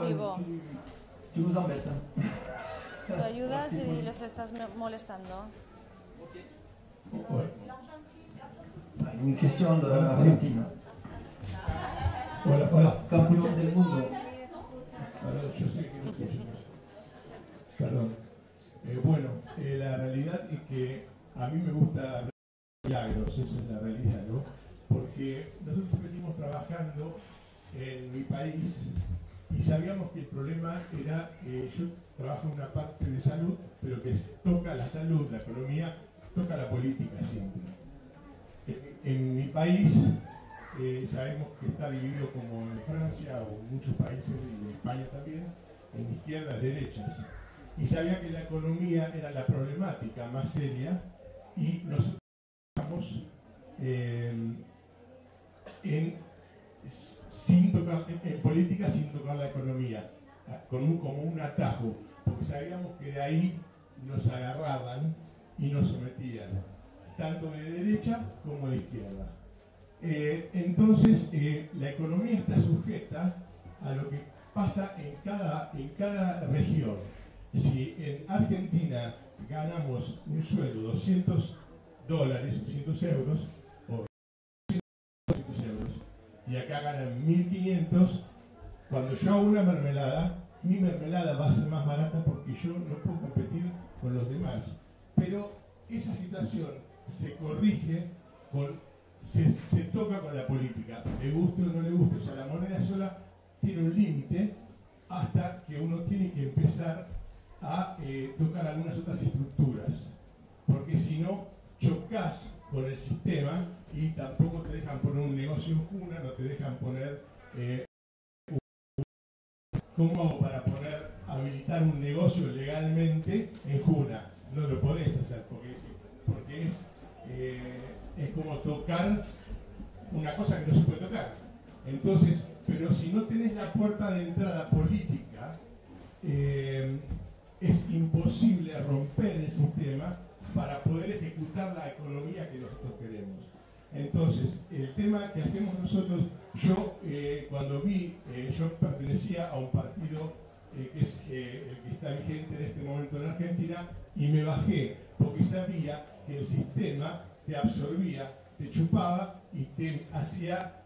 tu nous embêtes. Tu ayudas y les estás molestando. Une question de Argentina. Hola. Campeón del mundo. Yo sé que no Perdón. Bueno, la realidad es que a mí me gusta hablar de milagros, esa es la realidad, ¿no? Porque nosotros venimos trabajando en mi país y sabíamos que el problema era, yo trabajo en una parte de salud, pero que toca la salud, la economía, toca la política siempre. En mi país sabemos que está dividido como en Francia o en muchos países, y en España también, en izquierdas y derechas. Y sabía que la economía era la problemática más seria y nosotros estamos en política sin tocar la economía, como un atajo, porque sabíamos que de ahí nos agarraban y nos sometían, tanto de derecha como de izquierda. Entonces, la economía está sujeta a lo que pasa en cada región. Si en Argentina ganamos un sueldo $200, €200, o 200 euros, y acá ganan 1.500, cuando yo hago una mermelada, mi mermelada va a ser más barata porque yo no puedo competir con los demás. Pero esa situación se corrige con se toca con la política, le guste o no le guste. O sea, la moneda sola tiene un límite hasta que uno tiene que empezar a tocar algunas otras estructuras, porque si no chocas con el sistema y tampoco te dejan poner un negocio en cuna, no te dejan poner ¿cómo hago para habilitar un negocio legalmente en Juna? No lo podés hacer porque es como tocar una cosa que no se puede tocar. Entonces, pero si no tenés la puerta de entrada política, es imposible romper el sistema para poder ejecutar la economía que nosotros queremos. Entonces, el tema que hacemos nosotros, yo cuando yo pertenecía a un partido que es el que está vigente en este momento en Argentina, y me bajé porque sabía que el sistema te absorbía, te chupaba y te hacía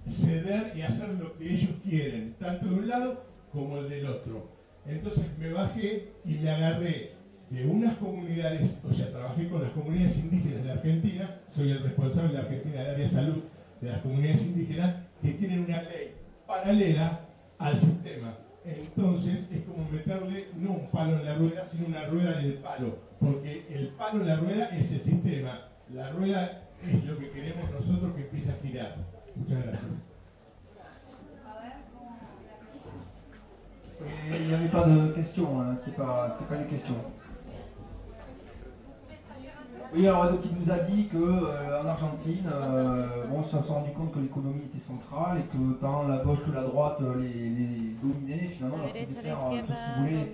ceder y hacer lo que ellos quieren, tanto de un lado como el del otro. Entonces me bajé y me agarré de unas comunidades, o sea, trabajé con las comunidades indígenas de Argentina, soy el responsable de Argentina del área de salud de las comunidades indígenas, que tienen una ley paralela al sistema. Entonces es como meterle no un palo en la rueda, sino una rueda en el palo, porque el palo en la rueda es el sistema, la rueda es lo que queremos nosotros que empiece a girar. Muchas gracias. Il n'y avait pas de questions, hein, c'était pas les questions. Oui, alors donc il nous a dit qu'en Argentine, bon, ils se sont rendus compte que l'économie était centrale et que tant la gauche que la droite les dominaient, finalement, leur faisaient faire tout ce qu'ils voulaient,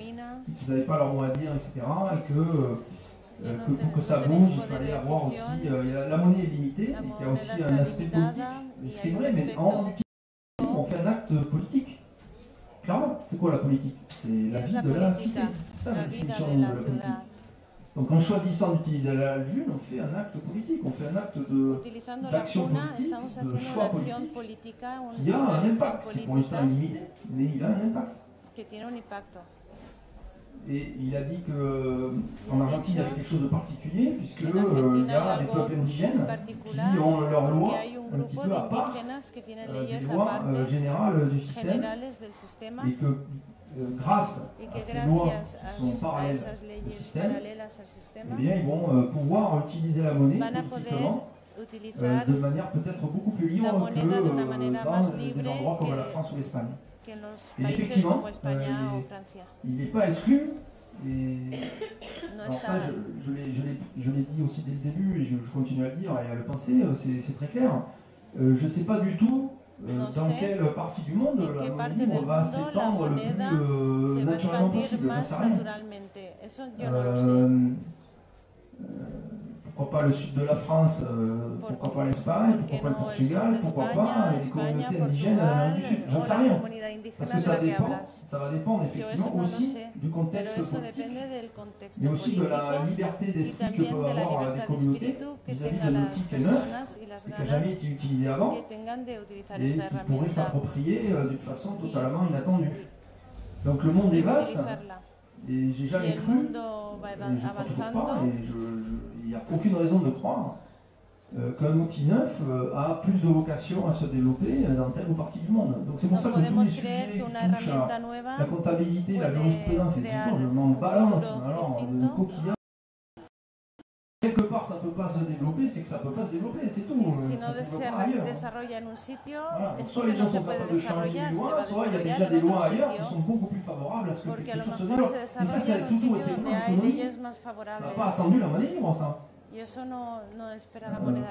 qu'ils n'avaient pas leur mot à dire, etc. Et que pour que ça bouge, il fallait avoir aussi... la monnaie est limitée, et qu'il y a aussi un aspect politique. C'est vrai, mais en utilisant, on fait un acte politique. Clairement, c'est quoi la politique? C'est la vie de la cité. C'est ça la définition de la politique. Donc en choisissant d'utiliser la lune, on fait un acte politique, on fait un acte d'action politique, de choix politique, qui a un impact, qui pour l'instant est limité, mais il a un impact. Et il a dit qu'en Argentine, il y avait quelque chose de particulier, puisqu'il y a des peuples indigènes qui ont leurs lois un petit peu à part des lois générales du système, et que grâce à ces lois qui sont parallèles au système, eh bien, ils vont pouvoir utiliser la monnaie politiquement de manière peut-être beaucoup plus libre que dans des endroits comme la France ou l'Espagne. Et effectivement, il n'est pas exclu. Et alors ça, je l'ai dit aussi dès le début, et je continue à le dire et à le penser, c'est très clair. Je ne sais pas du tout dans quelle partie du monde la monnaie libre va s'étendre le plus naturellement possible, j'en sais rien. Pourquoi pas le sud de la France, pourquoi pas l'Espagne, pourquoi pas le Portugal, pourquoi pas les communautés indigènes du sud, j'en sais rien. Parce que ça va dépendre effectivement aussi du contexte politique, mais aussi de la liberté d'esprit que peuvent avoir des communautés vis-à-vis d'un outil qui est neuf, qui n'a jamais été utilisé avant, et qui pourrait s'approprier d'une façon totalement inattendue. Donc le monde est vaste, et j'ai jamais cru, et je crois toujours pas, et il n'y a aucune raison de croire qu'un outil neuf a plus de vocation à se développer dans telle ou partie du monde. Donc c'est pour ça que tous les sujets qui touchent à la comptabilité, la jurisprudence, etc., je m'en balance alors de coquillage. Quelque part ça ne peut pas se développer, c'est que ça ne peut pas se développer, c'est tout. Ça ne se développe pas ailleurs. Voilà. Soit les gens sont capables de changer les lois, soit il y a déjà des lois ailleurs qui sont beaucoup plus favorables à ce que quelque chose se développe. Mais ça a toujours été l'économie. Ça n'a pas attendu la monnaie libre, ça.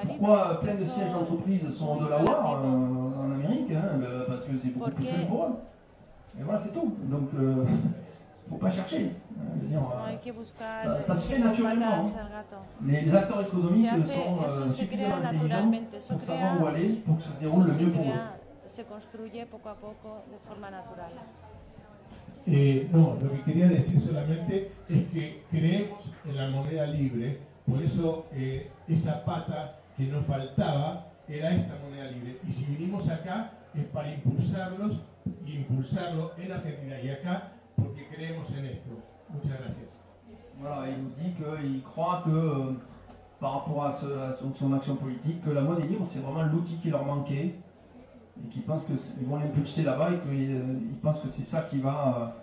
Pourquoi plein de sièges d'entreprise sont de la Delaware en Amérique, hein, parce que c'est beaucoup plus simple pour eux. Et voilà, c'est tout. Donc, il ne faut pas chercher. Ça se fait naturellement. Les acteurs économiques sont suffisamment intelligents pour savoir où aller, pour que ça se déroule le mieux pour eux. No, lo que quería decir solamente es que creemos en la moneda libre, por eso esa pata que nos faltaba era esta moneda libre. Y si vinimos acá es para impulsarlo en Argentina y acá porque creemos en esto. Muchas gracias. Voilà, il nous dit qu'il croit que par rapport à son action politique, que la monnaie libre, c'est vraiment l'outil qui leur manquait, et qu'ils pensent qu'ils vont l'impulser là-bas, et qu'ils pensent que c'est ça qui va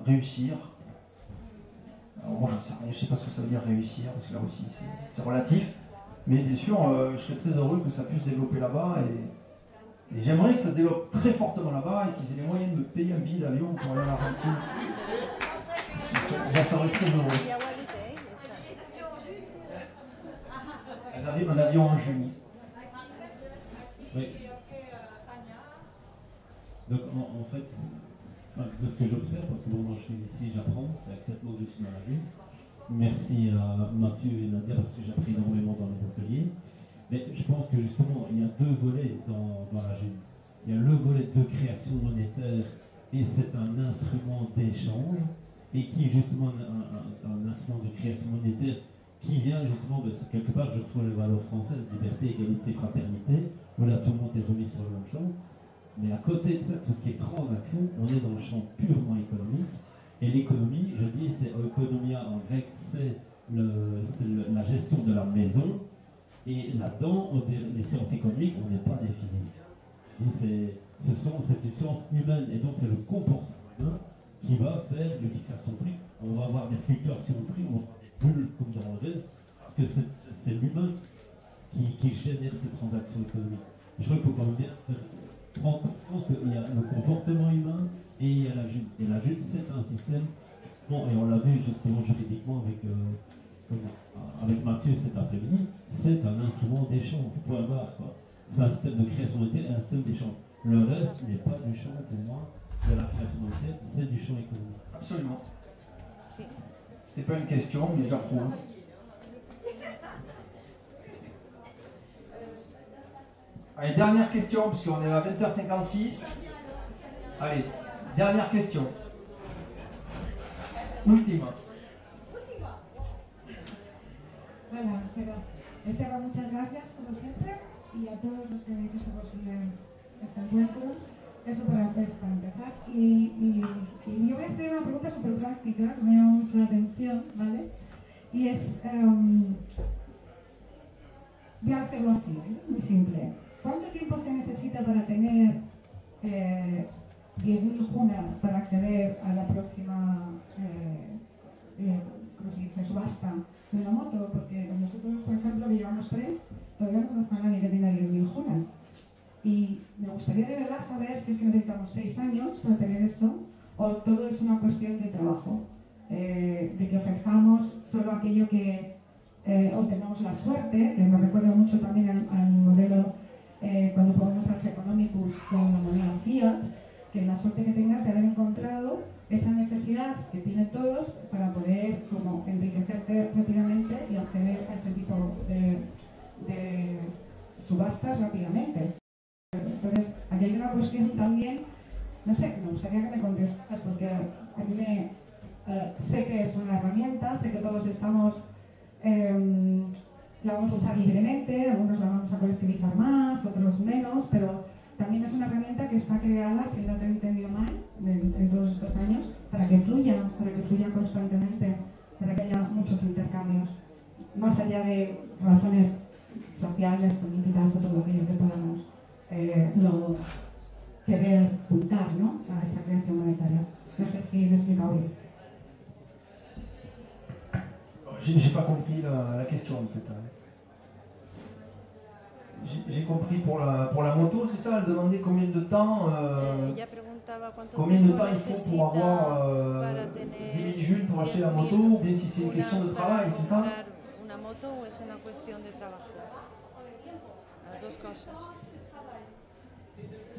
réussir. Alors moi, je ne sais rien, je ne sais pas ce que ça veut dire réussir, parce que là aussi, c'est relatif. Mais bien sûr, je serais très heureux que ça puisse développer là-bas, et j'aimerais que ça développe très fortement là-bas, et qu'ils aient les moyens de me payer un billet d'avion pour aller en Argentine. Ça serait très heureux. Un avion en juillet. Oui. Donc en fait, de ce que j'observe, parce que bon, moi je suis ici, j'apprends, exactement que je suis dans la ville. Merci à Mathieu et Nadia parce que j'ai appris énormément dans les ateliers. Mais je pense que justement, il y a deux volets dans la June. Il y a le volet de création monétaire et c'est un instrument d'échange et qui est justement un instrument de création monétaire qui vient justement de quelque part, je retrouve les valeurs françaises, liberté, égalité, fraternité, où là tout le monde est remis sur le même champ. Mais à côté de ça, tout ce qui est transaction, on est dans le champ purement économique. Et l'économie, je dis, c'est economia en grec, c'est la gestion de la maison. Et là-dedans, les sciences économiques, on n'est pas des physiciens. C'est une science humaine, et donc c'est le comportement humain qui va faire les fixations de prix. On va avoir des fluctuations de prix, on va avoir des bulles comme dans le reste, parce que c'est l'humain qui génère ces transactions économiques. Je crois qu'il faut quand même bien prendre conscience qu'il y a le comportement humain et il y a la June. Et la June, c'est un système, bon, et on l'a vu justement juridiquement avec Mathieu cet après-midi, c'est un instrument d'échange, point barre, quoi. C'est un système de création monétaire et un système d'échange. Le reste n'est pas du champ, pour moi, de la création monétaire, c'est du champ économique. Absolument. C'est pas une question, mais j'approuve. Allez, dernière question, puisqu'on est à 20h56. Allez, dernière question. Última. Hola, Esteban, muchas gracias como siempre y a todos los que habéis hecho posible este encuentro. Eso para empezar. Y yo voy a hacer una pregunta súper práctica que me llama mucho la atención, ¿vale? Y es, voy a hacerlo así, ¿vale? Muy simple. ¿Cuánto tiempo se necesita para tener 10.000 junas para acceder a la próxima ¿cómo se dice? Subasta de una moto? Porque nosotros, por ejemplo, que llevamos 3, todavía no conozco a nadie que tenga 10.000 junas. Y me gustaría de verdad saber si es que necesitamos 6 años para tener eso o todo es una cuestión de trabajo, de que ofrezcamos solo aquello que o tengamos la suerte, que me recuerda mucho también al modelo cuando ponemos al Economicus con la moneda fiat, que la suerte que tengas de haber encontrado esa necesidad que tienen todos para poder como enriquecerte rápidamente y acceder a ese tipo de subastas rápidamente. Entonces, aquí hay una cuestión también, no sé, me gustaría que me contestaras, porque a mí sé que es una herramienta, sé que todos estamos, la vamos a usar libremente, algunos la vamos a colectivizar más, otros menos, pero también es una herramienta que está creada, si no te he entendido mal, en todos estos años, para que fluya constantemente, para que haya muchos intercambios, más allá de razones sociales, políticas o todo aquello que podamos luego querer apuntar, ¿no?, a esa creación monetaria. No sé si me he explicado bien. J'ai pas compris la question en fait. J'ai compris pour la moto, c'est ça? Elle demandait combien de temps il faut pour avoir 10 000 junes pour acheter la moto, ou bien si c'est une question de travail, c'est ça? Una moto o es una cuestión de trabajo? Las dos cosas.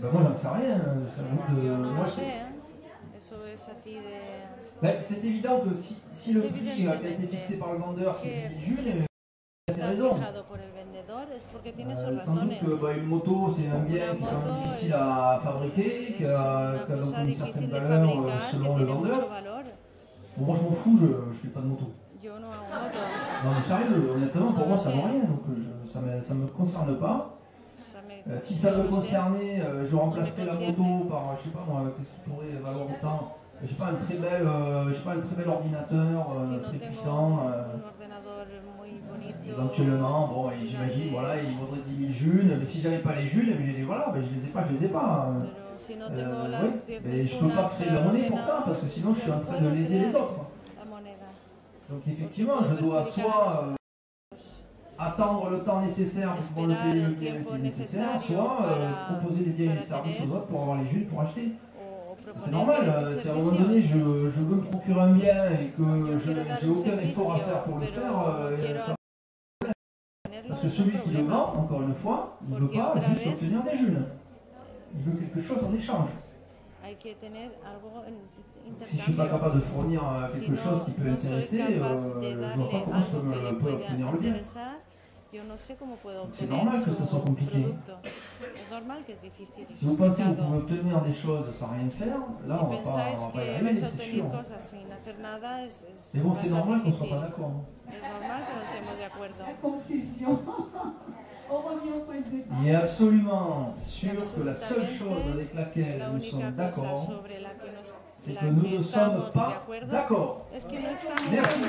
Ben moi j'en sais rien, ça joue de... No sé, eso es a ti de... Ben, c'est évident que si le prix qui a été fixé par le vendeur c'est 10 000 junes, c'est raison. Sans doute que une moto c'est un bien qui est quand même difficile à fabriquer, qui a donc une certaine valeur selon le vendeur. Bon, moi je m'en fous, je fais pas de moto. Non mais sérieux, honnêtement pour moi ça vaut rien, donc ça me concerne pas. Si ça me concernait, je remplacerais la moto par, je sais pas moi, qu'est-ce qui pourrait valoir autant, je sais pas, un très bel ordinateur, très puissant. Éventuellement, bon, j'imagine, voilà, il vaudrait 10 000 junes, mais si j'avais pas les junes, je les voilà, je les ai pas, je les ai pas. Oui, mais je peux pas créer de la monnaie pour ça, parce que sinon je suis en train de léser les autres. Donc effectivement, je dois soit attendre le temps nécessaire pour pouvoir le payer le bien qui est nécessaire, soit proposer des biens et des services aux autres pour avoir les junes pour acheter. C'est normal, si à un moment donné je veux me procurer un bien et que je n'ai aucun effort à faire pour le faire, ça... Parce que celui qui le vend, encore une fois, il ne veut pas juste obtenir des junes. Il veut quelque chose en échange. Si je ne suis pas capable de fournir quelque chose qui peut intéresser, je ne vois pas comment je peux obtenir le bien. C'est normal que ça soit compliqué. Si vous pensez que vous pouvez obtenir des choses sans rien faire, là on va pas y arriver, c'est sûr. Mais bon, c'est normal qu'on ne soit pas d'accord. La confusion. Il est absolument sûr que la seule chose avec laquelle nous sommes d'accord, c'est que nous ne sommes pas d'accord. Merci.